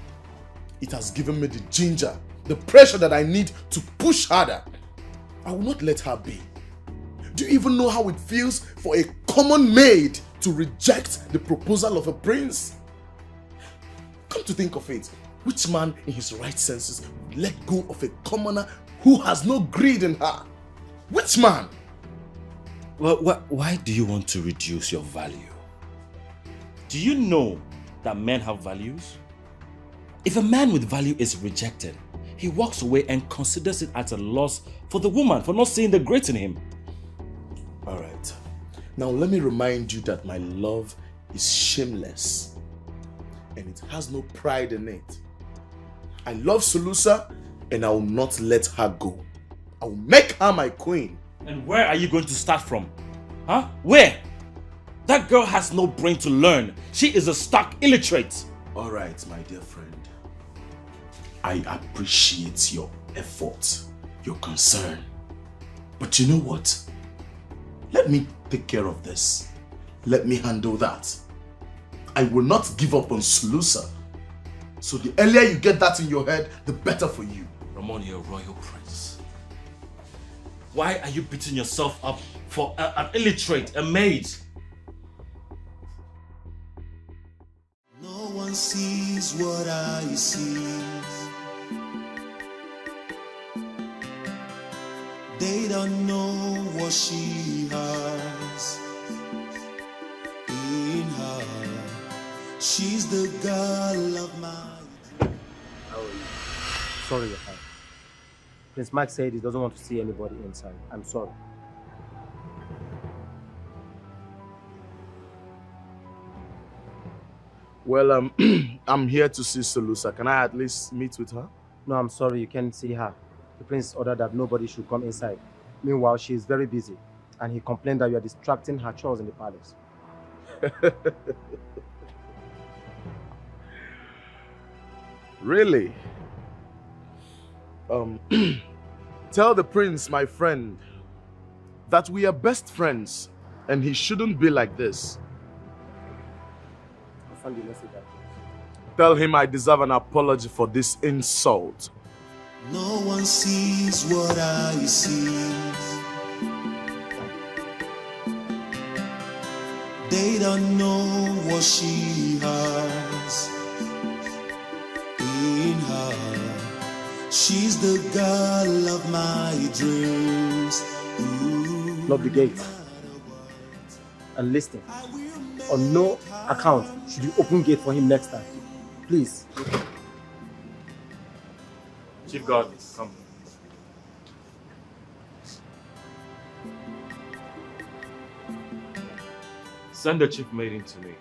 it has given me the ginger, the pressure that I need to push harder. I will not let her be. Do you even know how it feels for a common maid to reject the proposal of a prince? Come to think of it, which man in his right senses would let go of a commoner who has no greed in her? Which man? Well, why do you want to reduce your value? Do you know that men have values? If a man with value is rejected, he walks away and considers it as a loss for the woman for not seeing the great in him. Alright. Now let me remind you that my love is shameless. And it has no pride in it. I love Saloa and I will not let her go. I will make her my queen. And where are you going to start from? Huh? Where? That girl has no brain to learn. She is a stark illiterate. Alright, my dear friend. I appreciate your effort, your concern. But you know what? Let me take care of this. Let me handle that. I will not give up on Saloa. So the earlier you get that in your head, the better for you. Ramon, you're a royal prince. Why are you beating yourself up for an illiterate, a maid? No one sees what I see. They don't know what she has in her. She's the girl of my... How are you? Sorry, your time. Prince Mark said he doesn't want to see anybody inside. I'm sorry. Well, I'm here to see Saloa. Can I at least meet with her? No, I'm sorry, you can't see her. The prince ordered that nobody should come inside. Meanwhile, she is very busy, and he complained that you are distracting her chores in the palace. Really? Tell the prince, my friend, that we are best friends, and he shouldn't be like this. Tell him I deserve an apology for this insult. No one sees what I see. They don't know what she has in her. She's the girl of my dreams. Lock the gate and listen. On no account should you open gate for him next time. Please. Chief Guard, come. Send the chief maiden to me.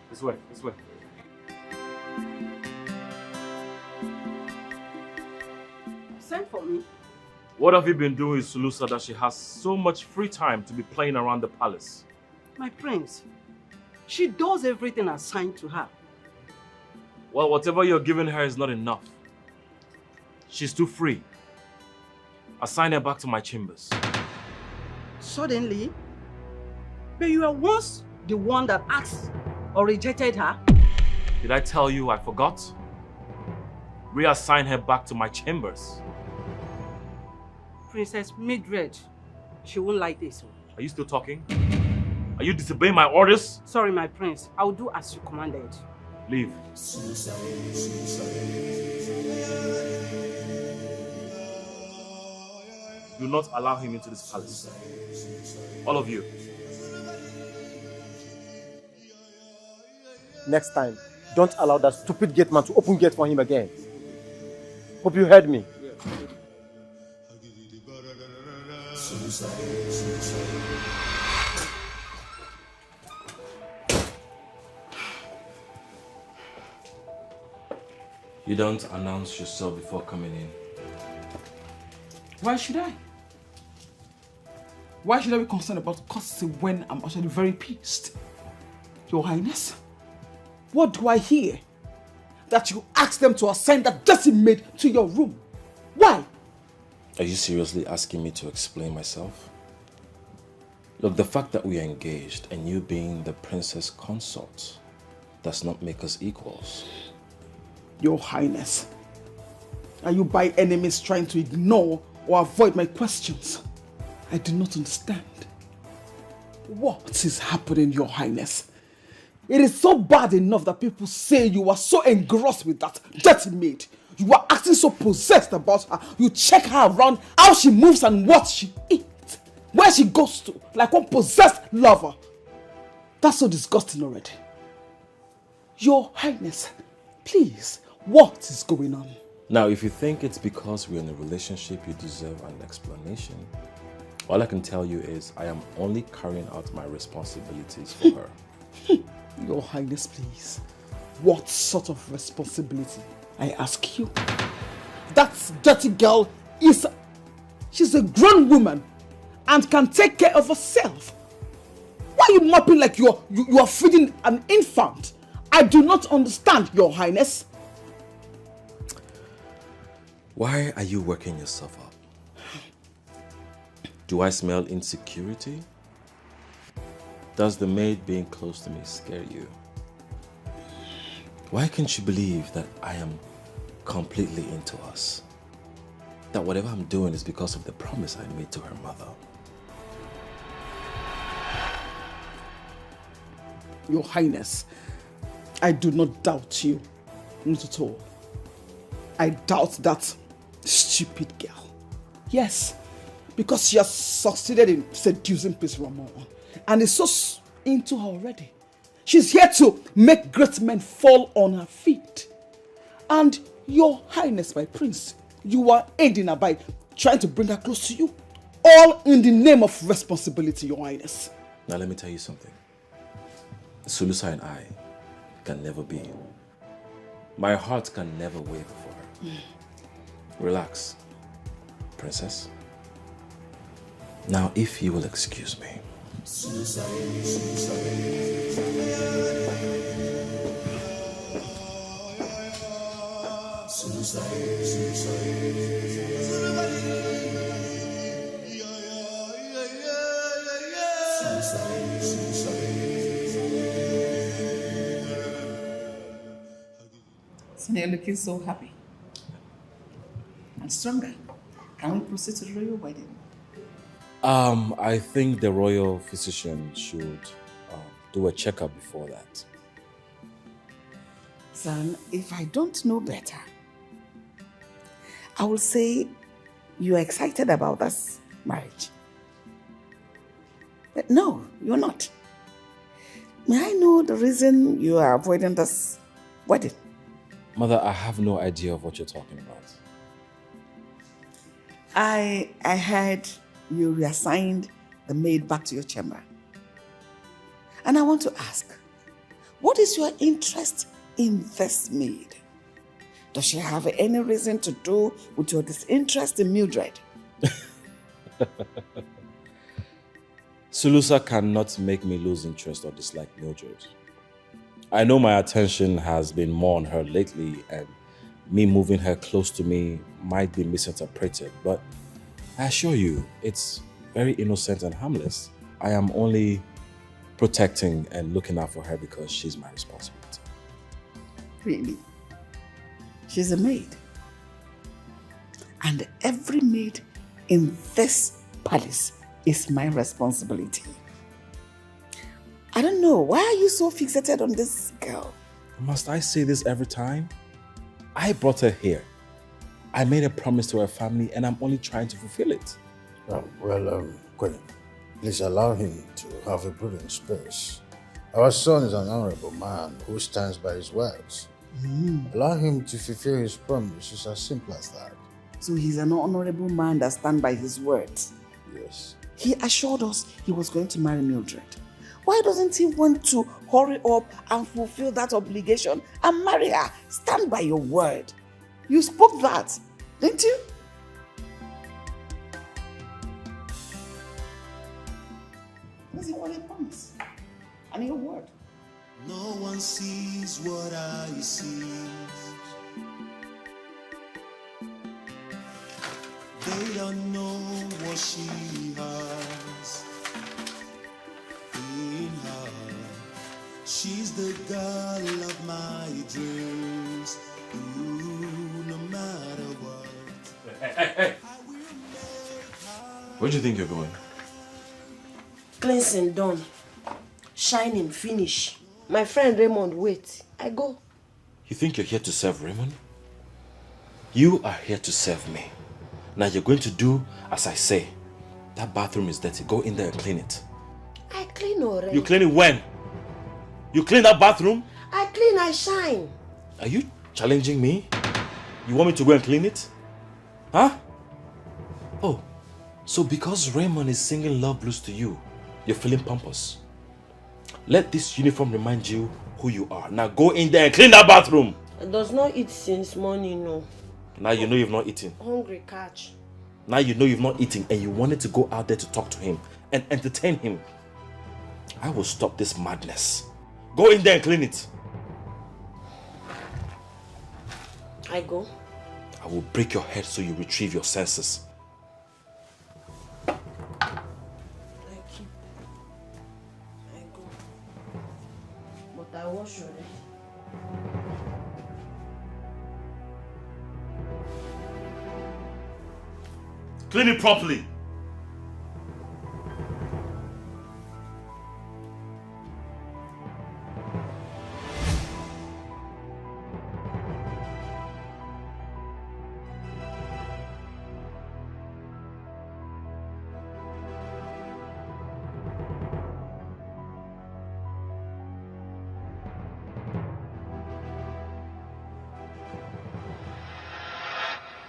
This way, this way. Send for me. What have you been doing with Sulusa that she has so much free time to be playing around the palace? My prince, she does everything assigned to her. Well, whatever you're giving her is not enough. She's too free. Assign her back to my chambers. Suddenly? But you were once the one that asked or rejected her. Did I tell you I forgot? Reassign her back to my chambers. Princess Mildred, she won't like this. Are you still talking? Are you disobeying my orders? Sorry, my prince. I will do as you commanded. Leave. Do not allow him into this palace. All of you. Next time, don't allow that stupid gate man to open gate for him again. Hope you heard me. You don't announce yourself before coming in. Why should I? Why should I be concerned about courtesy when I'm actually very pissed? Your Highness, what do I hear? That you asked them to assign that dirty maid to your room. Why? Are you seriously asking me to explain myself? Look, the fact that we are engaged and you being the princess consort does not make us equals. Your Highness, are you by any means trying to ignore or avoid my questions? I do not understand. What is happening, Your Highness? It is so bad enough that people say you are so engrossed with that dirty maid. You are acting so possessed about her. You check her around, how she moves and what she eats, where she goes to, like one possessed lover. That's so disgusting already. Your Highness, please, what is going on? Now, if you think it's because we're in a relationship you deserve an explanation, all I can tell you is I am only carrying out my responsibilities for her. Your Highness, please. What sort of responsibility, I ask you? That dirty girl she's a grown woman and can take care of herself. Why are you mopping like you are feeding an infant? I do not understand, Your Highness. Why are you working yourself up? Do I smell insecurity? Does the maid being close to me scare you? Why can't you believe that I am completely into us? That whatever I'm doing is because of the promise I made to her mother? Your Highness, I do not doubt you. Not at all. I doubt that stupid girl. Yes, because she has succeeded in seducing Prince Ramon and is so into her already. She's here to make great men fall on her feet. And Your Highness, my prince, you are aiding her by trying to bring her close to you. All in the name of responsibility, Your Highness. Now let me tell you something. Sulusa and I can never be. My heart can never waver for her. Relax, princess. Now, if you will excuse me. So you're looking so happy and stronger. Can we proceed to the royal wedding? I think the royal physician should do a checkup before that. Son, if I don't know better, I will say you are excited about this marriage. No, you're not. May I know the reason you are avoiding this wedding? Mother, I have no idea of what you're talking about. I heard you reassigned the maid back to your chamber. And I want to ask, what is your interest in this maid? Does she have any reason to do with your disinterest in Mildred? Sulusa cannot make me lose interest or dislike Mildred. I know my attention has been more on her lately, and me moving her close to me might be misinterpreted, but I assure you, it's very innocent and harmless. I am only protecting and looking out for her because she's my responsibility. Really? She's a maid. And every maid in this palace is my responsibility. I don't know, why are you so fixated on this girl? Must I say this every time? I brought her here. I made a promise to her family and I'm only trying to fulfill it. Queen, please allow him to have a breathing space. Our son is an honorable man who stands by his words. Allow him to fulfill his promise. It's as simple as that. So he's an honorable man that stands by his words? Yes. He assured us he was going to marry Mildred. Why doesn't he want to hurry up and fulfill that obligation and marry her? Stand by your word. You spoke that, didn't you? That's what he promised. And your word. No one sees what I see. They don't know what she has in her. She's the girl of my dreams. Ooh, no matter what. Hey. Where do you think you're going? Cleansing done. Shining finish. My friend Raymond, wait. I go. You think you're here to serve Raymond? You are here to serve me. Now you're going to do as I say. That bathroom is dirty. Go in there and clean it. I clean already. You clean it when? You clean that bathroom? I clean, I shine. Are you challenging me? You want me to go and clean it? Huh? Oh, so because Raymond is singing love blues to you, you're feeling pompous. Let this uniform remind you who you are. Now go in there and clean that bathroom. I does not eat since morning, no. Now you know you've not eaten. Hungry catch. Now you know you've not eaten and you wanted to go out there to talk to him and entertain him. I will stop this madness. Go in there and clean it. I go. I will break your head so you retrieve your senses. I go. But I wash already. Clean it properly.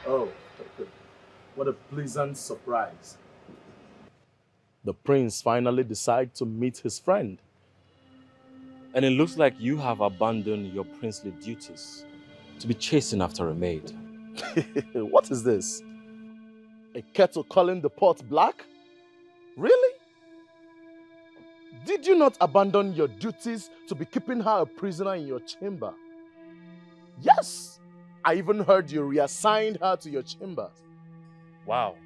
Oh, what a pleasant surprise. The prince finally decided to meet his friend. And it looks like you have abandoned your princely duties to be chasing after a maid. What is this? A kettle calling the pot black? Really? Did you not abandon your duties to be keeping her a prisoner in your chamber? Yes! I even heard you reassigned her to your chamber. Wow.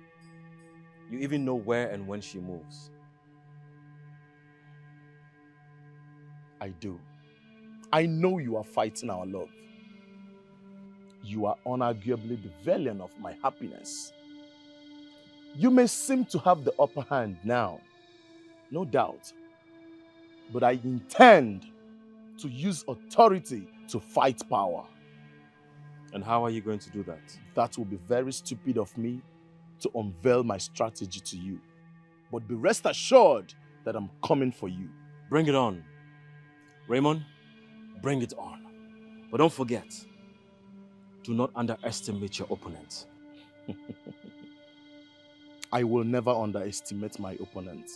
You even know where and when she moves. I do. I know you are fighting our love. You are unarguably the villain of my happiness. You may seem to have the upper hand now, no doubt. But I intend to use authority to fight power. And how are you going to do that? That will be very stupid of me to unveil my strategy to you. But be rest assured that I'm coming for you. Bring it on. Raymond, bring it on. But don't forget, do not underestimate your opponent. I will never underestimate my opponent.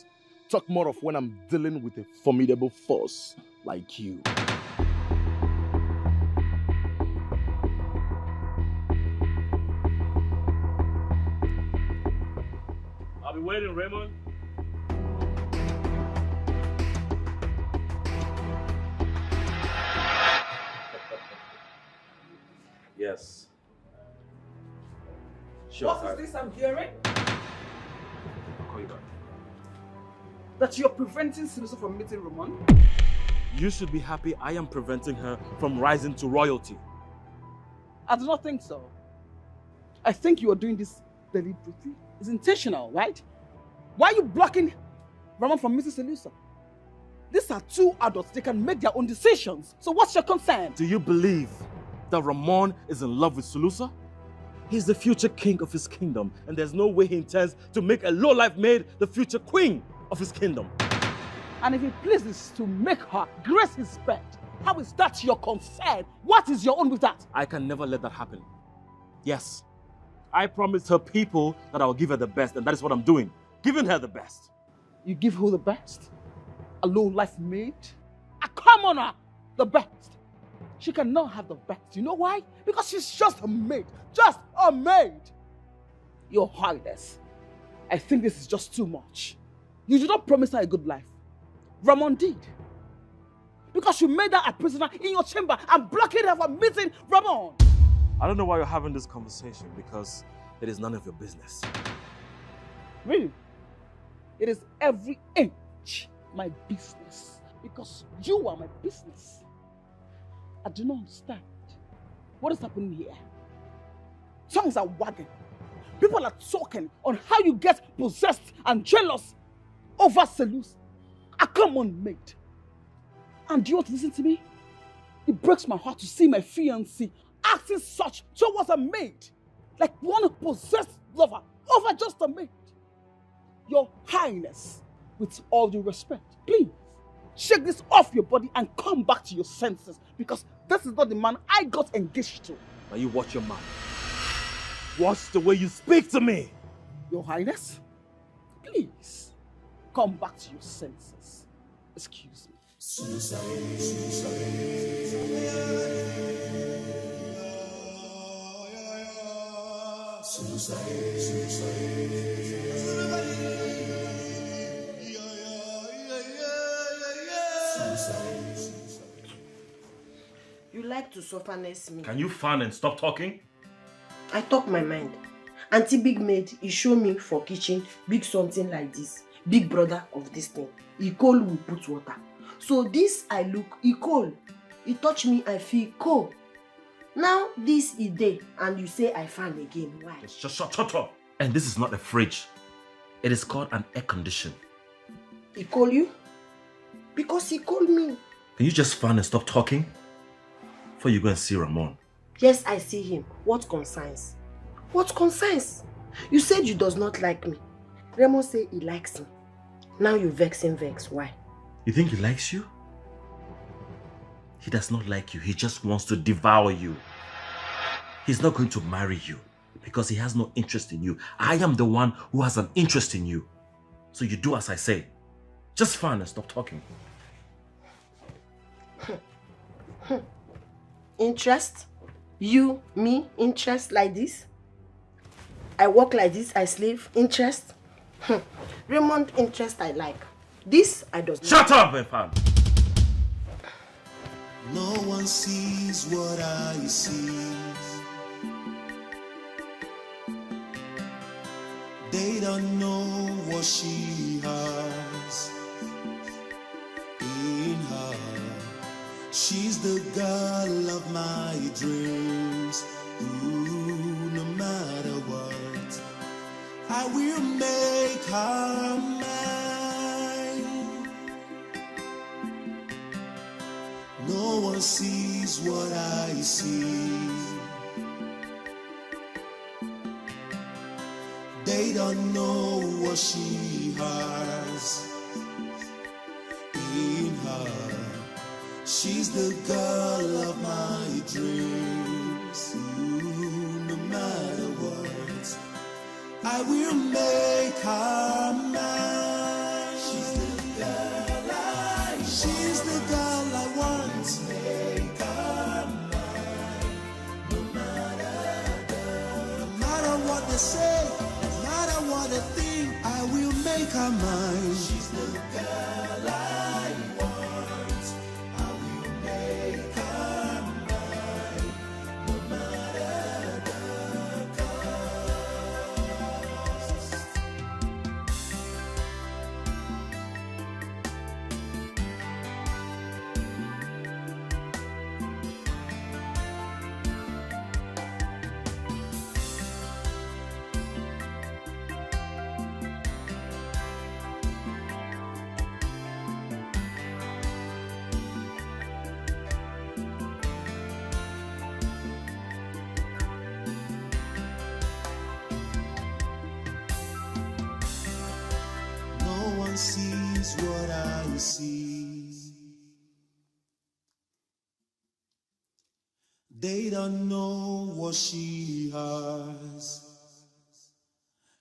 Talk more of when I'm dealing with a formidable force like you. I'll be waiting, Raymond. Yes. Sure. What is this I'm hearing? I'll call you back. That you're preventing Saloa from meeting Ramon? You should be happy I am preventing her from rising to royalty. I do not think so. I think you are doing this deliberately. It's intentional, right? Why are you blocking Ramon from meeting Saloa? These are two adults. They can make their own decisions. So what's your concern? Do you believe that Ramon is in love with Saloa? He's the future king of his kingdom, and there's no way he intends to make a lowlife maid the future queen of his kingdom. And if he pleases to make her grace his bed, how is that your concern? What is your own with that? I can never let that happen. Yes, I promised her people that I will give her the best, and that is what I'm doing. Giving her the best. You give her the best? A low-life maid? A commoner? The best? She cannot have the best. You know why? Because she's just a maid. Just a maid. Your Highness, I think this is just too much. You did not promise her a good life. Ramon did. Because you made her a prisoner in your chamber and blockaded her from meeting Ramon. I don't know why you're having this conversation, because it is none of your business. Really? It is every inch my business. Because you are my business. I do not understand. What is happening here? Tongues are wagging. People are talking on how you get possessed and jealous over Saloa, a common maid. And do you want to listen to me? It breaks my heart to see my fiancé acting such towards a maid, like one possessed lover over just a maid. Your Highness, with all due respect, please shake this off your body and come back to your senses, because this is not the man I got engaged to. Now you watch your mouth. Watch the way you speak to me. Your Highness, please come back to your senses. Excuse me. You like to softness me. Can you fan and stop talking? I talk my mind. Auntie Big Maid, he show me for kitchen, big something like this. Big brother of this thing. He cold will put water. So this I look, he cold. He touch me, I feel cold. Now this is day, and you say I fan again. Why? Just shut up. And this is not a fridge. It is called an air condition. He call you? Because he called me. Can you just fan and stop talking? Before you go and see Ramon. Yes, I see him. What concerns? What concerns? You said you does not like me. Ramon say he likes me. Now you vex him vex. Why? You think he likes you? He does not like you. He just wants to devour you. He's not going to marry you because he has no interest in you. I am the one who has an interest in you. So you do as I say. Just fan and stop talking. Interest? You, me, interest like this? I work like this, I slave, interest? Raymond, interest I like. This I don't. Shut up, Efan! No one sees what I see. They don't know what she has in her. She's the girl of my dreams. Ooh, no matter what, I will make her mine. No one sees what I see. They don't know what she has in her. She's the girl of my dreams. Ooh, no matter what, I will make her mine. She's the girl I want. Make her mine. No matter what they say, no matter what they think, I will make her mine. She's the girl I want. I will make her mine. No matter the cost. No one sees what I see. They don't know what she has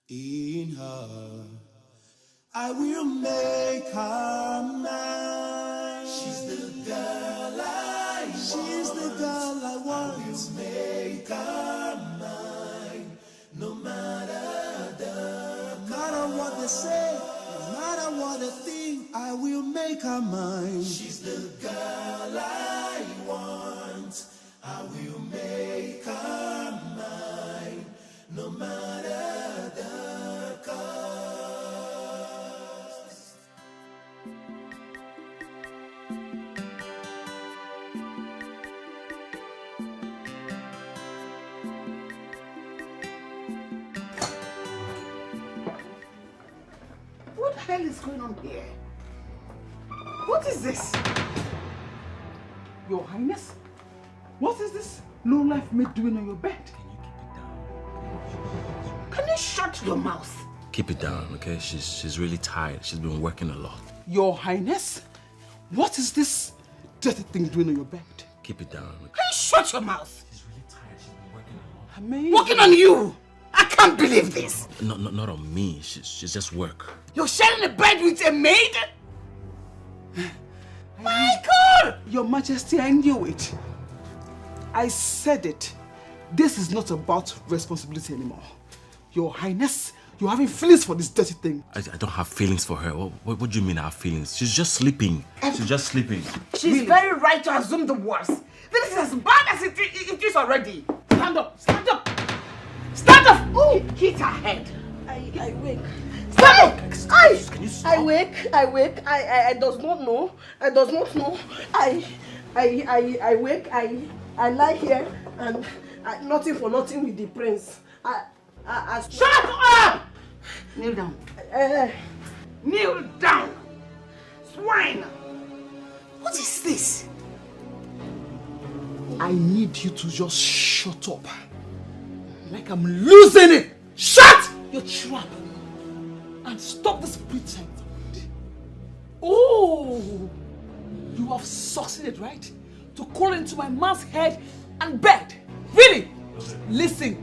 in her. I will make her mine. She's the girl I want. She's the girl I want. I will make her mine. No matter what they say, no matter what they think, I will make her mine. She's the girl I want. I will make her mine. No matter the cost. What the hell is going on here? What is this? Your Highness? What is this low-life maid doing on your bed? Can you shut your mouth? Keep it down, okay? She's really tired. She's been working a lot. Your Highness? What is this dirty thing doing on your bed? Keep it down. Can you shut your mouth? She's really tired. She's been working a lot. Amazing. Working on you? I can't believe this. Not on me. She's just work. You're sharing a bed with a maid? My God! Your Majesty, I knew it. I said it. This is not about responsibility anymore. Your Highness, you're having feelings for this dirty thing. I don't have feelings for her. What do you mean I have feelings? She's just sleeping. She's just sleeping. She's very right to assume the worst. This is as bad as it is already. Stand up! Stand up! Stand up! Oh, hit her head. I wake. Stand up! Can you stop? I wake. I does not know. I does not know. I wake. I lie here and nothing for nothing with the prince. Shut up! Kneel down. Kneel down. Swine. What is this? I need you to just shut up. Like I'm losing it. Shut your trap. And stop this pretense. Oh, you have succeeded, right? To crawl into my man's head and bed. Really? Listen,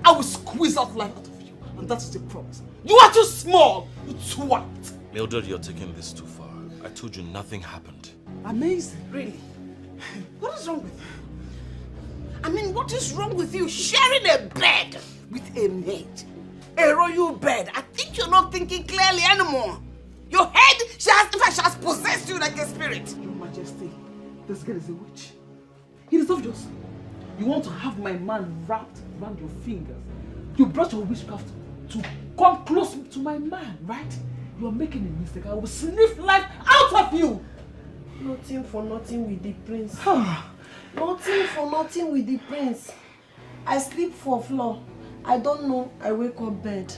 I will squeeze out life out of you. And that is the promise. You are too small. You twat. Mildred, you're taking this too far. I told you nothing happened. Amazing. Really? What is wrong with you? I mean, what is wrong with you sharing a bed with a maid? A royal bed. I think you're not thinking clearly anymore. Your head, she has possessed you like a spirit. Your Majesty, this girl is a witch. It is obvious. You want to have my man wrapped around your fingers. You brought your witchcraft to come close to my man, right? You are making a mistake. I will sniff life out of you. Nothing for nothing with the prince. Nothing for nothing with the prince. I sleep for floor. I don't know. I wake up bed.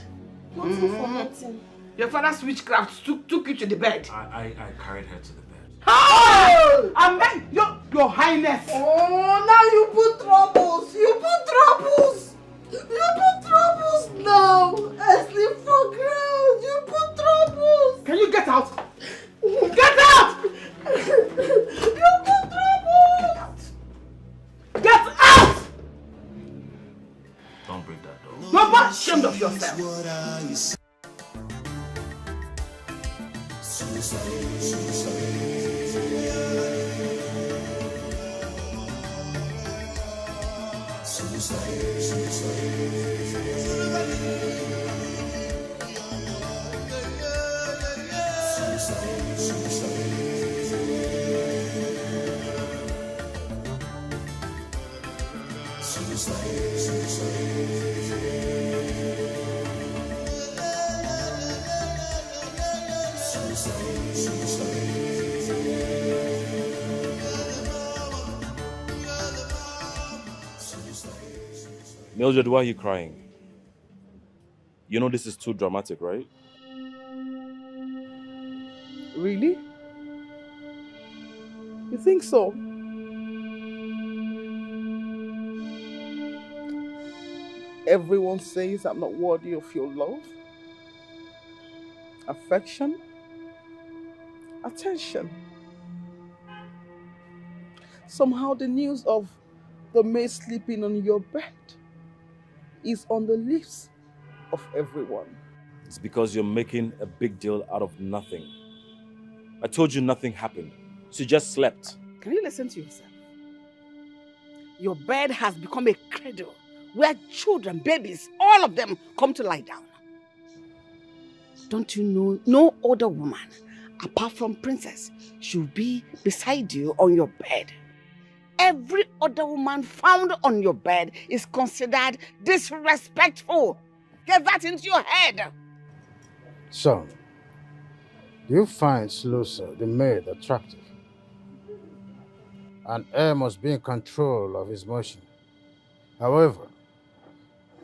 Nothing for nothing. Your father's witchcraft took you to the bed. I carried her to the bed. Oh! Amen. Your Highness. Oh, now you put troubles. You put troubles. You put troubles now! I sleep for ground! You put troubles! Can you get out? Get out! You put troubles! Get out! Don't break that door. You're not ashamed of yourself. Mildred, why are you crying? You know this is too dramatic, right? Really? You think so? Everyone says I'm not worthy of your love, affection, attention. Somehow the news of the maid sleeping on your bed is on the lips of everyone. It's because you're making a big deal out of nothing. I told you nothing happened. She just slept. Can you listen to yourself? Your bed has become a cradle where children, babies, all of them come to lie down. Don't you know no other woman, apart from Princess, should be beside you on your bed? Every other woman found on your bed is considered disrespectful. Get that into your head. Son, do you find Saloa, the maid, attractive? An heir must be in control of his motion. However,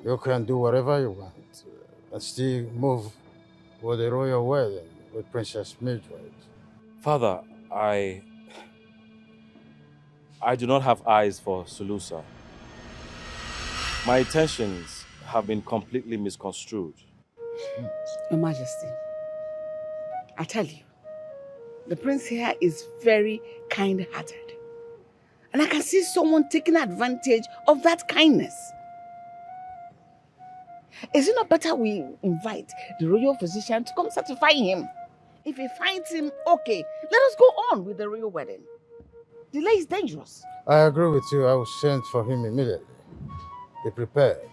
you can do whatever you want and still move with the royal wedding with Princess Mildred. Father, I do not have eyes for Saloa. My intentions have been completely misconstrued. Your Majesty, I tell you, the prince here is very kind-hearted. And I can see someone taking advantage of that kindness. Is it not better we invite the royal physician to come certify him? If he finds him okay, let us go on with the royal wedding. Delay is dangerous. I agree with you. I will send for him immediately. Be prepared.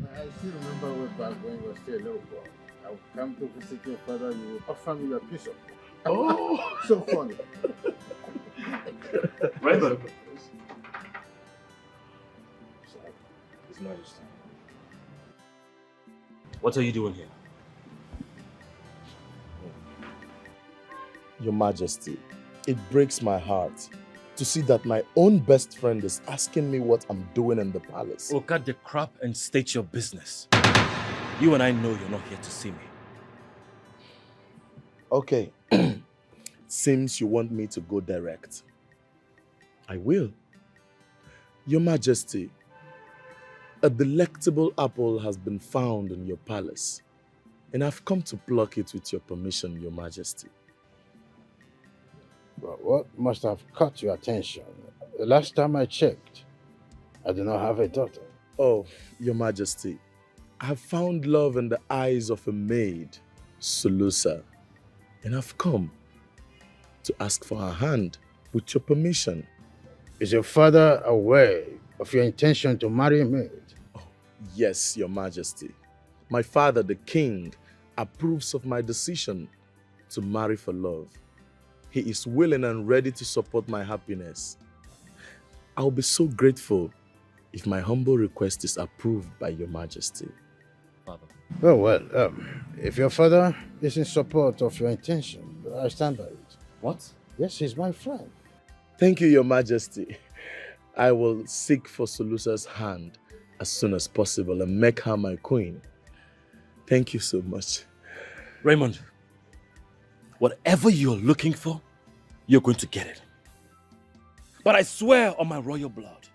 I still remember way back when you were still a little boy. I would come to visit your father, you would offer me a piece of it. Oh! So funny. Right there. His Majesty. What are you doing here? Your Majesty, it breaks my heart to see that my own best friend is asking me what I'm doing in the palace. Oh, cut the crap and state your business. You and I know you're not here to see me. Okay. Seems you want me to go direct. I will. Your Majesty, a delectable apple has been found in your palace, and I've come to pluck it with your permission, Your Majesty. But what must have caught your attention? The last time I checked, I do not have a daughter. Oh, Your Majesty, I have found love in the eyes of a maid, Saloa, and I've come to ask for her hand with your permission. Is your father aware of your intention to marry a maid? Oh, yes, Your Majesty. My father, the king, approves of my decision to marry for love. He is willing and ready to support my happiness. I'll be so grateful if my humble request is approved by Your Majesty. Father. Well, if your father is in support of your intention, I stand by it. What? Yes, he's my friend. Thank you, Your Majesty. I will seek for Saloa's hand as soon as possible and make her my queen. Thank you so much. Raymond, whatever you're looking for, you're going to get it. But I swear on my royal blood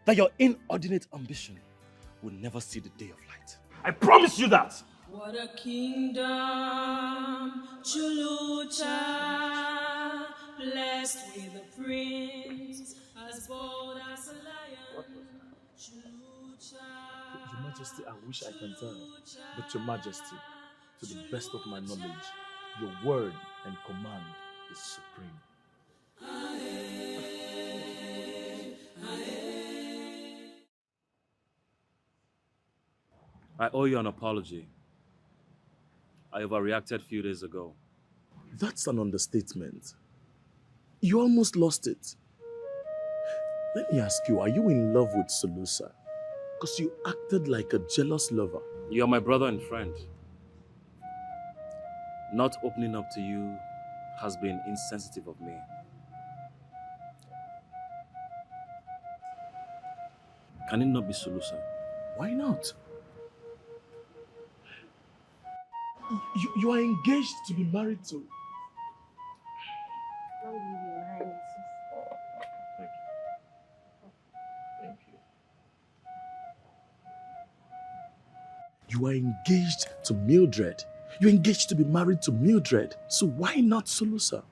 that your inordinate ambition will never see the day of light. I promise you that. What a kingdom, Chulucha, blessed with a prince, as bold as a lion. Your Majesty, I wish I can tell, but Your Majesty, to the best of my knowledge, your word and command is supreme. I owe you an apology. I overreacted a few days ago. That's an understatement. You almost lost it. Let me ask you, are you in love with Solusa? Because you acted like a jealous lover. You're my brother and friend. Not opening up to you has been insensitive of me. Can it not be Solusa? Why not? You are engaged to be married to. Thank you. You are engaged to Mildred. You're engaged to be married to Mildred. So why not Solusa?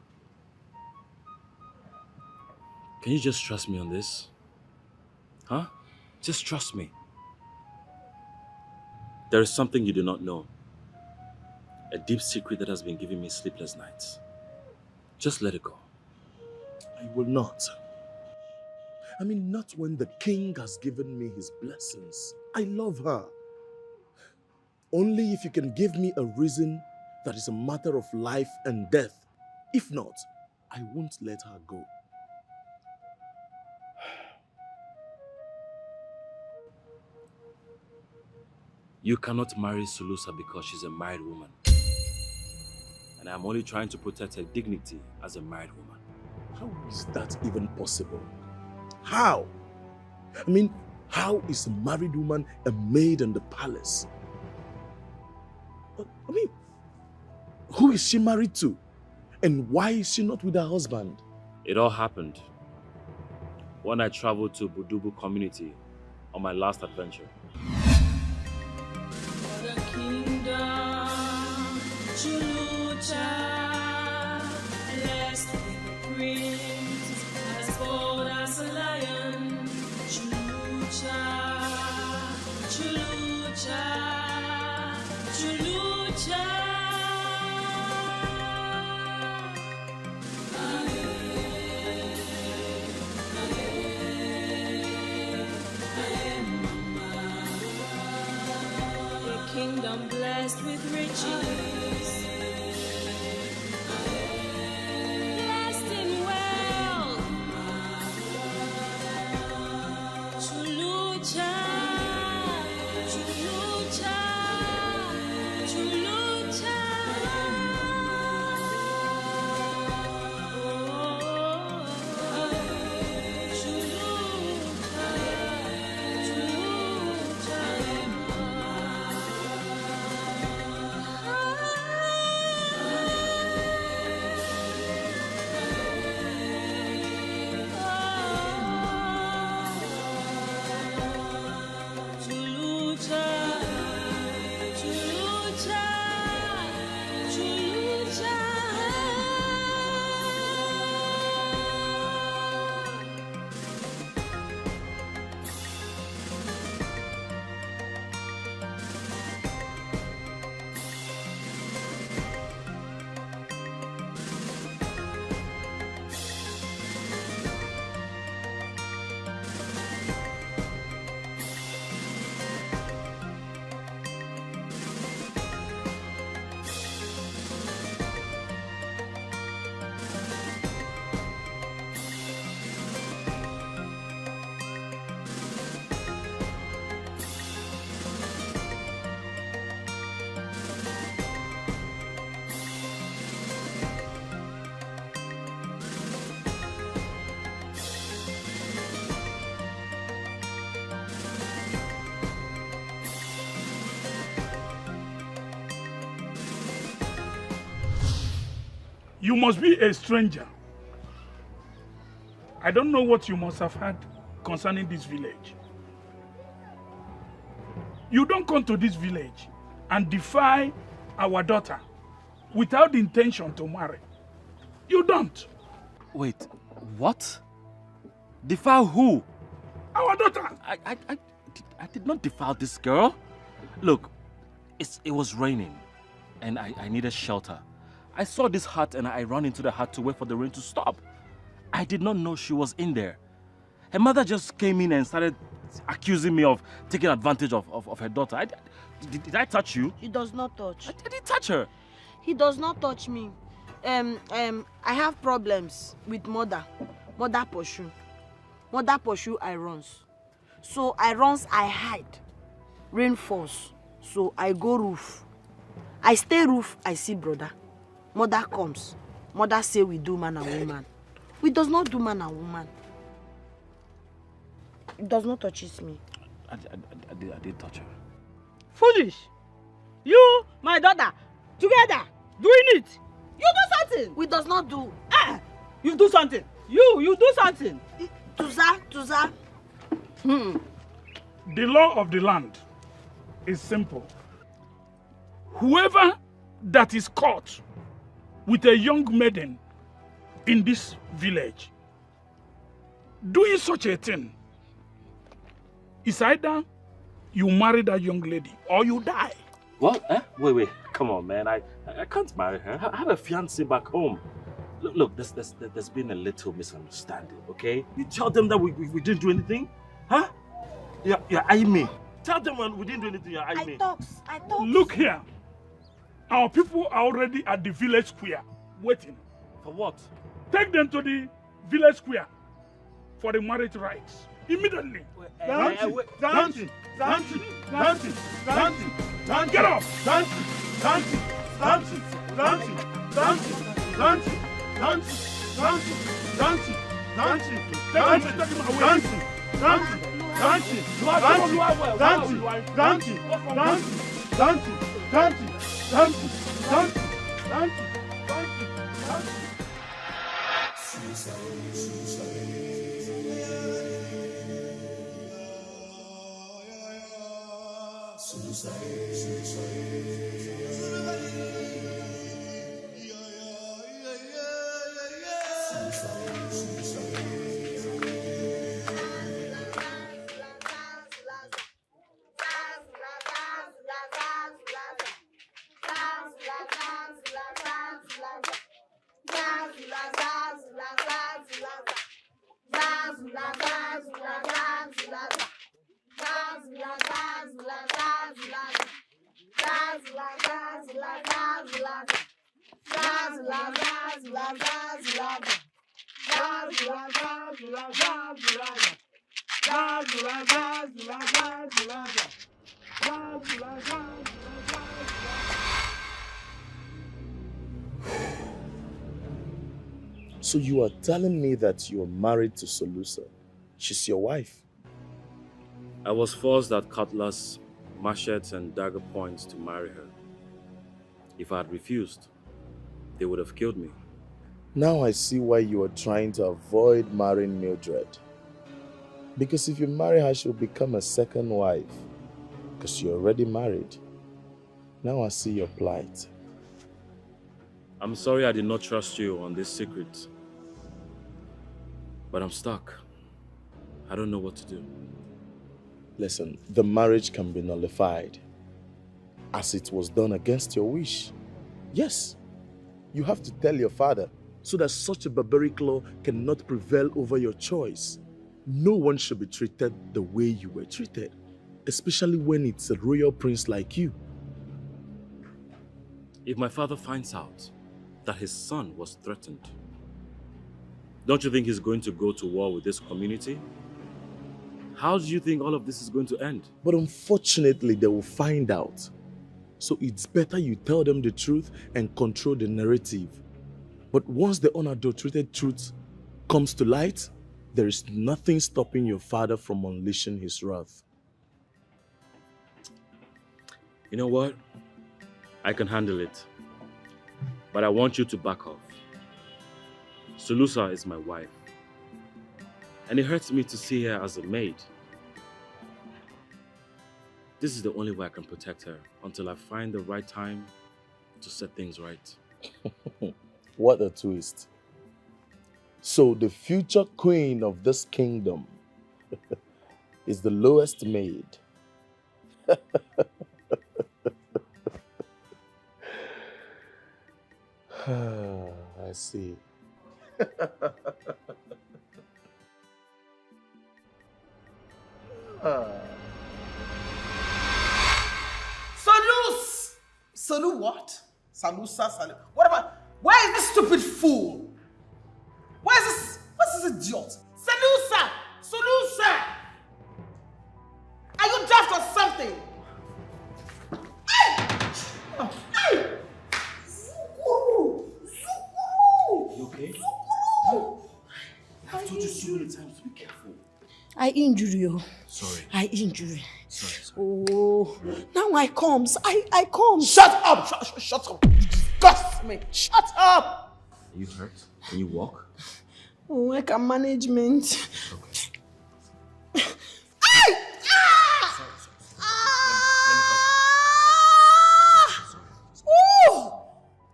Can you just trust me on this? Huh? Just trust me. There is something you do not know. A deep secret that has been giving me sleepless nights. Just let it go. I will not. I mean, not when the king has given me his blessings. I love her. Only if you can give me a reason that is a matter of life and death. If not, I won't let her go. You cannot marry Solusa because she's a married woman. And I'm only trying to protect her dignity as a married woman. How is that even possible? How? I mean, how is a married woman a maid in the palace? I mean, who is she married to? And why is she not with her husband? It all happened when I traveled to Budubu community on my last adventure. What a kingdom, Chulucha, blessed with a prince, as bold as a lion. Chulucha, Chulucha, Chulucha. Kingdom blessed with riches, blessed in wealth. Chulucha, Chulucha, Chulucha. Chulucha, Chulucha. You must be a stranger. I don't know what you must have heard concerning this village. You don't come to this village and defy our daughter without the intention to marry. You don't. Wait, what? Defile who? Our daughter. I did not defile this girl. Look, it was raining and I needed shelter. I saw this hut and I ran into the hut to wait for the rain to stop. I did not know she was in there. Her mother just came in and started accusing me of taking advantage of her daughter. Did I touch you? He does not touch. I didn't touch her. He does not touch me. I have problems with mother. Mother pursue. Mother pursue, I runs. So I runs, I hide. Rain falls. So I go roof. I stay roof, I see brother. Mother comes. Mother say we do man and woman. We does not do man and woman. It does not touches me. I did touch her. Foolish. You, my daughter, together, doing it. You do something. We does not do. You do something. You do something. Tuza. The law of the land is simple. Whoever that is caught with a young maiden in this village doing such a thing is either you marry that young lady or you die. What? Wait. Come on, man. I can't marry her. I have a fiancé back home. Look, there's been a little misunderstanding, okay? You tell them that we didn't do anything? Huh? Yeah, I me. Tell them when we didn't do anything, I me. I talk. Look here. Our people are already at the village square, waiting. For what? Take them to the village square for the marriage rites. Immediately. Dancing. Get up. So you are telling me that you are married to Solusa? She's your wife? I was forced at cutlass, machetes and dagger points to marry her. If I had refused, they would have killed me. Now I see why you are trying to avoid marrying Mildred. Because if you marry her, she'll become a second wife. Because you're already married. Now I see your plight. I'm sorry I did not trust you on this secret. But I'm stuck. I don't know what to do. Listen, the marriage can be nullified as it was done against your wish. Yes, you have to tell your father so that such a barbaric law cannot prevail over your choice. No one should be treated the way you were treated, especially when it's a royal prince like you. If my father finds out that his son was threatened, don't you think he's going to go to war with this community? How do you think all of this is going to end? But unfortunately, they will find out. So it's better you tell them the truth and control the narrative. But once the unadulterated truth comes to light, there is nothing stopping your father from unleashing his wrath. You know what? I can handle it. But I want you to back off. Sulusa is my wife. And it hurts me to see her as a maid. This is the only way I can protect her until I find the right time to set things right. What a twist. So the future queen of this kingdom is the lowest maid. I see. Salu what? Salusa, Salu. Whatever. Where is this stupid fool? Where is this? What's this idiot? Salusa! Solusa! Are you daft or something? You okay? I've told you so many times to be careful. I injure you. Sorry. I injure you. Sorry. Oh, now I comes. I come. Shut up! Shut up! You disgust me! Shut up! Are you hurt? Can you walk? Oh, I can management.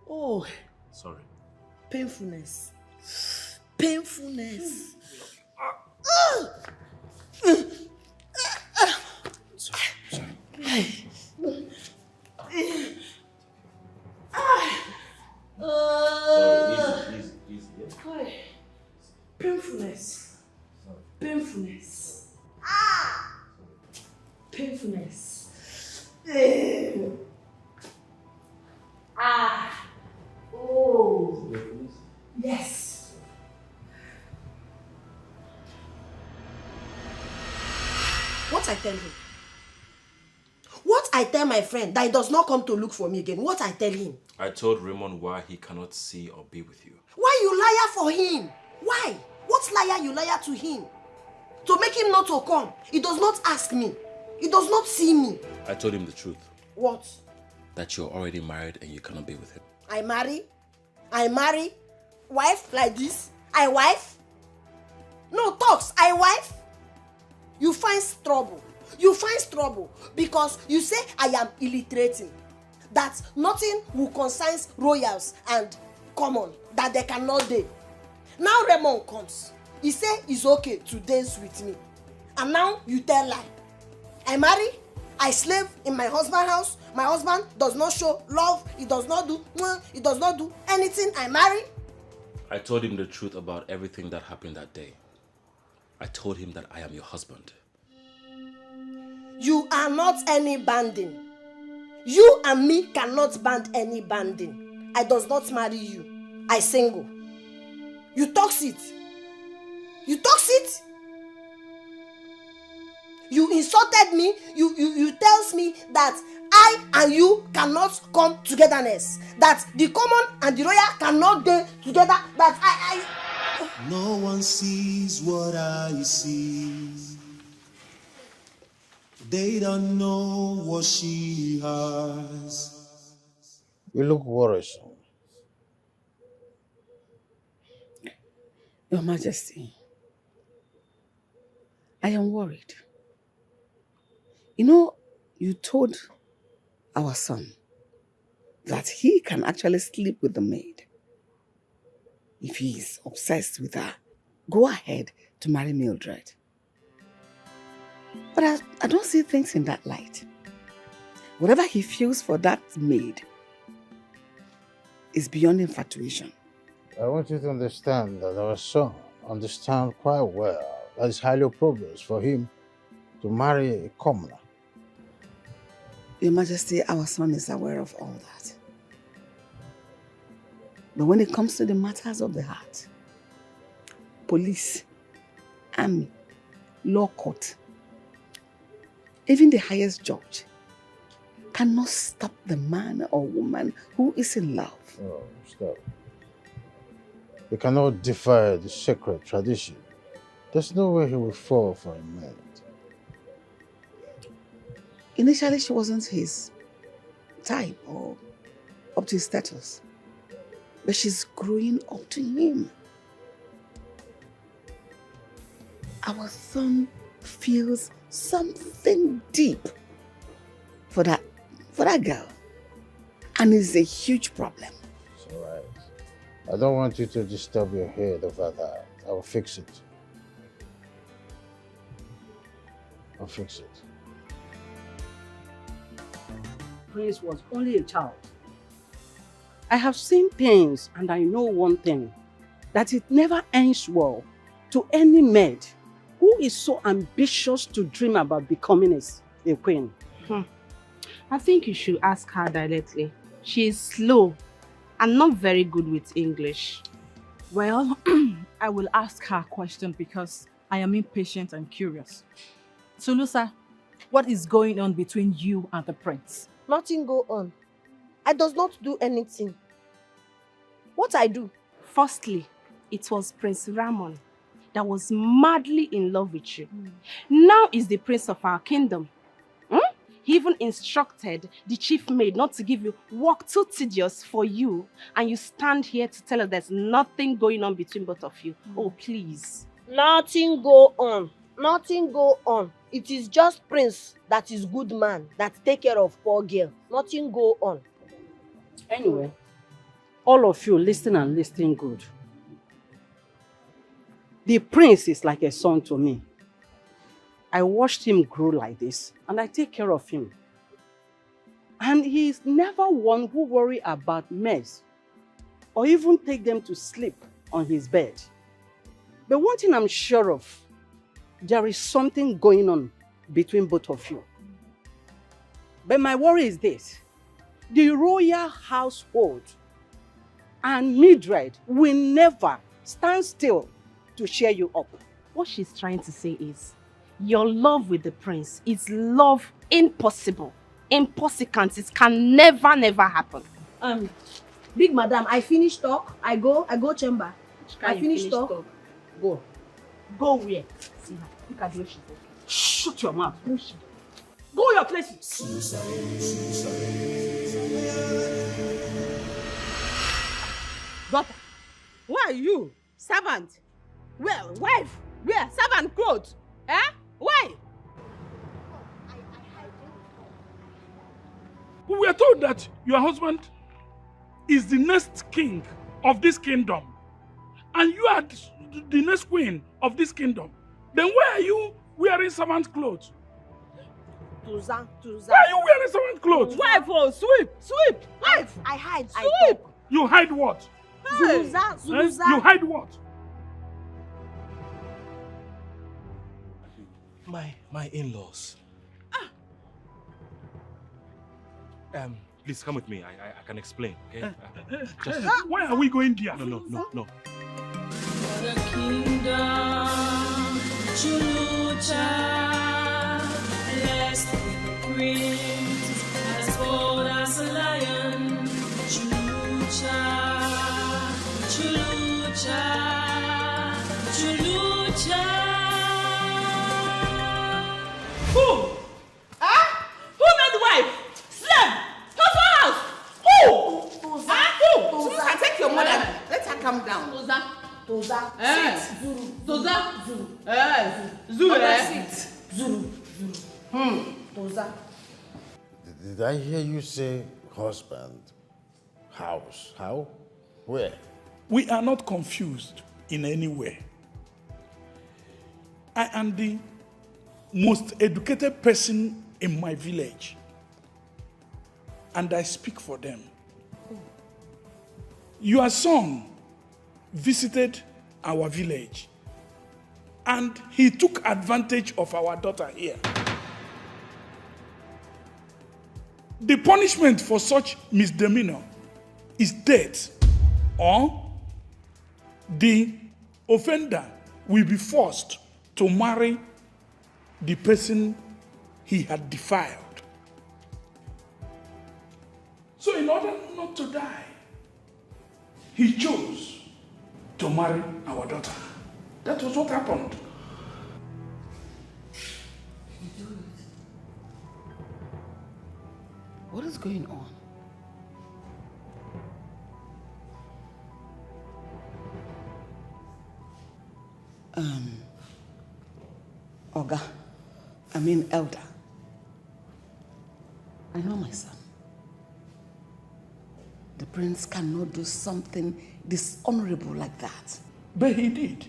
Oh. Sorry. Painfulness. Painfulness. Sorry. Painfulness. Painfulness. Painfulness. Oh. Yes. What I tell him? What I tell my friend that he does not come to look for me again? What I tell him? I told Raymond why he cannot see or be with you. Why you liar for him? Why? What liar you liar to him? To make him not to come. He does not ask me. He does not see me. I told him the truth. What? That you're already married and you cannot be with him. I marry? Wife like this? I wife? No talks, I wife? You find trouble. You find trouble because you say I am illiterating. That nothing will concern royals and common. That they cannot do. Now Raymond comes. He say it's okay to dance with me. And now you tell lie. I marry? I slave in my husband's house. My husband does not show love. He does not do anything. I marry. I told him the truth about everything that happened that day. I told him that I am your husband. You are not any banding. You and me cannot band any banding. I does not marry you. I single. You talks it. You talks it. You insulted me. You tells me that I and you cannot come togetherness. That the common and the royal cannot be together. That I. No one sees what I see. They don't know what she has. You look worrisome. Your Majesty, I am worried. You know, you told our son that he can actually sleep with the maid. If he is obsessed with her, go ahead to marry Mildred. But I don't see things in that light. Whatever he feels for that maid is beyond infatuation. I want you to understand that our son understands quite well that it's highly appropriate for him to marry a commoner. Your Majesty, our son is aware of all that. But when it comes to the matters of the heart, police, army, law court, even the highest judge cannot stop the man or woman who is in love. Oh, stop. He cannot defy the sacred tradition. There's no way he will fall for a maid. Initially, she wasn't his type or up to his status. But she's growing up to him. our son feels something deep for that girl. And it's a huge problem. It's all right. I don't want you to disturb your head over that. I'll fix it. I'll fix it. Prince was only a child. I have seen pains, and I know one thing, that it never ends well to any maid who is so ambitious to dream about becoming a queen. I think you should ask her directly. She is slow and not very good with English. Well, I will ask her a question because I am impatient and curious. Sulusa, what is going on between you and the prince? Nothing go on. I does not do anything. What I do? Firstly, it was Prince Ramon that was madly in love with you. Now is the prince of our kingdom. He even instructed the chief maid not to give you work too tedious for you, and you stand here to tell us there's nothing going on between both of you. Oh, please. Nothing go on. Nothing go on. It is just Prince that is good man, that take care of poor girl. Nothing go on. Anyway, all of you listen and listen good. The prince is like a son to me. I watched him grow like this, and I take care of him. And he is never one who worry about mess or even take them to sleep on his bed. But one thing I'm sure of, there is something going on between both of you. But my worry is this: the royal household and Mildred will never stand still to cheer you up. What she's trying to say is, your love with the prince is love impossible. Impossible. It can never happen. Big madam, I finish talk. I go chamber. I finish talk. Go. Go where? See her. Look at the way she's talking. Shut your mouth. Go your places. Daughter, where are you? Servant? Well, wife? Where? Servant clothes? Eh? Why? We were told that your husband is the next king of this kingdom, and you are the next queen of this kingdom. Then why are you wearing servant clothes? Tuza. Why are you wearing servant clothes? Wife, oh, sweep. Wife. I hide. Sweep. You hide what? Zuluza. You hide what? My in-laws. Please come with me. I can explain, okay? Why are we going there? No. For the kingdom, Chulucha, blessed with the prince, as bold as a lion. Chulucha, Who? Huh? Who made wife? Slave? Husband house? Who? Who? Tuza, take your mother. Let her come down. Tuza. Sit. Tuza. Zulu. Zulu. Tuza. Did I hear you say husband? House? How? Where? We are not confused in any way. I am the most educated person in my village, and I speak for them. Your son visited our village, and he took advantage of our daughter here. The punishment for such misdemeanor is death, or the offender will be forced to marry the person he had defiled. So in order not to die, he chose to marry our daughter. That was what happened. What is going on? Elder. I know my son. The prince cannot do something dishonorable like that. But he did.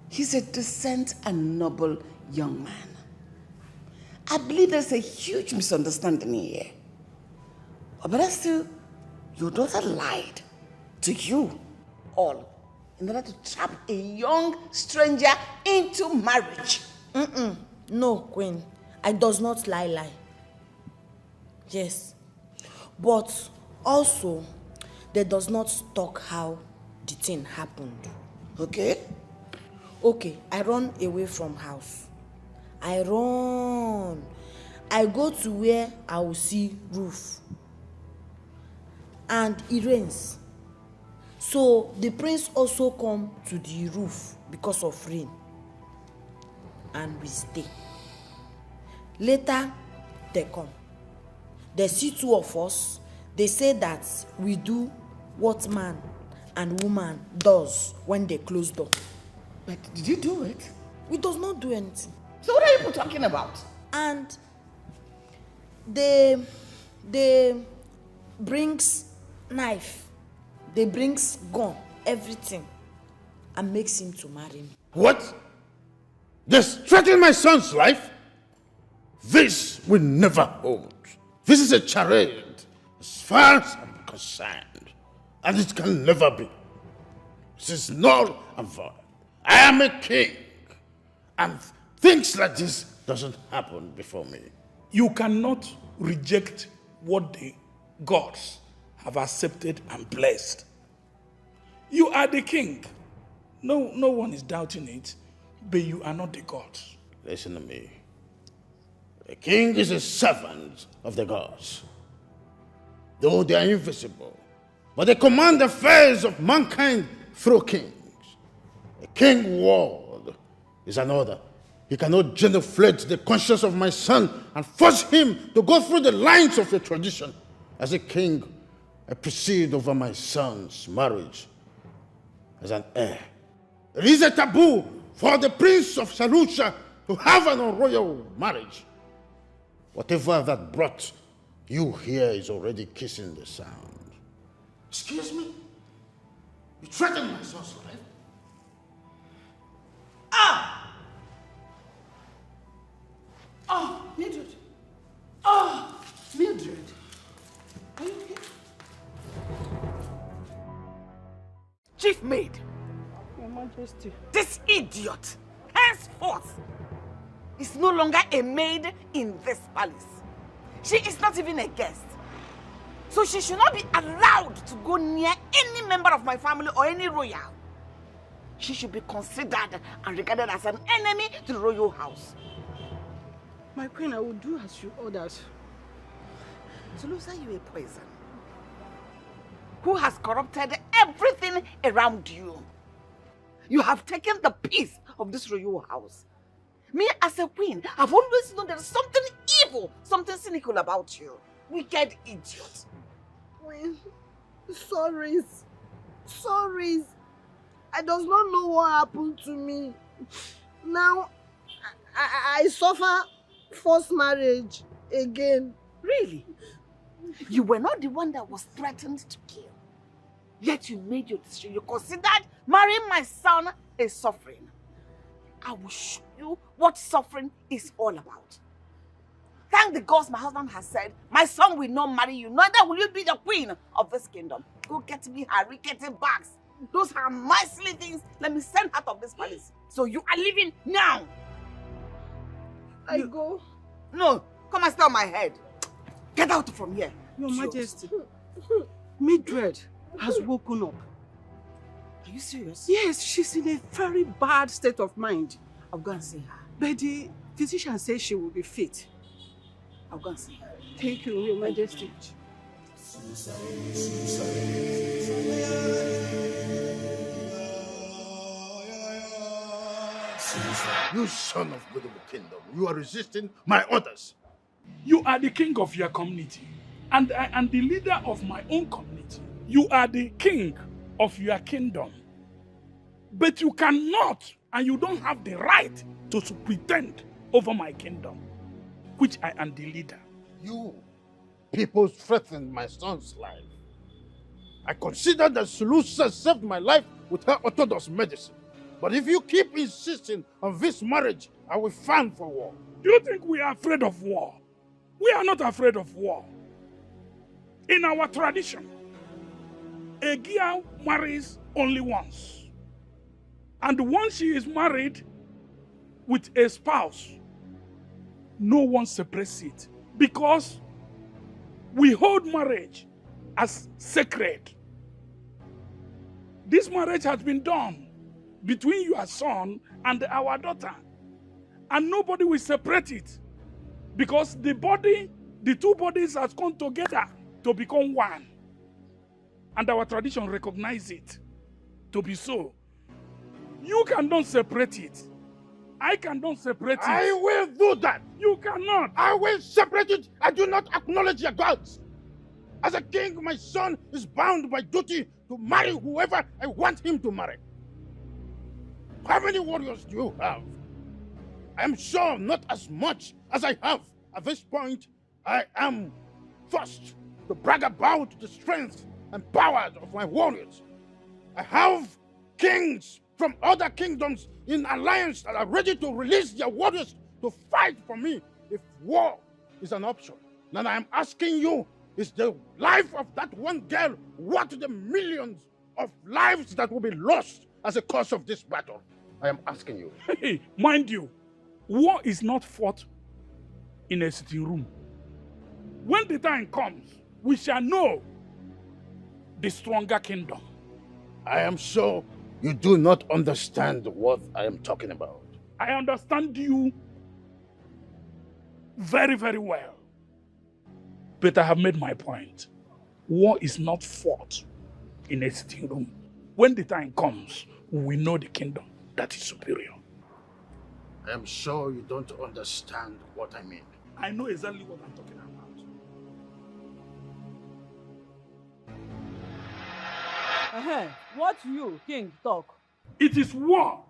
He's a decent and noble young man. I believe there's a huge misunderstanding here. But still, your daughter lied to you all in order to trap a young stranger into marriage. No, Queen. I does not lie. Yes. But also, they does not talk how the thing happened. Okay? Okay, I run away from house. I run. I go to where I will see roof. And it rains. So the prince also come to the roof because of rain. And we stay. Later, they come. They see two of us. They say that we do what man and woman does when they close door. But did you do it? We does not do anything. So what are you talking about? And they brings knife, they brings gun, everything, and makes him to marry me. What? They threaten my son's life? This will never hold. This is a charade, as far as I'm concerned, and it can never be. This is null and void. I am a king, and things like this doesn't happen before me. You cannot reject what the gods have accepted and blessed. You are the king. No one is doubting it, but you are not the gods. Listen to me. The king is a servant of the gods. Though they are invisible, but they command the affairs of mankind through kings. A king word is an order. He cannot genuflect the conscience of my son and force him to go through the lines of a tradition. As a king, I proceed over my son's marriage as an heir. It is a taboo for the prince of Saloa to have an royal marriage. Whatever that brought you here is already kissing the sound. Excuse me? You threatened my son's life? Mildred. Mildred. Are you okay? Chief maid. Your Majesty. This idiot, henceforth, is no longer a maid in this palace. She is not even a guest. So she should not be allowed to go near any member of my family or any royal. She should be considered and regarded as an enemy to the royal house. My queen, I will do as you ordered. Saloa, you a poison who has corrupted everything around you. You have taken the peace of this royal house. Me as a queen, I've always known there is something evil, something cynical about you. Wicked idiot. Queen, sorries. I does not know what happened to me. Now, I suffer forced marriage again. Really? You were not the one that was threatened to kill. Yet you made your decision. You considered marrying my son a suffering. I will show you what suffering is all about. Thank the gods my husband has said, my son will not marry you, neither will you be the queen of this kingdom. Go get me her rickety bags. Those are my silly things. Let me send her out of this palace. So you are leaving now. I go. No, come and stay on my head. Get out from here. Your Majesty. Mildred has woken up. Are you serious? Yes, she's in a very bad state of mind. I'll go and see her. But the physician says she will be fit. I'll go and see her. Thank you, Your Majesty. You son of good kingdom, you are resisting my orders. You are the king of your community, and I am the leader of my own community. You are the king of your kingdom. But you cannot, and you don't have the right to pretend over my kingdom, which I am the leader. You people threatened my son's life. I consider that Saloa saved my life with her orthodox medicine. But if you keep insisting on this marriage, I will fan for war. Do you think we are afraid of war? We are not afraid of war. In our tradition, a girl marries only once. And once she is married with a spouse, no one separates it. Because we hold marriage as sacred. This marriage has been done between your son and our daughter. And nobody will separate it. Because the two bodies have come together to become one. And our tradition recognizes it to be so. You cannot separate it. I cannot separate it. I will do that. You cannot. I will separate it. I do not acknowledge your gods. As a king, my son is bound by duty to marry whoever I want him to marry. How many warriors do you have? I am sure not as much as I have. At this point, I am forced to brag about the strength and powers of my warriors. I have kings from other kingdoms in alliance that are ready to release their warriors to fight for me if war is an option. Now I am asking you, is the life of that one girl worth the millions of lives that will be lost as a cause of this battle? I am asking you. Hey, mind you, war is not fought in a sitting room. When the time comes, we shall know the stronger kingdom. I am sure you do not understand what I am talking about. I understand you very, very well. But I have made my point. War is not fought in a sitting room. When the time comes, we know the kingdom that is superior. I am sure you don't understand what I mean. I know exactly what I'm talking about. What you, king, talk? It is war,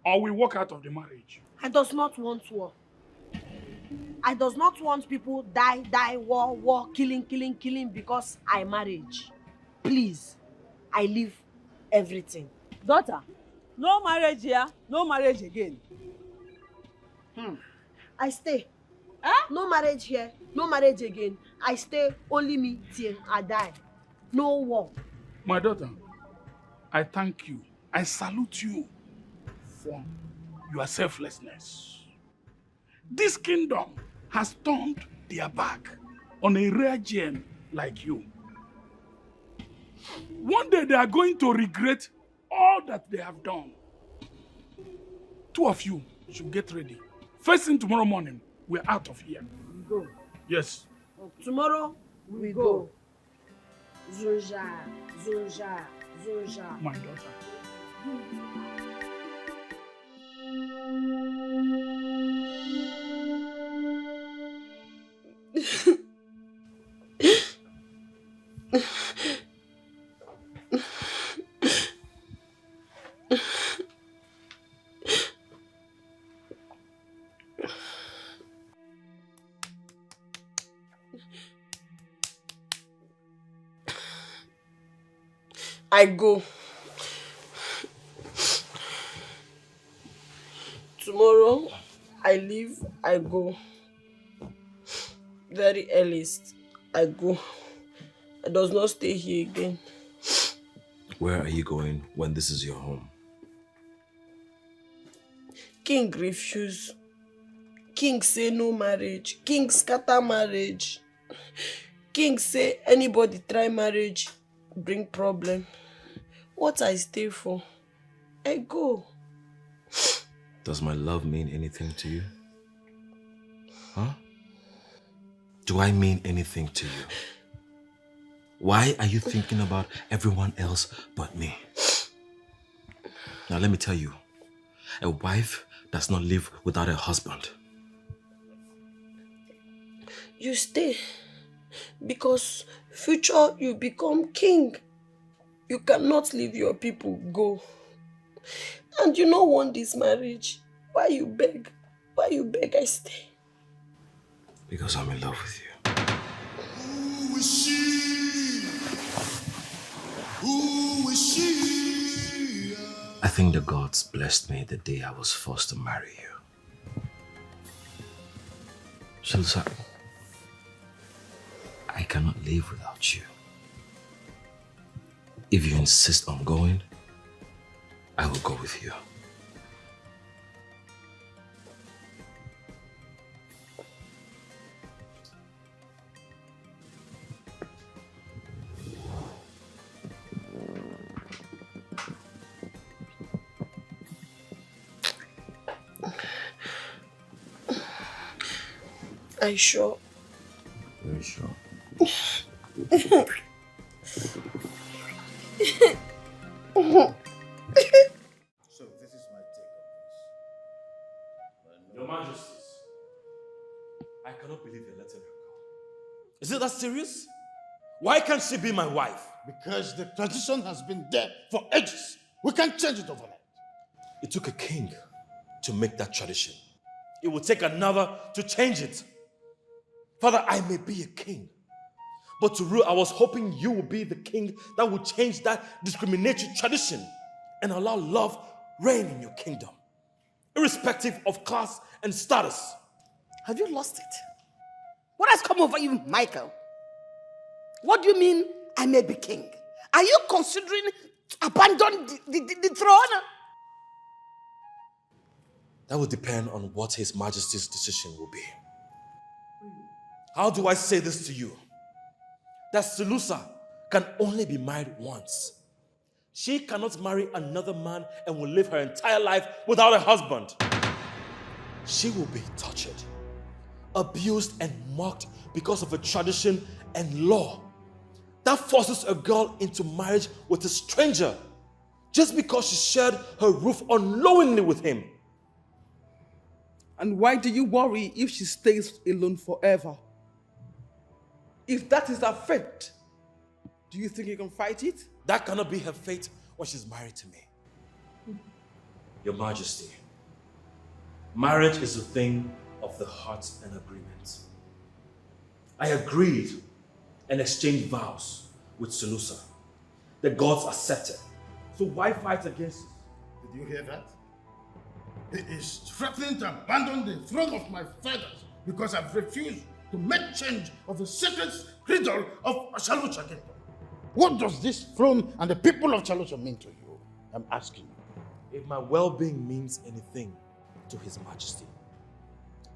or we walk out of the marriage. I does not want war. I does not want people die, war, killing because I marriage. Please, I leave everything. Daughter, no marriage here, no marriage again. I stay. No marriage here, no marriage again. I stay, only me till I die. No war. My daughter, I thank you. I salute you for your selflessness. This kingdom has turned their back on a rare gem like you. One day they are going to regret all that they have done. Two of you should get ready. First thing tomorrow morning, we're out of here. We go. Yes. Tomorrow, we go. Zunja, Zunja, Zunja. My daughter. I go. Tomorrow, I leave, I go. Very earliest, I go. I does not stay here again. Where are you going when this is your home? King refuse. King say no marriage. King scatter marriage. King say anybody try marriage, bring problem. What I stay for? I go. Does my love mean anything to you? Huh? Do I mean anything to you? Why are you thinking about everyone else but me? Now let me tell you, a wife does not live without a husband. You stay because future you become king. You cannot leave your people go. And you don't want this marriage. Why you beg? Why you beg I stay? Because I'm in love with you. Who is she? Who is she? I think the gods blessed me the day I was forced to marry you. Shalsa, I cannot live without you. If you insist on going, I will go with you. Are you sure? Very sure. So this is my take on this. Your Majesties, I cannot believe you're letting her go. Is it that serious? Why can't she be my wife? Because the tradition has been there for ages. We can't change it overnight. It took a king to make that tradition. It will take another to change it. Father, I may be a king, but to rule, I was hoping you would be the king that would change that discriminatory tradition and allow love reign in your kingdom, irrespective of class and status. Have you lost it? What has come over you, Michael? What do you mean I may be king? Are you considering abandon the throne? That will depend on what His Majesty's decision will be. How do I say this to you? That Saloa can only be married once. She cannot marry another man and will live her entire life without a husband. She will be tortured, abused and mocked because of a tradition and law that forces a girl into marriage with a stranger just because she shared her roof unknowingly with him. And why do you worry if she stays alone forever? If that is her fate, do you think you can fight it? That cannot be her fate when she's married to me. Your Majesty, marriage is a thing of the heart and agreement. I agreed and exchanged vows with Saloa. The gods accepted. So why fight against it? Did you hear that? He is threatening to abandon the throne of my fathers because I've refused to make change of the sacred cradle of Saloa Kingdom. What does this throne and the people of Saloa mean to you? I'm asking you. If my well-being means anything to His Majesty,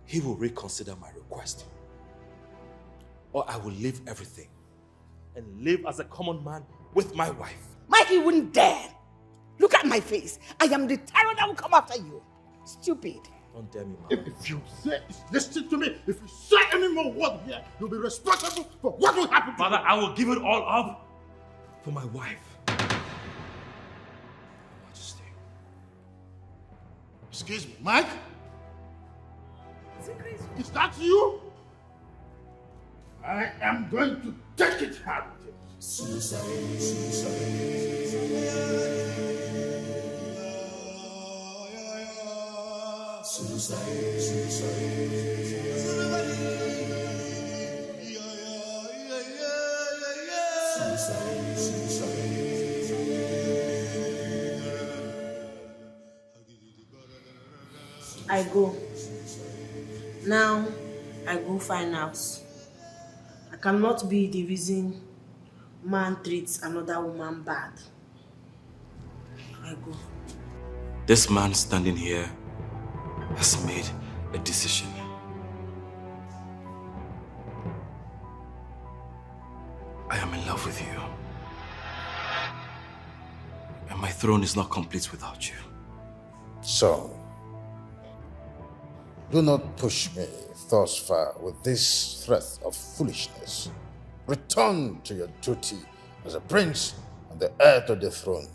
He will reconsider my request. Or I will leave everything and live as a common man with my wife. Mikey wouldn't dare. Look at my face. I am the tyrant that will come after you. Stupid. Don't dare me, Mama. If you say, listen to me, if you say any more word here, you'll be responsible for what will happen to Father, you. I will give it all up for my wife. Majesty. Excuse me, Mike? Is that you? I am going to take it hard with you. I go. Now, I go find out. I cannot be the reason man treats another woman bad. I go. This man standing here has made a decision. I am in love with you. And my throne is not complete without you. So, do not push me thus far with this threat of foolishness. Return to your duty as a prince and the heir to the throne.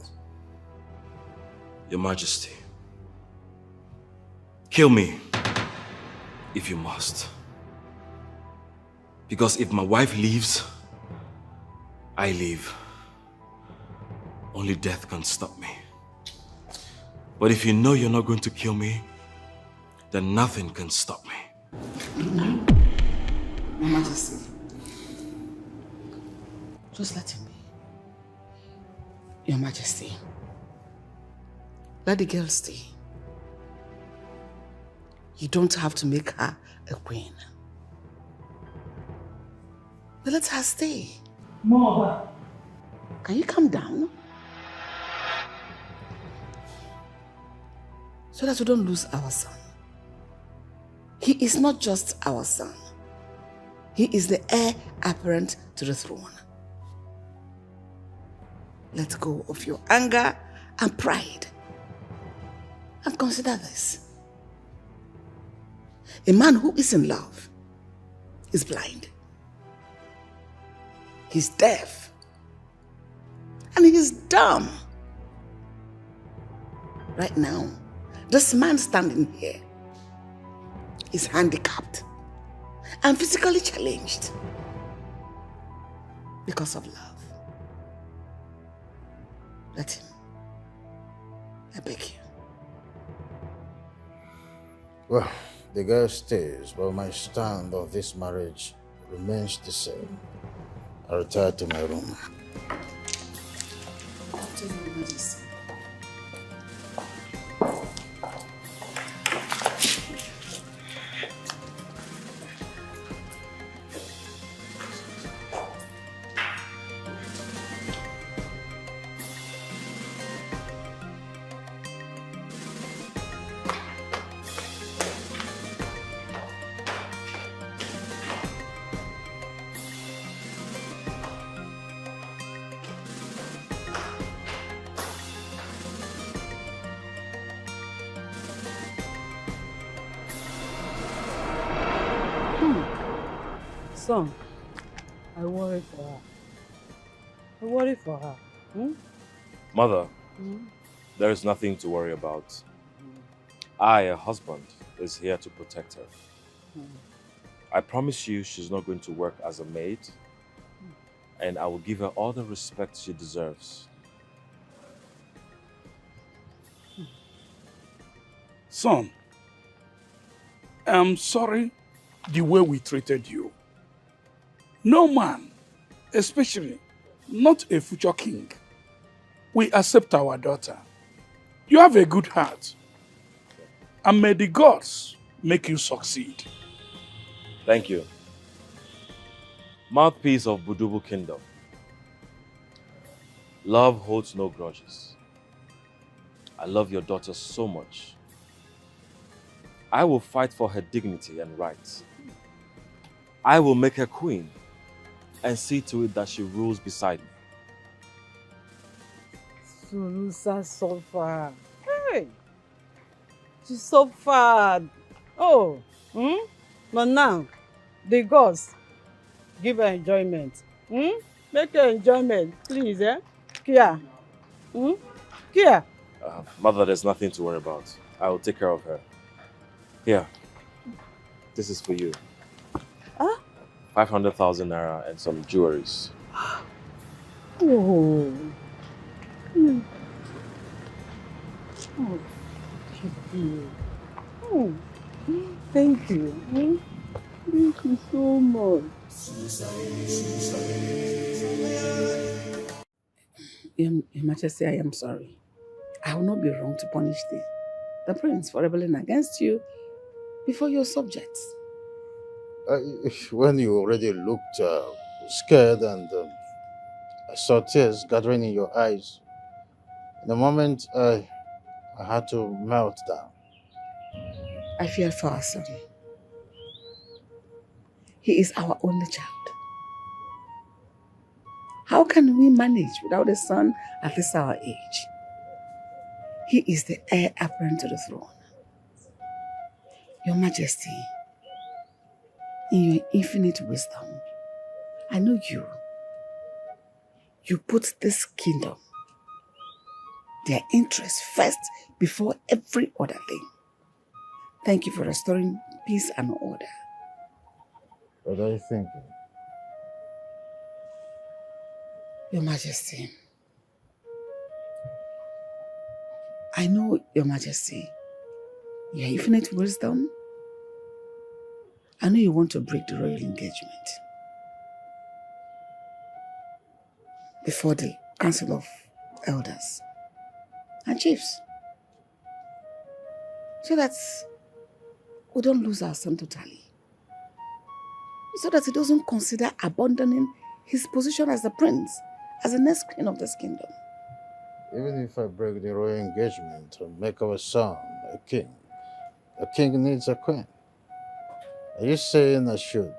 Your Majesty, kill me if you must. Because if my wife leaves, I leave. Only death can stop me. But if you know you're not going to kill me, then nothing can stop me. Your Majesty, just let him be. Your Majesty, let the girl stay. You don't have to make her a queen. But let her stay. Mother. Can you calm down? So that we don't lose our son. He is not just our son. He is the heir apparent to the throne. Let go of your anger and pride. And consider this. A man who is in love is blind. He's deaf. And he's dumb. Right now, this man standing here is handicapped and physically challenged because of love. Let him. I beg you. Well, the girl stays, but my stand on this marriage remains the same. I retire to my room. Son, I worry for her. I worry for her. Mother, there is nothing to worry about. I, a husband, is here to protect her. I promise you she's not going to work as a maid, and I will give her all the respect she deserves. Son, I'm sorry the way we treated you. No man, especially not a future king, will accept our daughter. You have a good heart, and may the gods make you succeed. Thank you. Mouthpiece of Budubu Kingdom. Love holds no grudges. I love your daughter so much. I will fight for her dignity and rights. I will make her queen and see to it that she rules beside me. Sunusa suffered. Hey! She suffered. Oh! But now, the gods give her enjoyment. Make her enjoyment, please, eh? Kia. Kia. Mother, there's nothing to worry about. I will take care of her. Here. This is for you. 500,000 naira and some jewelries. Oh. Oh, thank you. Oh, thank you. Thank you so much. Your Majesty, I am sorry. I will not be wrong to punish the prince for rebelling against you before your subjects. When you already looked scared and I saw tears gathering in your eyes, in a moment I had to melt down. I fear for our son. He is our only child. How can we manage without a son at this our age? He is the heir apparent to the throne. Your Majesty, in your infinite wisdom, I know you. You put this kingdom, their interests first before every other thing. Thank you for restoring peace and order. What are you thinking? Your Majesty, I know, Your Majesty, your infinite wisdom, I know you want to break the royal engagement before the Council of Elders and Chiefs, so that we don't lose our son totally, so that he doesn't consider abandoning his position as the prince, as the next queen of this kingdom. Even if I break the royal engagement and make our son a king needs a queen. Are you saying I should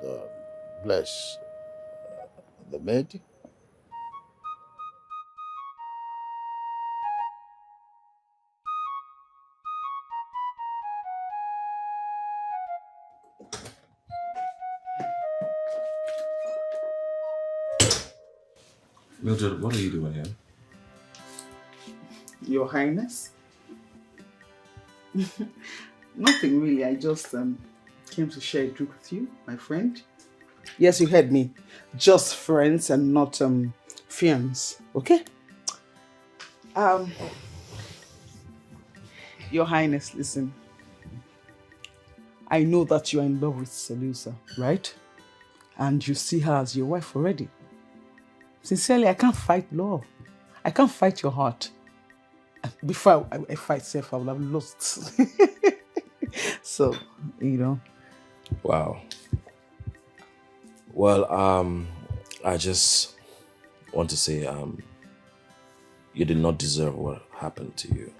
bless the maid? Mildred, what are you doing here? Your Highness? Nothing really. I just came to share a drink with you, my friend. Yes, you heard me. Just friends and not fiends. Okay? Your Highness, listen. I know that you are in love with Saloa, right? And you see her as your wife already. Sincerely, I can't fight love. I can't fight your heart. Before I fight self, I would have lost. So, you know. Wow. Well, I just want to say, you did not deserve what happened to you.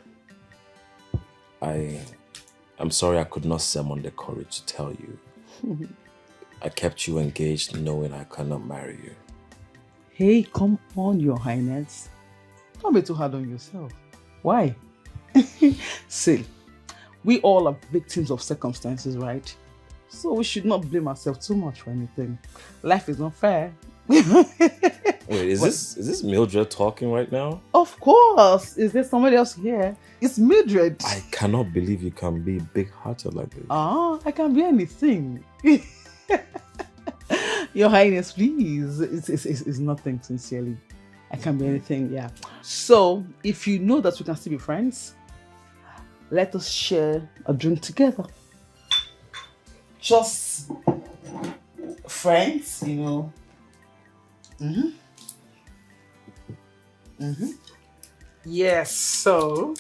I'm sorry I could not summon the courage to tell you. I kept you engaged knowing I cannot marry you. Hey, come on, Your Highness. Don't be too hard on yourself. Why? See, we all are victims of circumstances, right? So we should not blame ourselves too much for anything. Life is not fair. Wait, is this Mildred talking right now? Of course. Is there somebody else here? It's Mildred. I cannot believe you can be big-hearted like this. I can be anything. Your Highness, please. It's nothing, sincerely. I can be anything, yeah. So, if you know that we can still be friends, let us share a drink together. Just friends, you know. Yes, so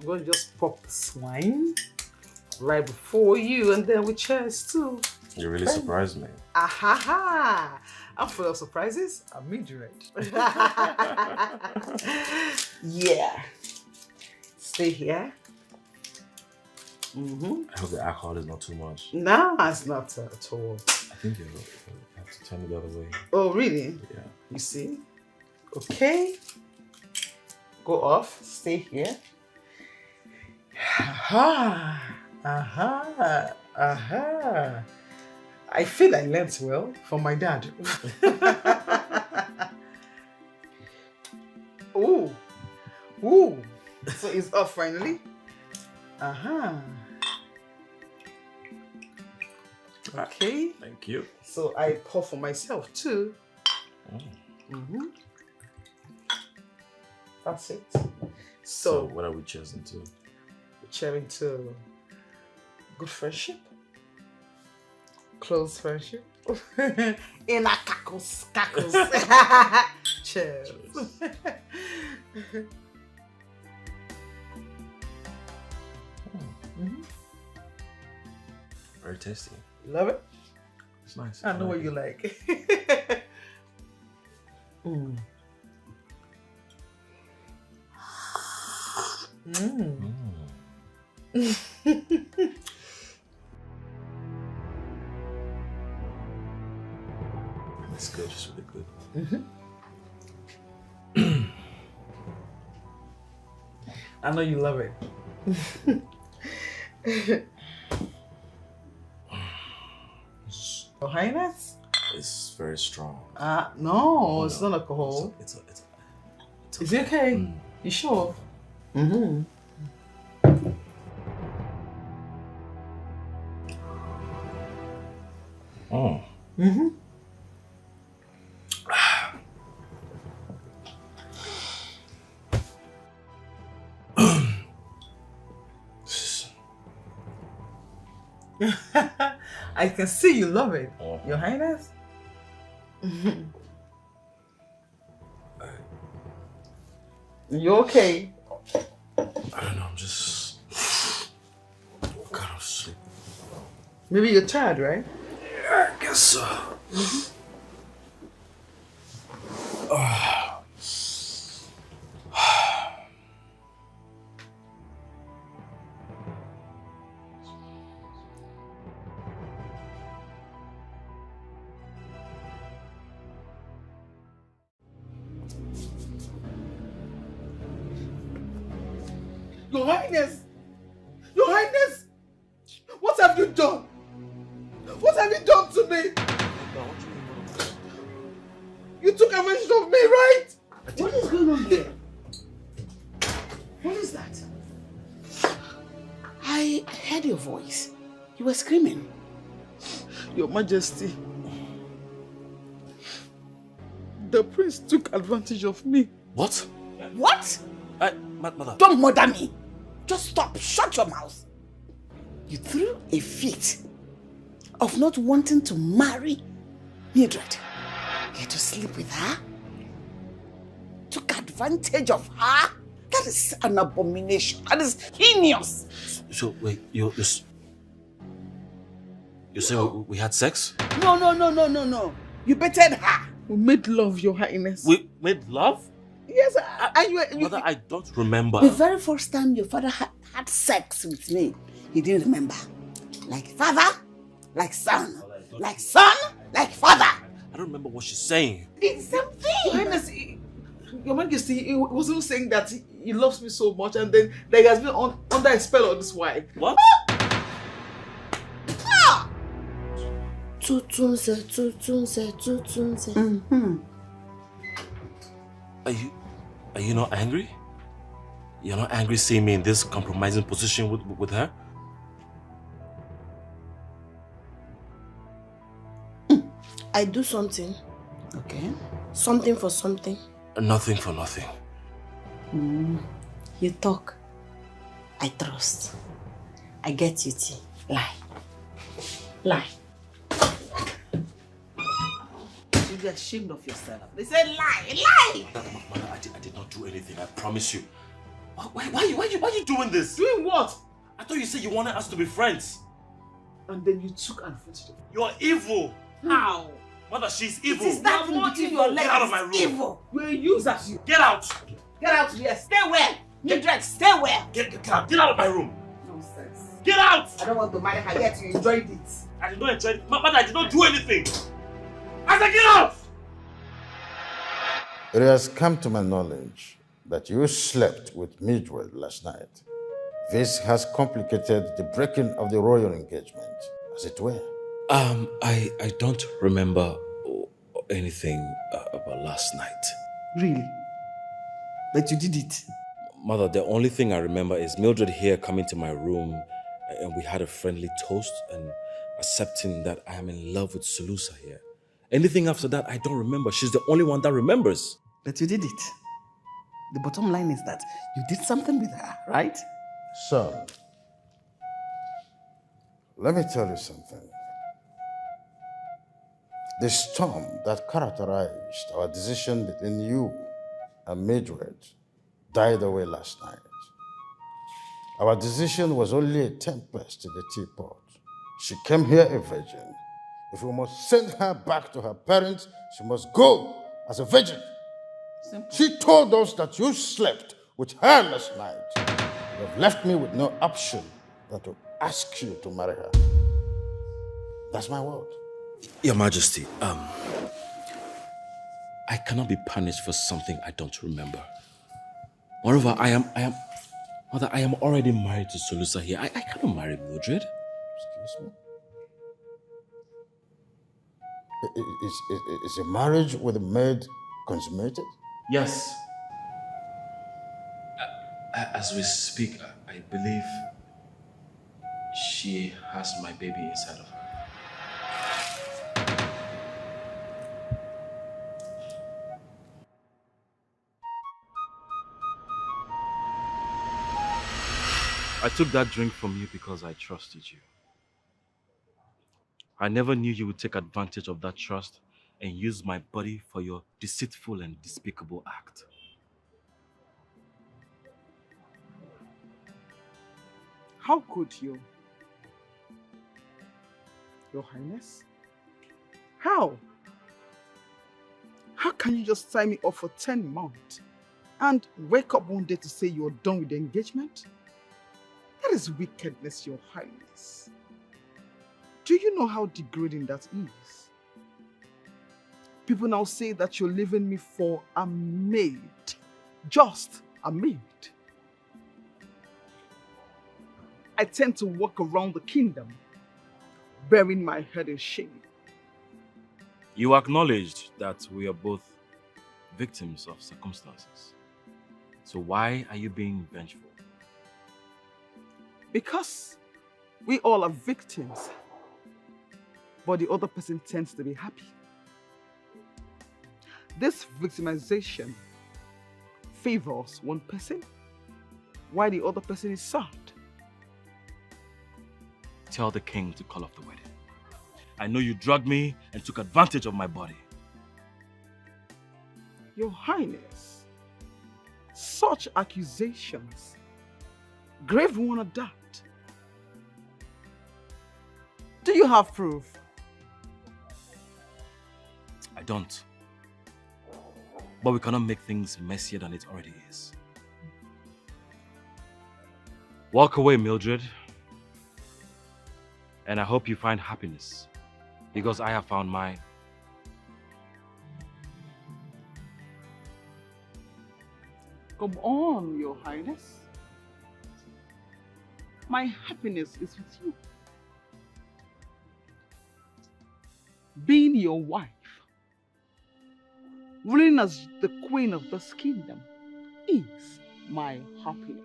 I'm going to just pop this wine right before you, and then we cheers too. You really surprised me. Ahaha! I'm full of surprises. I'm Mildred. Yeah. Stay here. I hope the alcohol is not too much. No, it's not at all. I think you have to turn it the other way. Oh, really? Yeah. You see? Okay. Go off. Stay here. Aha! Aha! Aha! I feel I learnt well from my dad. Ooh. Ooh. So it's off finally? Aha. Okay. Thank you. So I pour for myself too. That's it. So what are we cheering to? We're cheering to good friendship. Close friendship. In a cackles. Cheers. Very tasty. Love it? It's nice. I know what you like. It's good, it's really good. I know you love it. Your Highness? It's very strong. No, it's not alcohol. It's Is it okay? You sure? I can see you love it, Your Highness. You okay? I don't know, I'm just kind of sleep. Maybe you're tired, right? Yeah, I guess so. Your Highness! Your Highness! What have you done? What have you done to me? You took advantage of me, right? What is going on here? What is that? I heard your voice. You were screaming. Your Majesty, the prince took advantage of me. What? What? Mother. Don't murder me. Just stop. Shut your mouth. You threw a fit of not wanting to marry Mildred. You had to sleep with her. Took advantage of her. That is an abomination. That is heinous. So wait, you say we had sex? No. You betted her. We made love, Your Highness. We made love? Yes, Mother, I don't remember. The very first time your father had sex with me, he didn't remember. Like father, like son, like son, like father. I don't remember what she's saying. It's something. Your Highness, Your Majesty, he wasn't saying that he loves me so much and then that he has been under a spell of this wife. What? Tutunze. Are you not angry? You're not angry seeing me in this compromising position with her? I do something. Okay. Something for something. Nothing for nothing. You talk. I trust. I get you, T. Lie. You be ashamed of yourself. They said lie. Mother, I did not do anything, I promise you. Why are you doing this? Doing what? I thought you said you wanted us to be friends. And then you took advantage of it. You're evil. How? Mother, she's evil. It is that You're between your legs. Get out of my room. Evil. We're users. You. Get out. Get out here. Stay where? Mildred, stay where? Get out. Get out of my room. Nonsense. Get out. I don't want to marry her yet. You enjoyed it. I did not enjoy it. Mother, I did not do anything. I said get out. It has come to my knowledge that you slept with Mildred last night. This has complicated the breaking of the royal engagement, as it were. I don't remember anything about last night. Really? But you did it? Mother, the only thing I remember is Mildred here coming to my room and we had a friendly toast and accepting that I am in love with Saloa here. Anything after that, I don't remember. She's the only one that remembers. But you did it. The bottom line is that you did something with her, right? Son, let me tell you something. The storm that characterized our decision between you and Mildred died away last night. Our decision was only a tempest in the teapot. She came here a virgin. If we must send her back to her parents, she must go as a virgin. Simple. She told us that you slept with her last night. You have left me with no option than to ask you to marry her. That's my word. Your Majesty, I cannot be punished for something I don't remember. Moreover, Mother, I am already married to Saloa here. I cannot marry Mildred. Excuse me? Is a marriage with a maid consummated? Yes. As we speak, I believe she has my baby inside of her. I took that drink from you because I trusted you. I never knew you would take advantage of that trust and use my body for your deceitful and despicable act. How could you? Your Highness? How? How can you just sign me up for 10 months and wake up one day to say you're done with the engagement? That is wickedness, Your Highness. Do you know how degrading that is? People now say that you're leaving me for a maid. Just a maid. I tend to walk around the kingdom, bearing my head in shame. You acknowledged that we are both victims of circumstances. So why are you being vengeful? Because we all are victims, but the other person tends to be happy. This victimization favors one person, while the other person is sad. Tell the king to call off the wedding. I know you drugged me and took advantage of my body. Your Highness, such accusations, grave one at that. Do you have proof? I don't. But we cannot make things messier than it already is. Walk away, Mildred. And I hope you find happiness, because I have found mine. Come on, Your Highness. My happiness is with you. Being your wife, ruling as the queen of this kingdom, is my happiness.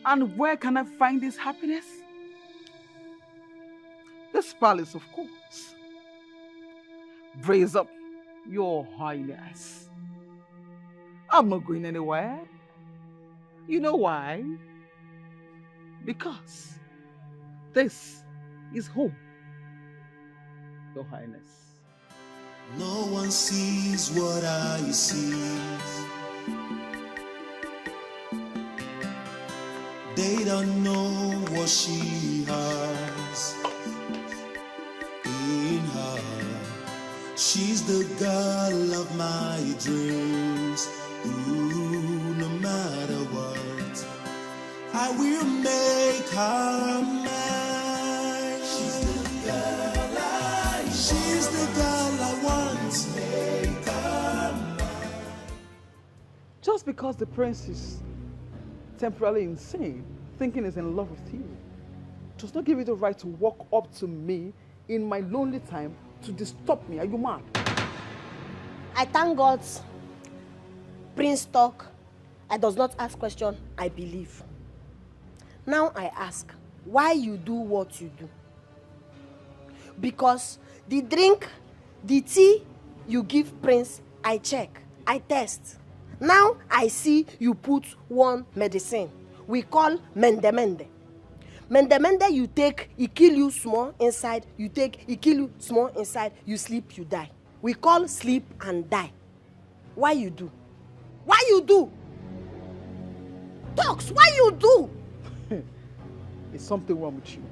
And where can I find this happiness? This palace, of course. Brace up, Your Highness. I'm not going anywhere. You know why? Because this is home, Your Highness. No one sees what I see. They don't know what she has in her. She's the girl of my dreams. Ooh, no matter what, I will make her mine. She's the girl I want. Make her mine. Just because the prince is temporarily insane, thinking he's in love with you, does not give you the right to walk up to me in my lonely time to disturb me. Are you mad? I thank God Prince talk. I does not ask question, I believe. Now I ask, why you do what you do? Because the drink, the tea you give Prince, I check, I test. Now I see you put one medicine we call mende. Mende you take, it kill you small inside, you take, it kill you small inside, you sleep, you die. We call sleep and die. Why you do? Why you do? Talks, why you do? Is something wrong with you?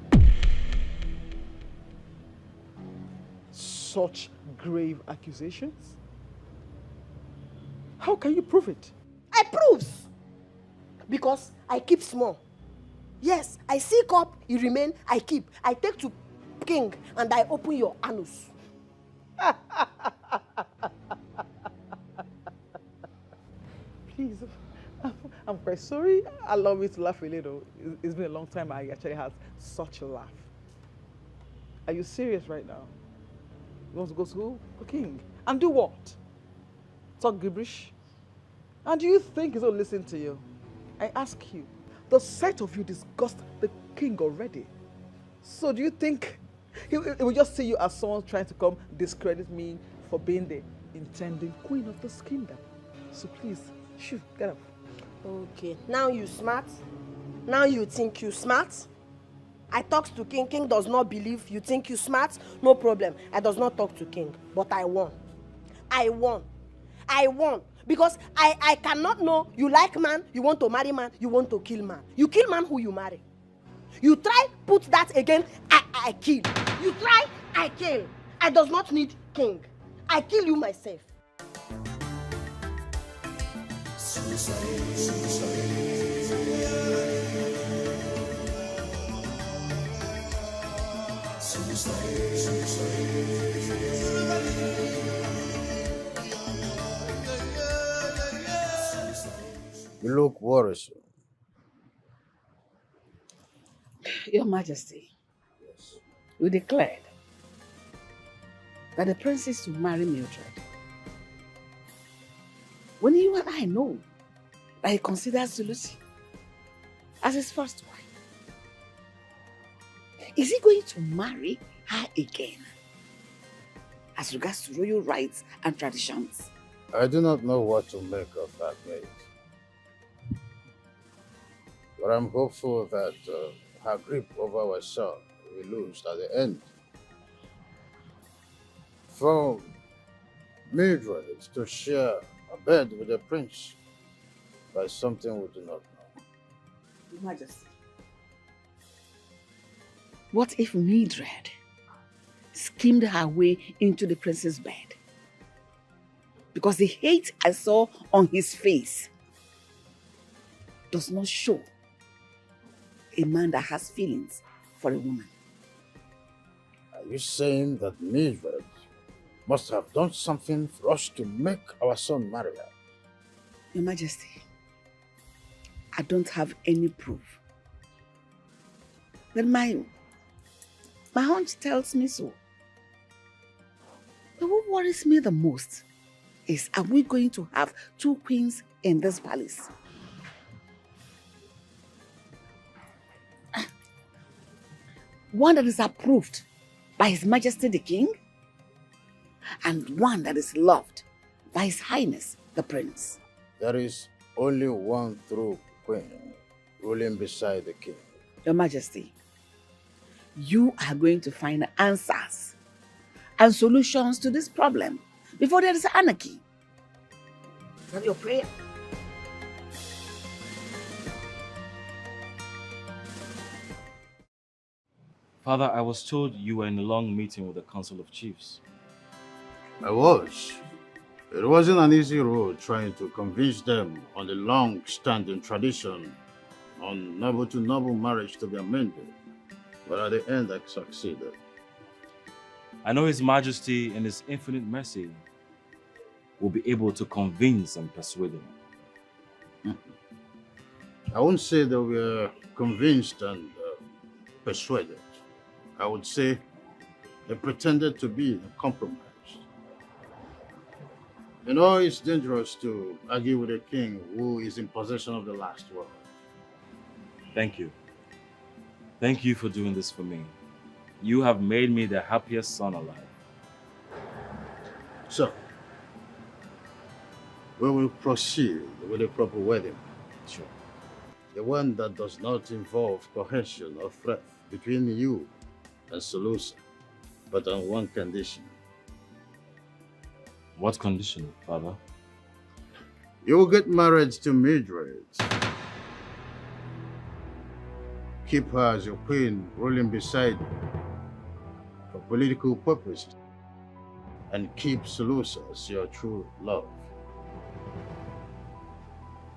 Such grave accusations? How can you prove it? I proves. Because I keep small. Yes, I seek up, you remain, I keep. I take to king and I open your anus. Please, I'm quite sorry. Allow me to laugh a little. It's been a long time I actually had such a laugh. Are you serious right now? You want to go to the king? And do what? Talk gibberish? And do you think he's going to listen to you? I ask you, the sight of you disgusts the king already. So do you think he will just see you as someone trying to come discredit me for being the intending queen of this kingdom? So please, shoo, get up. Okay, now you smart? Now you think you smart? I talk to King. King does not believe. You think you smart? No problem. I does not talk to King. But I won. I won. I won. Because I cannot know you like man, you want to marry man, you want to kill man. You kill man who you marry. You try put that again, I kill. You try, I kill. I does not need King. I kill you myself. You look worrisome. Your Majesty, you declared that the prince is to marry Mildred. When you and I know that he considers Lucy as his first wife, is he going to marry her again as regards to royal rights and traditions? I do not know what to make of that, mate. But I'm hopeful that her grip over our son will lose at the end. For Mildred to share a bed with the prince, that's something we do not know. Your Majesty, what if Mildred schemed her way into the prince's bed? Because the hate I saw on his face does not show a man that has feelings for a woman. Are you saying that Mildred must have done something for us to make our son marry her? Your Majesty, I don't have any proof. But my hunch tells me so. But what worries me the most is, are we going to have two queens in this palace? One that is approved by His Majesty the King, and one that is loved by His Highness the Prince. There is only one true queen ruling beside the king. Your Majesty, you are going to find answers and solutions to this problem before there is anarchy. Is that your prayer? Father, I was told you were in a long meeting with the Council of Chiefs. I was. It wasn't an easy road trying to convince them on the long-standing tradition on noble-to-noble marriage to be amended. But at the end, I succeeded. I know His Majesty, in His infinite mercy, will be able to convince and persuade them. I wouldn't say they were convinced and persuaded. I would say they pretended to be compromised. You know, it's dangerous to argue with a king who is in possession of the last word. Thank you. Thank you for doing this for me. You have made me the happiest son alive. So, we will proceed with a proper wedding. Sure. The one that does not involve coercion or threat between you and Saloa, but on one condition. What condition, Father? You will get married to Mildred. Keep her as your queen, ruling beside you for political purposes, and keep Saloa as your true love.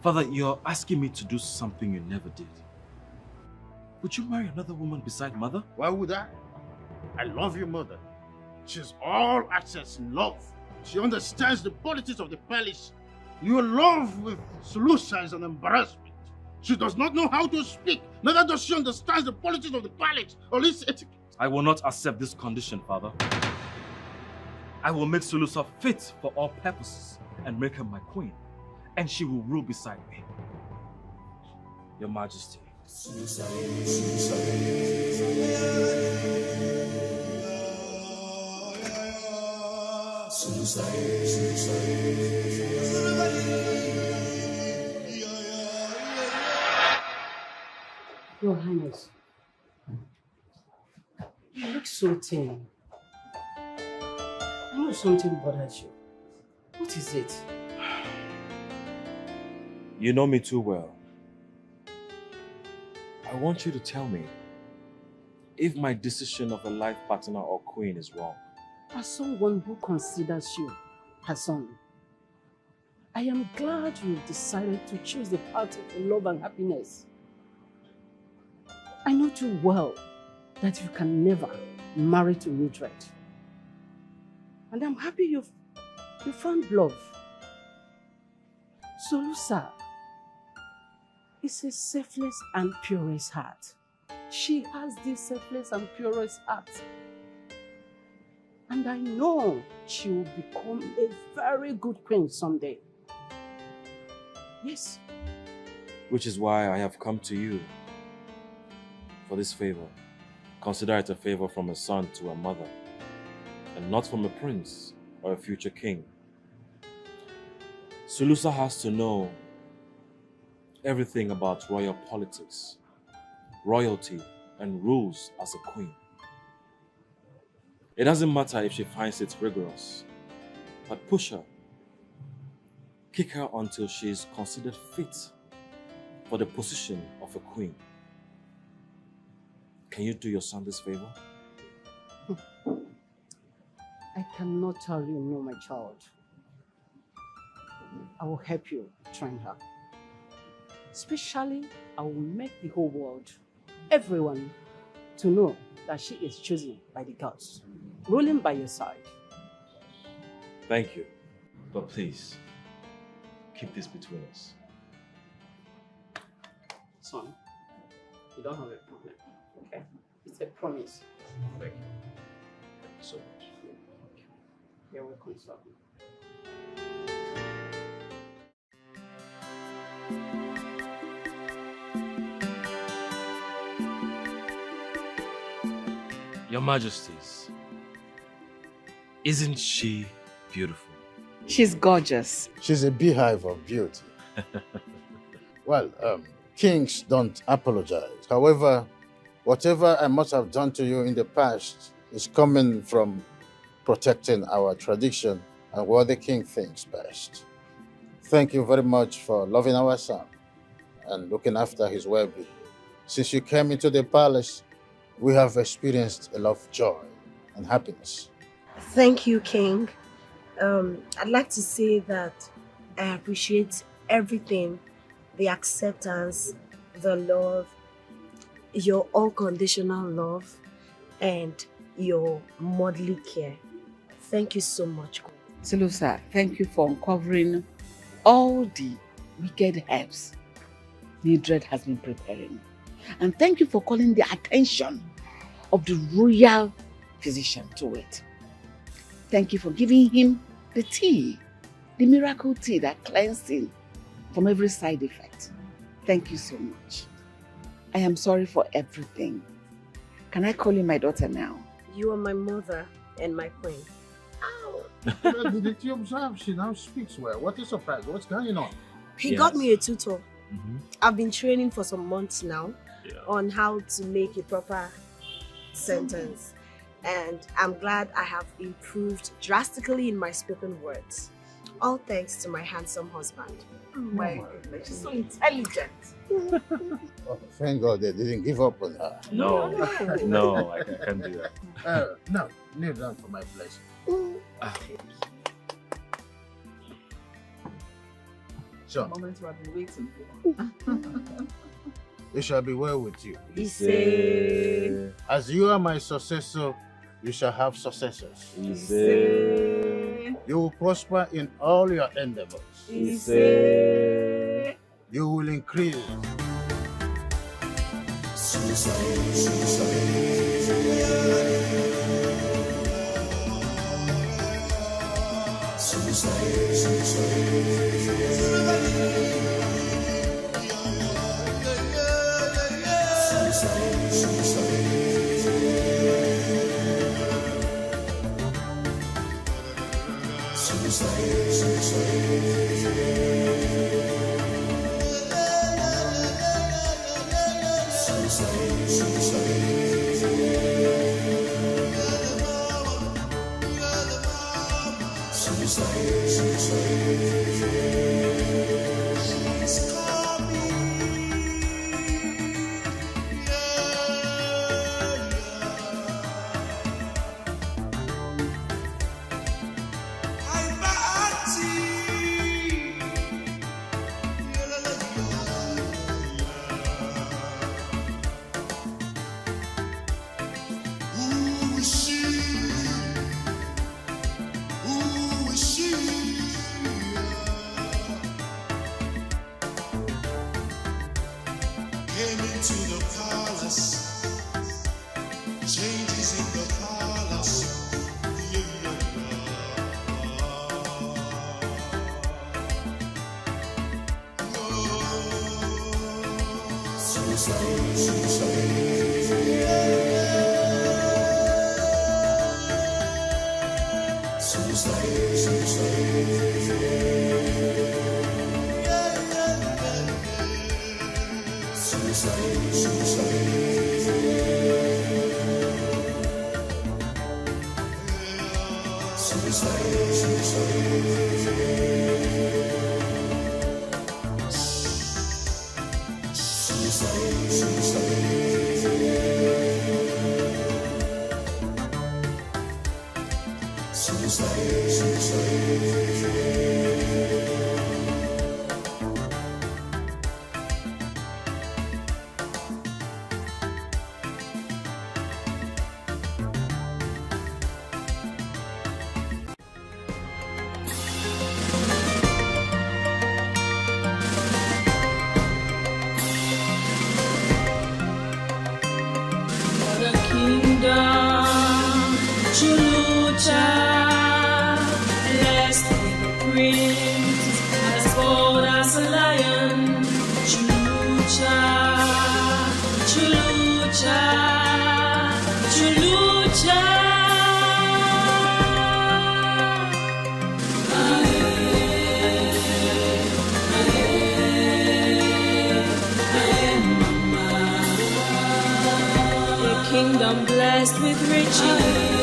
Father, you're asking me to do something you never did. Would you marry another woman beside Mother? Why would I? I love your mother. She's all access in love. She understands the politics of the palace. Your love with Saloa is an embarrassment. She does not know how to speak. Neither does she understand the politics of the palace or its etiquette. I will not accept this condition, Father. I will make Saloa fit for all purposes and make her my queen, and she will rule beside me. Your Majesty. Your Highness, You look so thin. I know something bothers you. What is it? You know me too well. I want you to tell me if my decision of a life partner or queen is wrong. As someone who considers you her son, I am glad you've decided to choose the path of love and happiness. I know too well that you can never marry to Mildred. And I'm happy you found love. Solusa is a selfless and purest heart. She has this selfless and purest heart. And I know she will become a very good queen someday. Yes. Which is why I have come to you for this favor. Consider it a favor from a son to a mother, and not from a prince or a future king. Sulusa has to know everything about royal politics, royalty, and rules as a queen. It doesn't matter if she finds it rigorous, but push her. Kick her until she is considered fit for the position of a queen. Can you do your son this favor? I cannot tell you no, my child. I will help you train her. Especially, I will make the whole world, everyone, to know that she is chosen by the gods, ruling by your side. Thank you. But please, keep this between us. Son, you don't have a problem, okay? It's a promise. Thank you. Thank you so much. You're welcome, son. Your Majesties, isn't she beautiful? She's gorgeous. She's a beehive of beauty. Well, kings don't apologize. However, whatever I must have done to you in the past is coming from protecting our tradition and what the king thinks best. Thank you very much for loving our son and looking after his well-being. Since you came into the palace, we have experienced a lot of joy and happiness. Thank you, King. I'd like to say that I appreciate everything, the acceptance, the love, your unconditional love, and your motherly care. Thank you so much. Sulusa, thank you for uncovering all the wicked herbs Mildred has been preparing. And thank you for calling the attention of the royal physician to it. Thank you for giving him the tea, the miracle tea that cleansed him from every side effect. Thank you so much. I am sorry for everything. Can I call you my daughter now? You are my mother and my queen. Did you observe? She now speaks well. What a surprise. What's going on? He got me a tutor. I've been training for some months now on how to make a proper sentence. And I'm glad I have improved drastically in my spoken words. All thanks to my handsome husband. Oh my goodness, she's so intelligent. Oh, thank God they didn't give up on her. No, no, I can't do that. No, kneel down for my blessing. So, The moment we have been waiting for. it shall be well with you. Ise. As you are my successor, you shall have successors. Ise. You will prosper in all your endeavors. Ise. You will increase. Kingdom blessed with riches.